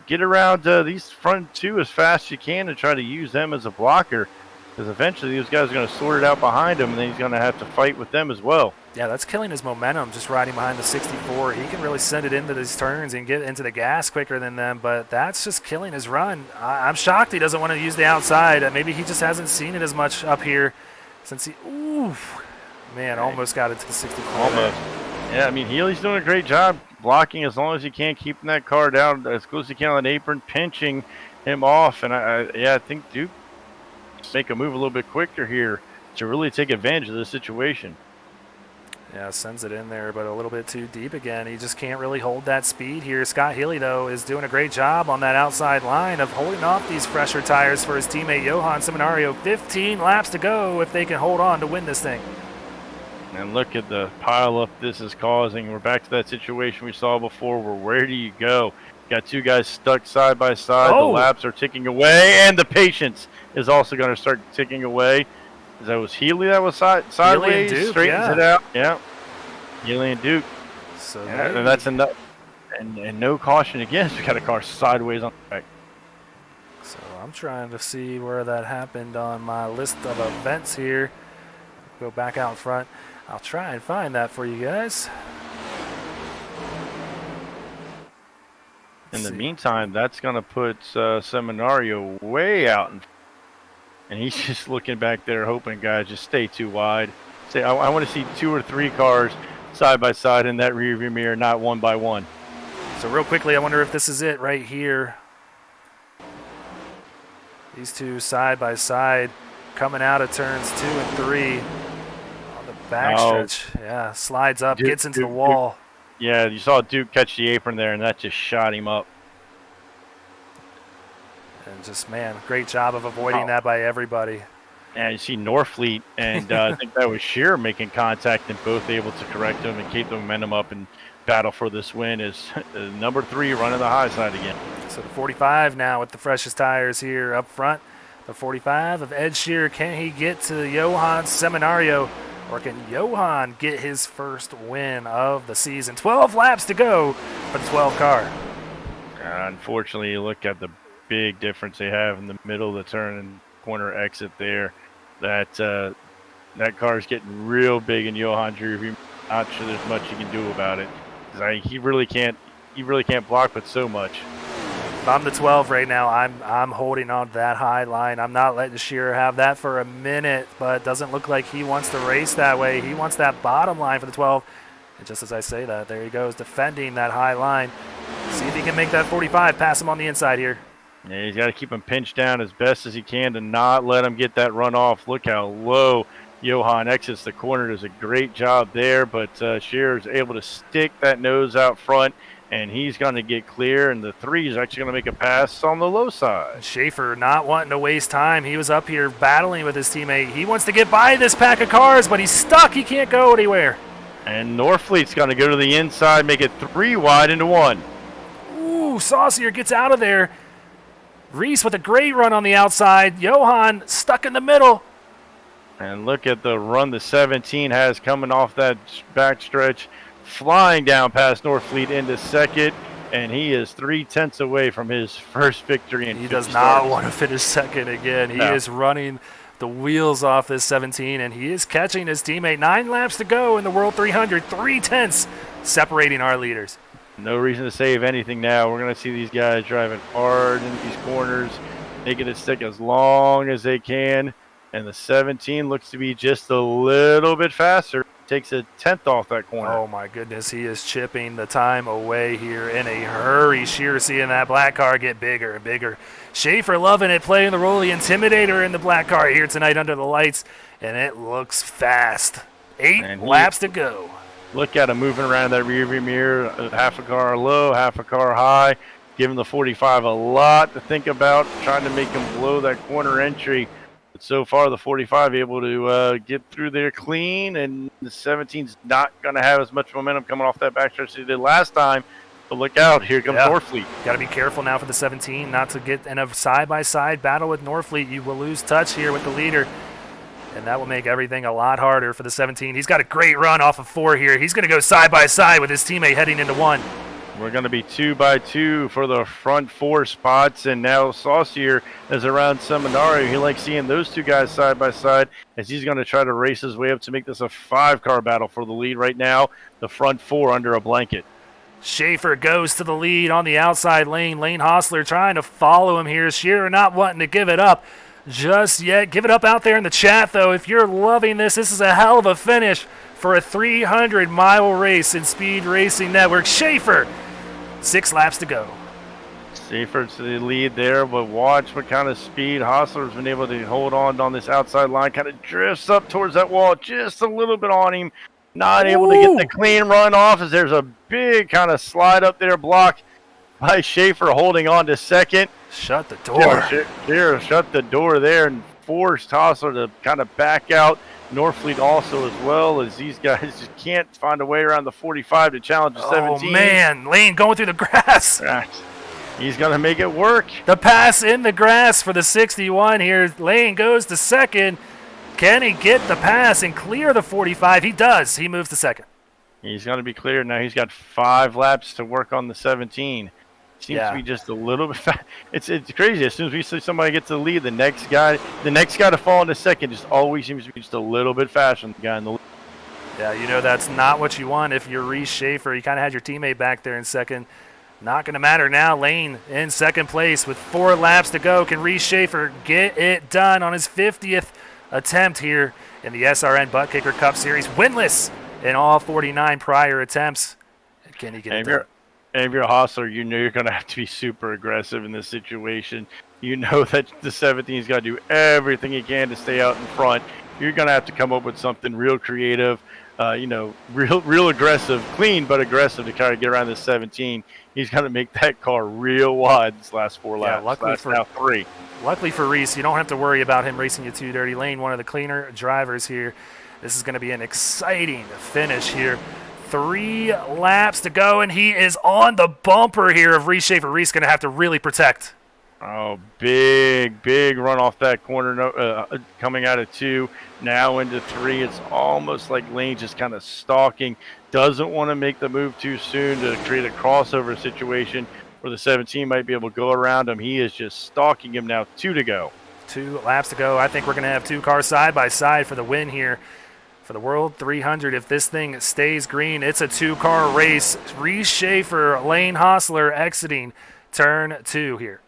Get around these front 2 as fast as you can and try to use them as a blocker, because eventually those guys are going to sort it out behind him, and then he's going to have to fight with them as well. Yeah, that's killing his momentum, just riding behind the 64. He can really send it into these turns and get into the gas quicker than them, but that's just killing his run. I'm shocked he doesn't want to use the outside. Maybe he just hasn't seen it as much up here since he, almost got it to the 64. Almost. Yeah, I mean, Healy's doing a great job blocking as long as he can, keeping that car down as close as he can on the apron, pinching him off. And I think Duke make a move a little bit quicker here to really take advantage of this situation. Yeah, sends it in there, but a little bit too deep again. He just can't really hold that speed here. Scott Healy, though, is doing a great job on that outside line of holding off these fresher tires for his teammate Johan Seminario. 15 laps to go if they can hold on to win this thing. And look at the pileup this is causing. We're back to that situation we saw before where do you go? Got 2 guys stuck side by side. Oh. The laps are ticking away, and the patience is also going to start ticking away. That was Healy that was sideways, Duke, straightens it out. Yeah, Healy and Duke. So and that's enough. And no caution again. We got a car sideways on the track. So I'm trying to see where that happened on my list of events here. Go back out front. I'll try and find that for you guys. In the meantime, that's going to put Seminario way out. And he's just looking back there hoping guys just stay too wide. I want to see 2 or 3 cars side by side in that rearview mirror, not one by one. So real quickly, I wonder if this is it right here. These 2 side by side coming out of turns 2 and 3 on the backstretch. Yeah, slides up, gets into the wall. Yeah, you saw Duke catch the apron there, and that just shot him up. And just, man, great job of avoiding that by everybody. And you see Norfleet, and I think that was Shearer making contact, and both able to correct him and keep the momentum up and battle for this win is number 3 running the high side again. So the 45 now with the freshest tires here up front. The 45 of Ed Shearer. Can he get to Johan Seminario, or can Johan get his first win of the season? 12 laps to go for the 12 car. Unfortunately, you look at the big difference they have in the middle of the turn and corner exit there. That car is getting real big in Johan's rear view. Not sure there's much you can do about it. He really can't block but so much. If I'm the 12 right now, I'm holding on to that high line. I'm not letting Shearer have that for a minute, but it doesn't look like he wants to race that way. He wants that bottom line for the 12. And just as I say that, there he goes, defending that high line. See if he can make that 45 pass him on the inside here. Yeah, he's got to keep him pinched down as best as he can to not let him get that run off. Look how low Johan exits the corner. Does a great job there, but Shearer is able to stick that nose out front, and he's going to get clear, and the 3 is actually going to make a pass on the low side. Schaefer not wanting to waste time. He was up here battling with his teammate. He wants to get by this pack of cars, but he's stuck. He can't go anywhere. And Norfleet's going to go to the inside, make it 3 wide into 1. Ooh, Saucier gets out of there. Reese with a great run on the outside. Johan stuck in the middle. And look at the run the 17 has coming off that backstretch, flying down past Norfleet into second, and he is 3/10 away from his first victory. And he does not want to finish second again. He is running the wheels off this 17, and he is catching his teammate. 9 laps to go in the World 300, 3/10 separating our leaders. No reason to save anything now. We're going to see these guys driving hard in these corners, making it stick as long as they can. And the 17 looks to be just a little bit faster. Takes a 10th off that corner. Oh, my goodness. He is chipping the time away here in a hurry. Shearer seeing that black car get bigger and bigger. Schaefer loving it, playing the role of the intimidator in the black car here tonight under the lights. And it looks fast. 8 laps to go. Look at him moving around that rearview mirror, half a car low, half a car high, giving the 45 a lot to think about, trying to make him blow that corner entry. But so far, the 45 able to get through there clean, and the 17's not going to have as much momentum coming off that backstretch as he did last time. But look out, here comes Norfleet. Got to be careful now for the 17 not to get in a side-by-side battle with Norfleet. You will lose touch here with the leader, and that will make everything a lot harder for the 17. He's got a great run off of 4 here. He's going to go side-by-side with his teammate heading into 1. We're going to be 2 by 2 for the front 4 spots, and now Saucier is around Seminari. He likes seeing those 2 guys side by side as he's going to try to race his way up to make this a 5-car battle for the lead right now. The front 4 under a blanket. Schaefer goes to the lead on the outside lane. Lane Hostler trying to follow him here. Shearer not wanting to give it up just yet. Give it up out there in the chat, though. If you're loving this, this is a hell of a finish for a 300-mile race in Speed Racing Network. Schaefer, 6 laps to go. Schaefer to the lead there, but watch what kind of speed Hostler's been able to hold on this outside line. Kind of drifts up towards that wall just a little bit on him. Not able to get the clean run off as there's a big kind of slide up there block by Schaefer holding on to second. Shut the door. Shearer shut the door there and forced Hostler to kind of back out. Norfleet also as well, as these guys just can't find a way around the 45 to challenge the 17. Oh, man. Lane going through the grass. He's going to make it work. The pass in the grass for the 61 here. Lane goes to second. Can he get the pass and clear the 45? He does. He moves to second. He's going to be cleared now. He's got 5 laps to work on the 17. Seems to be just a little bit fast. It's crazy. As soon as we see somebody get to the lead, the next guy to fall into second just always seems to be just a little bit faster than the guy in the lead. Yeah, you know that's not what you want if you're Reese Schaefer. You kind of had your teammate back there in second. Not going to matter now. Lane in second place with 4 laps to go. Can Reese Schaefer get it done on his 50th attempt here in the SRN Buttkicker Cup Series? Winless in all 49 prior attempts. Can he get it done? And if you're a Hostler, you know you're going to have to be super aggressive in this situation. You know that the 17's got to do everything he can to stay out in front. You're going to have to come up with something real creative, real aggressive, clean but aggressive to kind of get around this 17. He's going to make that car real wide this last 4 laps. Now 3. Luckily for Reese, you don't have to worry about him racing you too dirty. Lane, one of the cleaner drivers here. This is going to be an exciting finish here. 3 laps to go, and he is on the bumper here of Reese Schaefer. Reese going to have to really protect. Oh, big run off that corner coming out of 2, now into 3. It's almost like Lane just kind of stalking. Doesn't want to make the move too soon to create a crossover situation where the 17 might be able to go around him. He is just stalking him now. 2 to go. 2 laps to go. I think we're going to have 2 cars side by side for the win here. For the World 300, if this thing stays green, it's a 2-car race. Reese Schaefer, Lane Hostler exiting turn 2 here.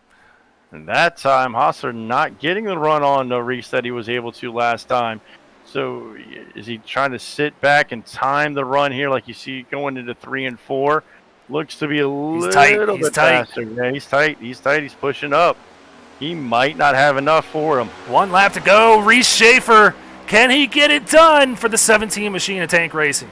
And that time, Hostler not getting the run on the Reese that he was able to last time. So is he trying to sit back and time the run here like you see going into 3 and 4? Looks to be a little bit faster. Yeah, he's tight. He's pushing up. He might not have enough for him. 1 lap to go. Reese Schaefer, can he get it done for the 17 Machine of Tank Racing?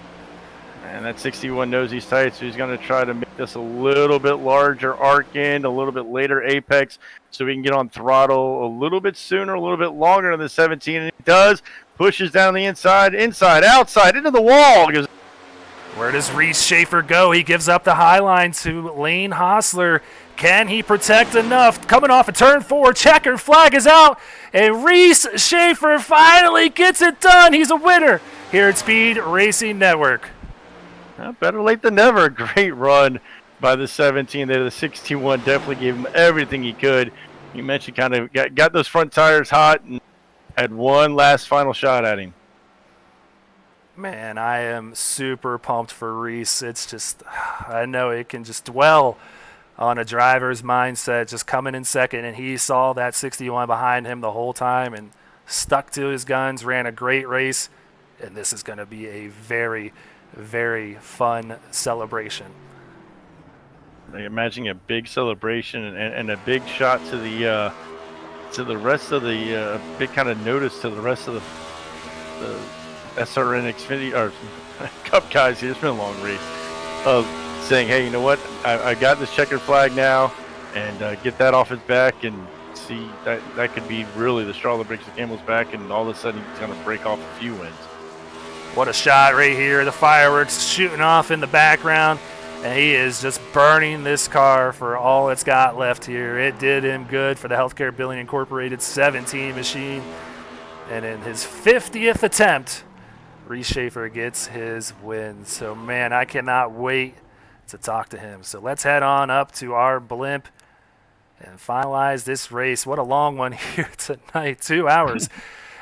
And that 61 knows he's tight, so he's going to try to make this a little bit larger arc end, a little bit later apex, so we can get on throttle a little bit sooner, a little bit longer than the 17. And he does. Pushes down the inside, outside, into the wall. Where does Reese Schaefer go? He gives up the high line to Lane Hostler. Can he protect enough? Coming off a turn 4, checker flag is out, and Reese Schaefer finally gets it done. He's a winner here at Speed Racing Network. Better late than never. Great run by the 17 there. The 61 definitely gave him everything he could. You mentioned kind of got those front tires hot and had one last final shot at him. Man, I am super pumped for Reese. It's just, I know it can just dwell on a driver's mindset, just coming in second, and he saw that 61 behind him the whole time and stuck to his guns, ran a great race, and this is going to be a very, very fun celebration. Imagine a big celebration and a big shot to the rest of the big kind of notice to the rest of the SRN Xfinity or Cup guys here. It's been a long race. Saying, hey, you know what? I got this checkered flag now, and get that off his back and see that could be really the straw that breaks the camel's back, and all of a sudden he's going to break off a few wins. What a shot right here. The fireworks shooting off in the background. And he is just burning this car for all it's got left here. It did him good for the Healthcare Billing Incorporated 17 machine. And in his 50th attempt, Reese Schaefer gets his win. So, man, I cannot wait to talk to him. So let's head on up to our blimp and finalize this race. What a long one here tonight. 2 hours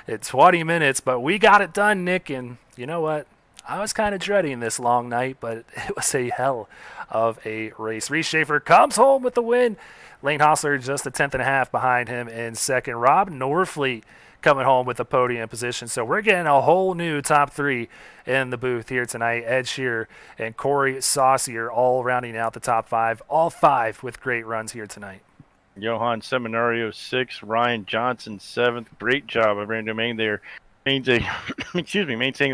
and 20 minutes. But we got it done, Nick. And you know what? I was kind of dreading this long night, but it was a hell of a race. Reese Schaefer comes home with the win. Lane Hostler just a tenth and a half behind him in second. Rob Norfleet coming home with the podium position. So we're getting a whole new top three in the booth here tonight. Ed Shearer and Corey Saucier all rounding out the top five. All five with great runs here tonight. Johan Seminario 6th, Ryan Johnson 7th. Great job of Brandon Domain there. Maintaining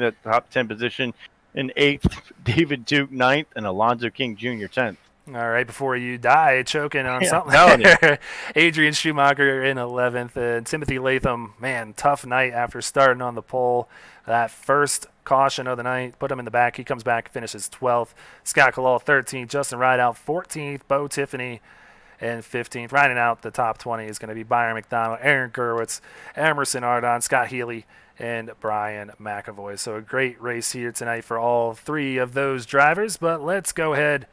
that top 10 position. In 8th, David Duke 9th, and Alonzo King Jr. 10th. All right, before you die choking on something. Adrian Schumacher in 11th. And Timothy Latham, man, tough night after starting on the pole. That first caution of the night put him in the back. He comes back, finishes 12th. Scott Kalal 13th. Justin Rideout 14th. Bo Tiffany and 15th. Riding out the top 20 is going to be Byron McDonald, Aaron Gerwitz, Emerson Ardon, Scott Healy, and Brian McAvoy. So a great race here tonight for all three of those drivers. But let's go ahead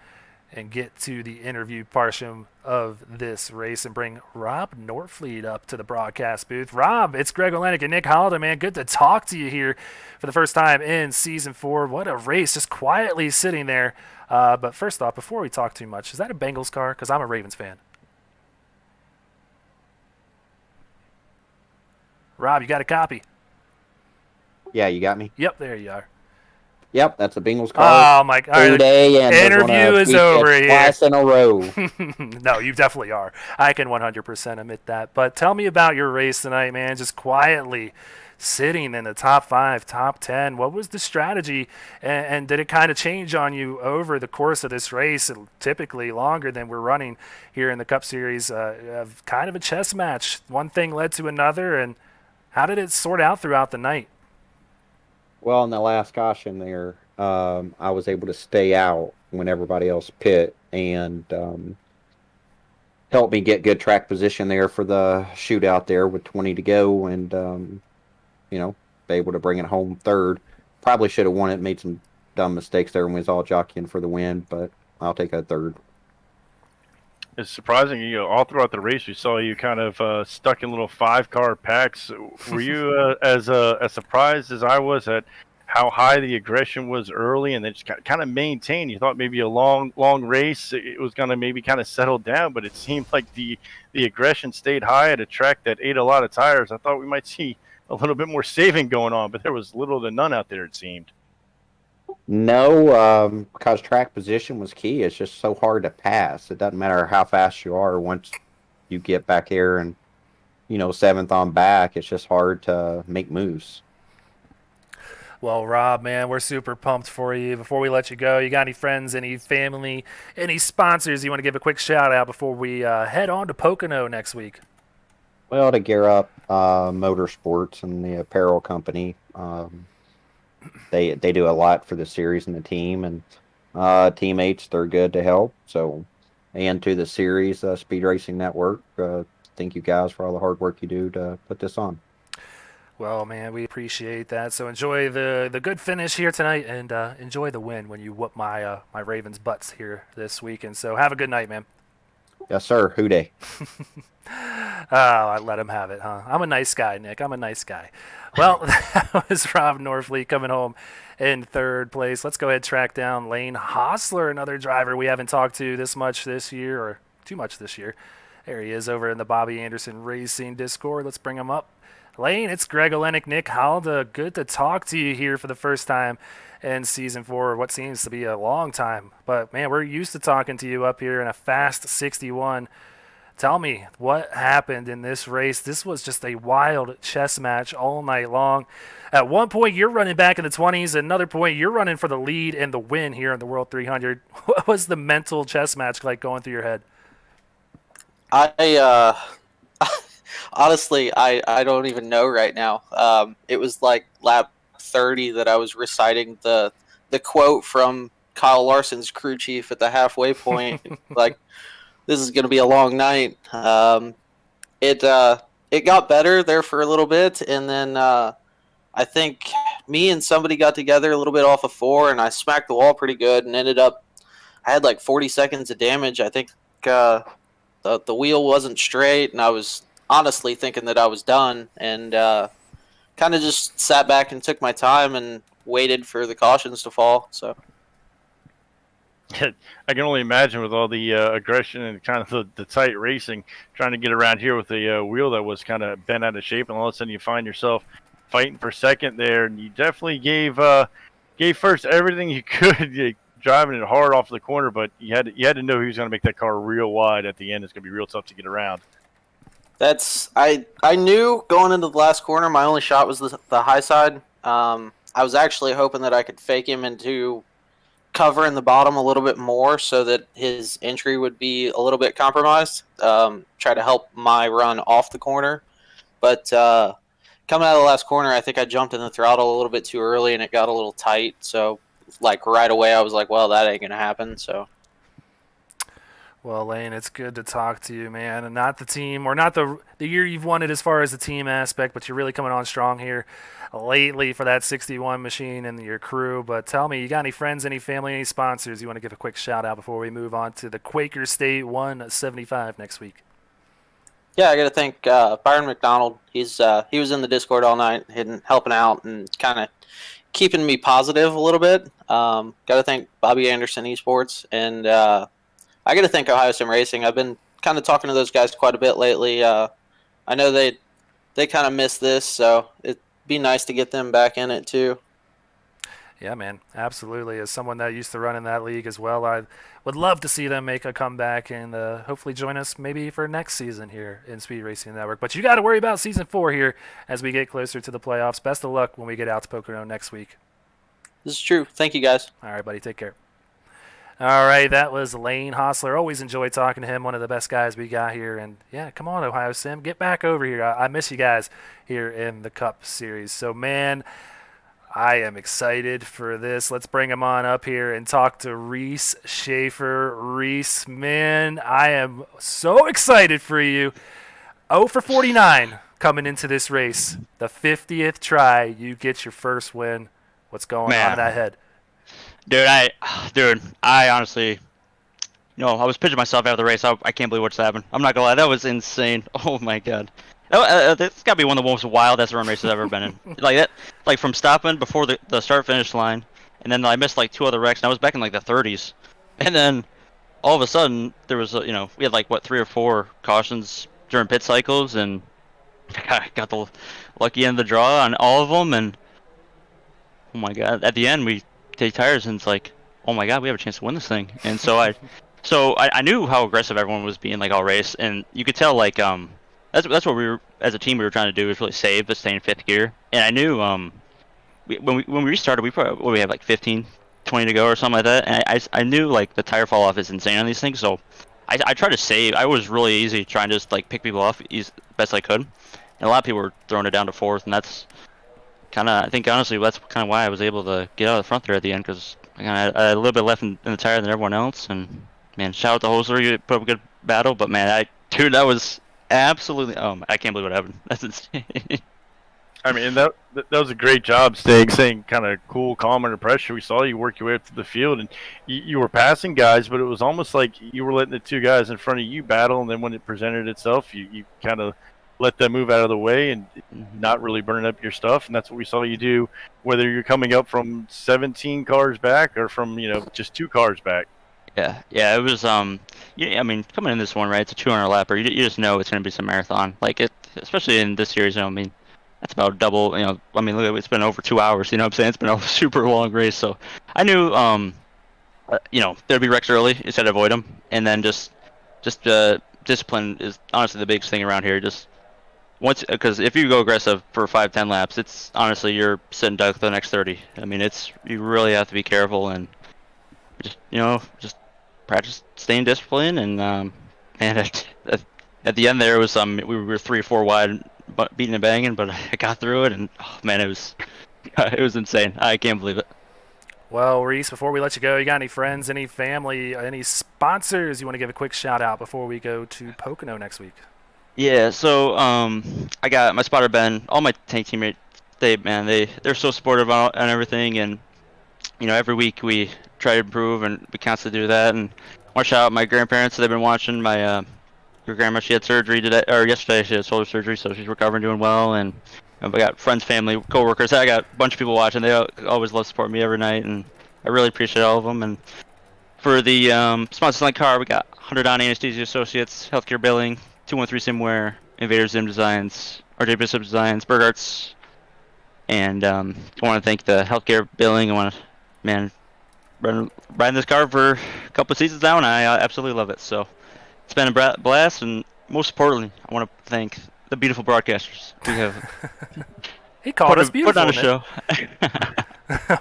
and get to the interview portion of this race and bring Rob Norfleet up to the broadcast booth. Rob, it's Greg Olenek and Nick Holiday, man. Good to talk to you here for the first time in Season 4. What a race, just quietly sitting there. But first off, before we talk too much, is that a Bengals car? Because I'm a Ravens fan. Rob, you got a copy? Yeah, you got me? Yep, there you are. Yep, that's a Bengals car. Oh, my God. And interview is over here. Twice in a row. No, you definitely are. I can 100% admit that. But tell me about your race tonight, man. Just quietly sitting in the top 5, top 10. What was the strategy, and did it kind of change on you over the course of this race, typically longer than we're running here in the Cup Series, of kind of a chess match? One thing led to another, and how did it sort out throughout the night? Well, in the last caution there, I was able to stay out when everybody else pit and helped me get good track position there for the shootout there with 20 to go and, be able to bring it home third. Probably should have won it, made some dumb mistakes there and was all jockeying for the win, but I'll take a third. It's surprising, all throughout the race, we saw you kind of stuck in little 5-car packs. Were you as surprised as I was at how high the aggression was early and then just kind of maintained? You thought maybe a long race, it was going to maybe kind of settle down, but it seemed like the aggression stayed high at a track that ate a lot of tires. I thought we might see a little bit more saving going on, but there was little to none out there, it seemed. No, because track position was key. It's just so hard to pass. It doesn't matter how fast you are once you get back here and, 7th on back. It's just hard to make moves. Well, Rob, man, we're super pumped for you. Before we let you go, you got any friends, any family, any sponsors you want to give a quick shout out before we head on to Pocono next week? Well, to Gear Up Motorsports and the apparel company, they do a lot for the series and the team, and teammates, they're good to help. So, and to the series, Speed Racing Network, thank you guys for all the hard work you do to put this on. Well, man, we appreciate that. So enjoy the good finish here tonight, and enjoy the win when you whoop my Ravens' butts here this week. And so have a good night, man. Yes, sir. Who day? Oh, I let him have it, huh? I'm a nice guy, Nick. I'm a nice guy. Well, that was Rob Norfleet coming home in third place. Let's go ahead and track down Lane Hostler, another driver we haven't talked to this much this year, or too much this year. There he is over in the Bobby Anderson Racing Discord. Let's bring him up. Lane, it's Greg Olenek, Nick Halda. Good to talk to you here for the first time in Season 4, what seems to be a long time. But, man, we're used to talking to you up here in a fast 61. Tell me, what happened in this race? This was just a wild chess match all night long. At one point, you're running back in the 20s. At another point, you're running for the lead and the win here in the World 300. What was the mental chess match like going through your head? Honestly, I don't even know right now. It was like lap 30 that I was reciting the quote from Kyle Larson's crew chief at the halfway point. Like, this is going to be a long night. It got better there for a little bit, and then I think me and somebody got together a little bit off of 4, and I smacked the wall pretty good, and ended up I had like 40 seconds of damage. I think the wheel wasn't straight, and I was honestly thinking that I was done, and kind of just sat back and took my time and waited for the cautions to fall. So I can only imagine with all the aggression and kind of the tight racing, trying to get around here with a wheel that was kind of bent out of shape, and all of a sudden you find yourself fighting for second there, and you definitely gave first everything you could, driving it hard off the corner, but you had to know he was going to make that car real wide at the end. It's going to be real tough to get around. I knew going into the last corner, my only shot was the high side. I was actually hoping that I could fake him into covering the bottom a little bit more so that his entry would be a little bit compromised. Try to help my run off the corner. But coming out of the last corner, I think I jumped in the throttle a little bit too early and it got a little tight. So like right away I was like, well, that ain't going to happen. So. Well, Lane, it's good to talk to you, man. And not the team, or not the year you've won it as far as the team aspect, but you're really coming on strong here lately for that 61 machine and your crew. But tell me, you got any friends, any family, any sponsors you want to give a quick shout out before we move on to the Quaker State 175 next week? Yeah, I got to thank Byron McDonald. He was in the Discord all night, helping out and kind of keeping me positive a little bit. Got to thank Bobby Anderson Esports, and I got to thank Ohio Sim Racing. I've been kind of talking to those guys quite a bit lately. I know they kind of miss this, so it'd be nice to get them back in it too. Yeah, man, absolutely. As someone that used to run in that league as well, I would love to see them make a comeback and hopefully join us maybe for next season here in Speed Racing Network. But you got to worry about Season 4 here as we get closer to the playoffs. Best of luck when we get out to Pocono next week. This is true. Thank you, guys. All right, buddy. Take care. All right, that was Lane Hostler. Always enjoy talking to him, one of the best guys we got here. And, yeah, come on, Ohio Sim. Get back over here. I miss you guys here in the Cup Series. So, man, I am excited for this. Let's bring him on up here and talk to Reese Schaefer. Reese, man, I am so excited for you. 0 for 49 coming into this race. The 50th try, you get your first win. What's going on in that head? Dude, I honestly, I was pitching myself out of the race. I can't believe what's happened. I'm not gonna lie, that was insane. Oh my god, that's gotta be one of the most wild SRN races I've ever been in. Like that, like from stopping before the start finish line, and then I missed like 2 other wrecks, and I was back in like the 30s, and then all of a sudden there was we had like 3 or 4 cautions during pit cycles, and I got the lucky end of the draw on all of them, and oh my god, at the end we take tires and it's like, oh my god, we have a chance to win this thing. And so I knew how aggressive everyone was being like all race, and you could tell like that's what we were as a team we were trying to do, is really save but stay in 5th gear. And I knew when we restarted, we had like 15-20 to go or something like that, and I knew like the tire fall off is insane on these things, so I tried to save. I was really easy trying to just like pick people off best I could, and a lot of people were throwing it down to 4th, and that's I think honestly that's kind of why I was able to get out of the front there at the end, because I had a little bit left in the tire than everyone else. And man, shout out to Hosler, you put up a good battle. But man, that was absolutely I can't believe what happened. That's insane. I mean, that was a great job staying kind of cool, calm under pressure. We saw you work your way up to the field, and you were passing guys, but it was almost like you were letting the 2 guys in front of you battle, and then when it presented itself, you kind of let them move out of the way and not really burning up your stuff. And that's what we saw you do, whether you're coming up from 17 cars back or from just 2 cars back. Yeah, it was I mean, coming in this one, right, it's a 200 lapper. You just know it's going to be some marathon, like it, especially in this series. I mean, that's about double. I mean, look, it's been over 2 hours. You know what I'm saying? It's been a super long race. So I knew there'd be wrecks early, instead of avoid them, and then just discipline is honestly the biggest thing around here. Just because if you go aggressive for 5-10 laps, it's honestly you're sitting duck the next 30. I mean, you really have to be careful and just practice staying disciplined. And man, at the end there was we were 3 or 4 wide, but beating and banging, but I got through it, and oh, man, it was it was insane. I can't believe it. Well, Reese, before we let you go, you got any friends, any family, any sponsors you want to give a quick shout out before we go to Pocono next week? Yeah, so I got my spotter Ben, all my tank teammates. They're so supportive on everything, and every week we try to improve, and we constantly do that. And I want to shout out my grandparents. They've been watching. My your grandma, she had surgery yesterday. She had shoulder surgery, so she's recovering, doing well. And we got friends, family, coworkers. I got a bunch of people watching. They always love supporting me every night, and I really appreciate all of them. And for the sponsors like car, we got 100 on Anesthesia Associates, Healthcare Billing, 213 Simware, Invader Zim Designs, RJ Bishop Designs, Bergarts, and I want to thank the Healthcare Billing. I want to, riding this car for a couple of seasons now, and I absolutely love it. So it's been a blast, and most importantly, I want to thank the beautiful broadcasters we have. He called us beautiful. Put on a show.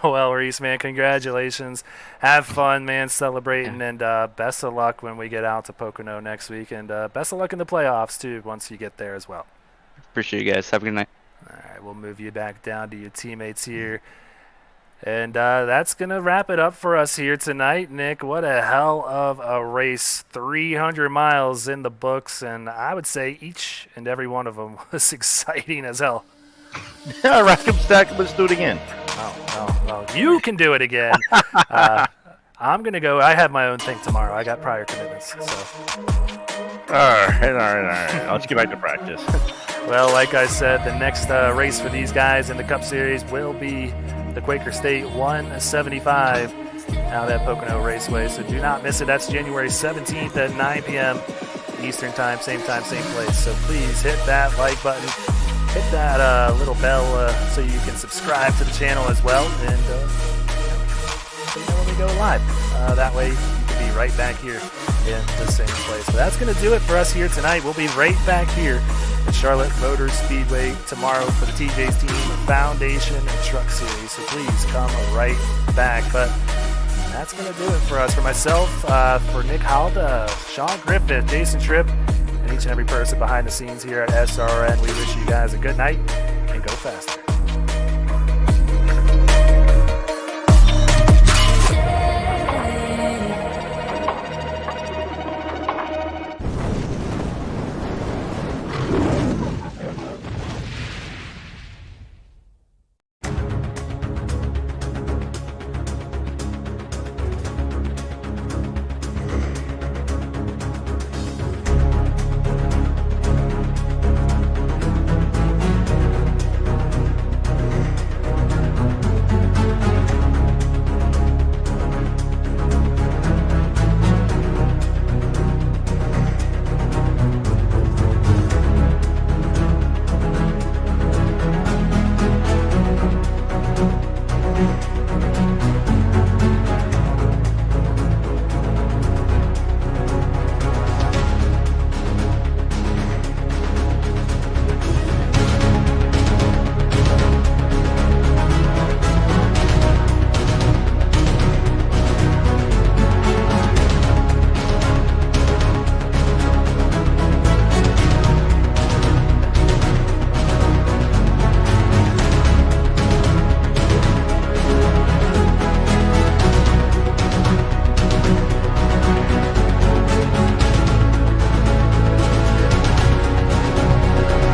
Well, Reese, man, congratulations. Have fun, man, celebrating, and best of luck when we get out to Pocono next week, and best of luck in the playoffs, too, once you get there as well. Appreciate you guys. Have a good night. All right, we'll move you back down to your teammates here. And that's going to wrap it up for us here tonight. Nick, what a hell of a race. 300 miles in the books, and I would say each and every one of them was exciting as hell. Rack 'em, stack 'em, let's do it again. Oh, you can do it again. I'm going to go. I have my own thing tomorrow. I got prior commitments. So. All right. Let's get back to practice. Well, like I said, the next race for these guys in the Cup Series will be the Quaker State 175 out at Pocono Raceway. So do not miss it. That's January 17th at 9 p.m. Eastern Time, same place. So please hit that like button. Hit that little bell so you can subscribe to the channel as well, and so you know when we go live. That way you can be right back here in the same place. But that's going to do it for us here tonight. We'll be right back here at Charlotte Motor Speedway tomorrow for the TJ's Team Foundation and Truck Series. So please come right back. But that's going to do it for us. For myself, for Nick Halda, Sean Griffith, Jason Tripp, and each and every person behind the scenes here at SRN, we wish you guys a good night and go faster.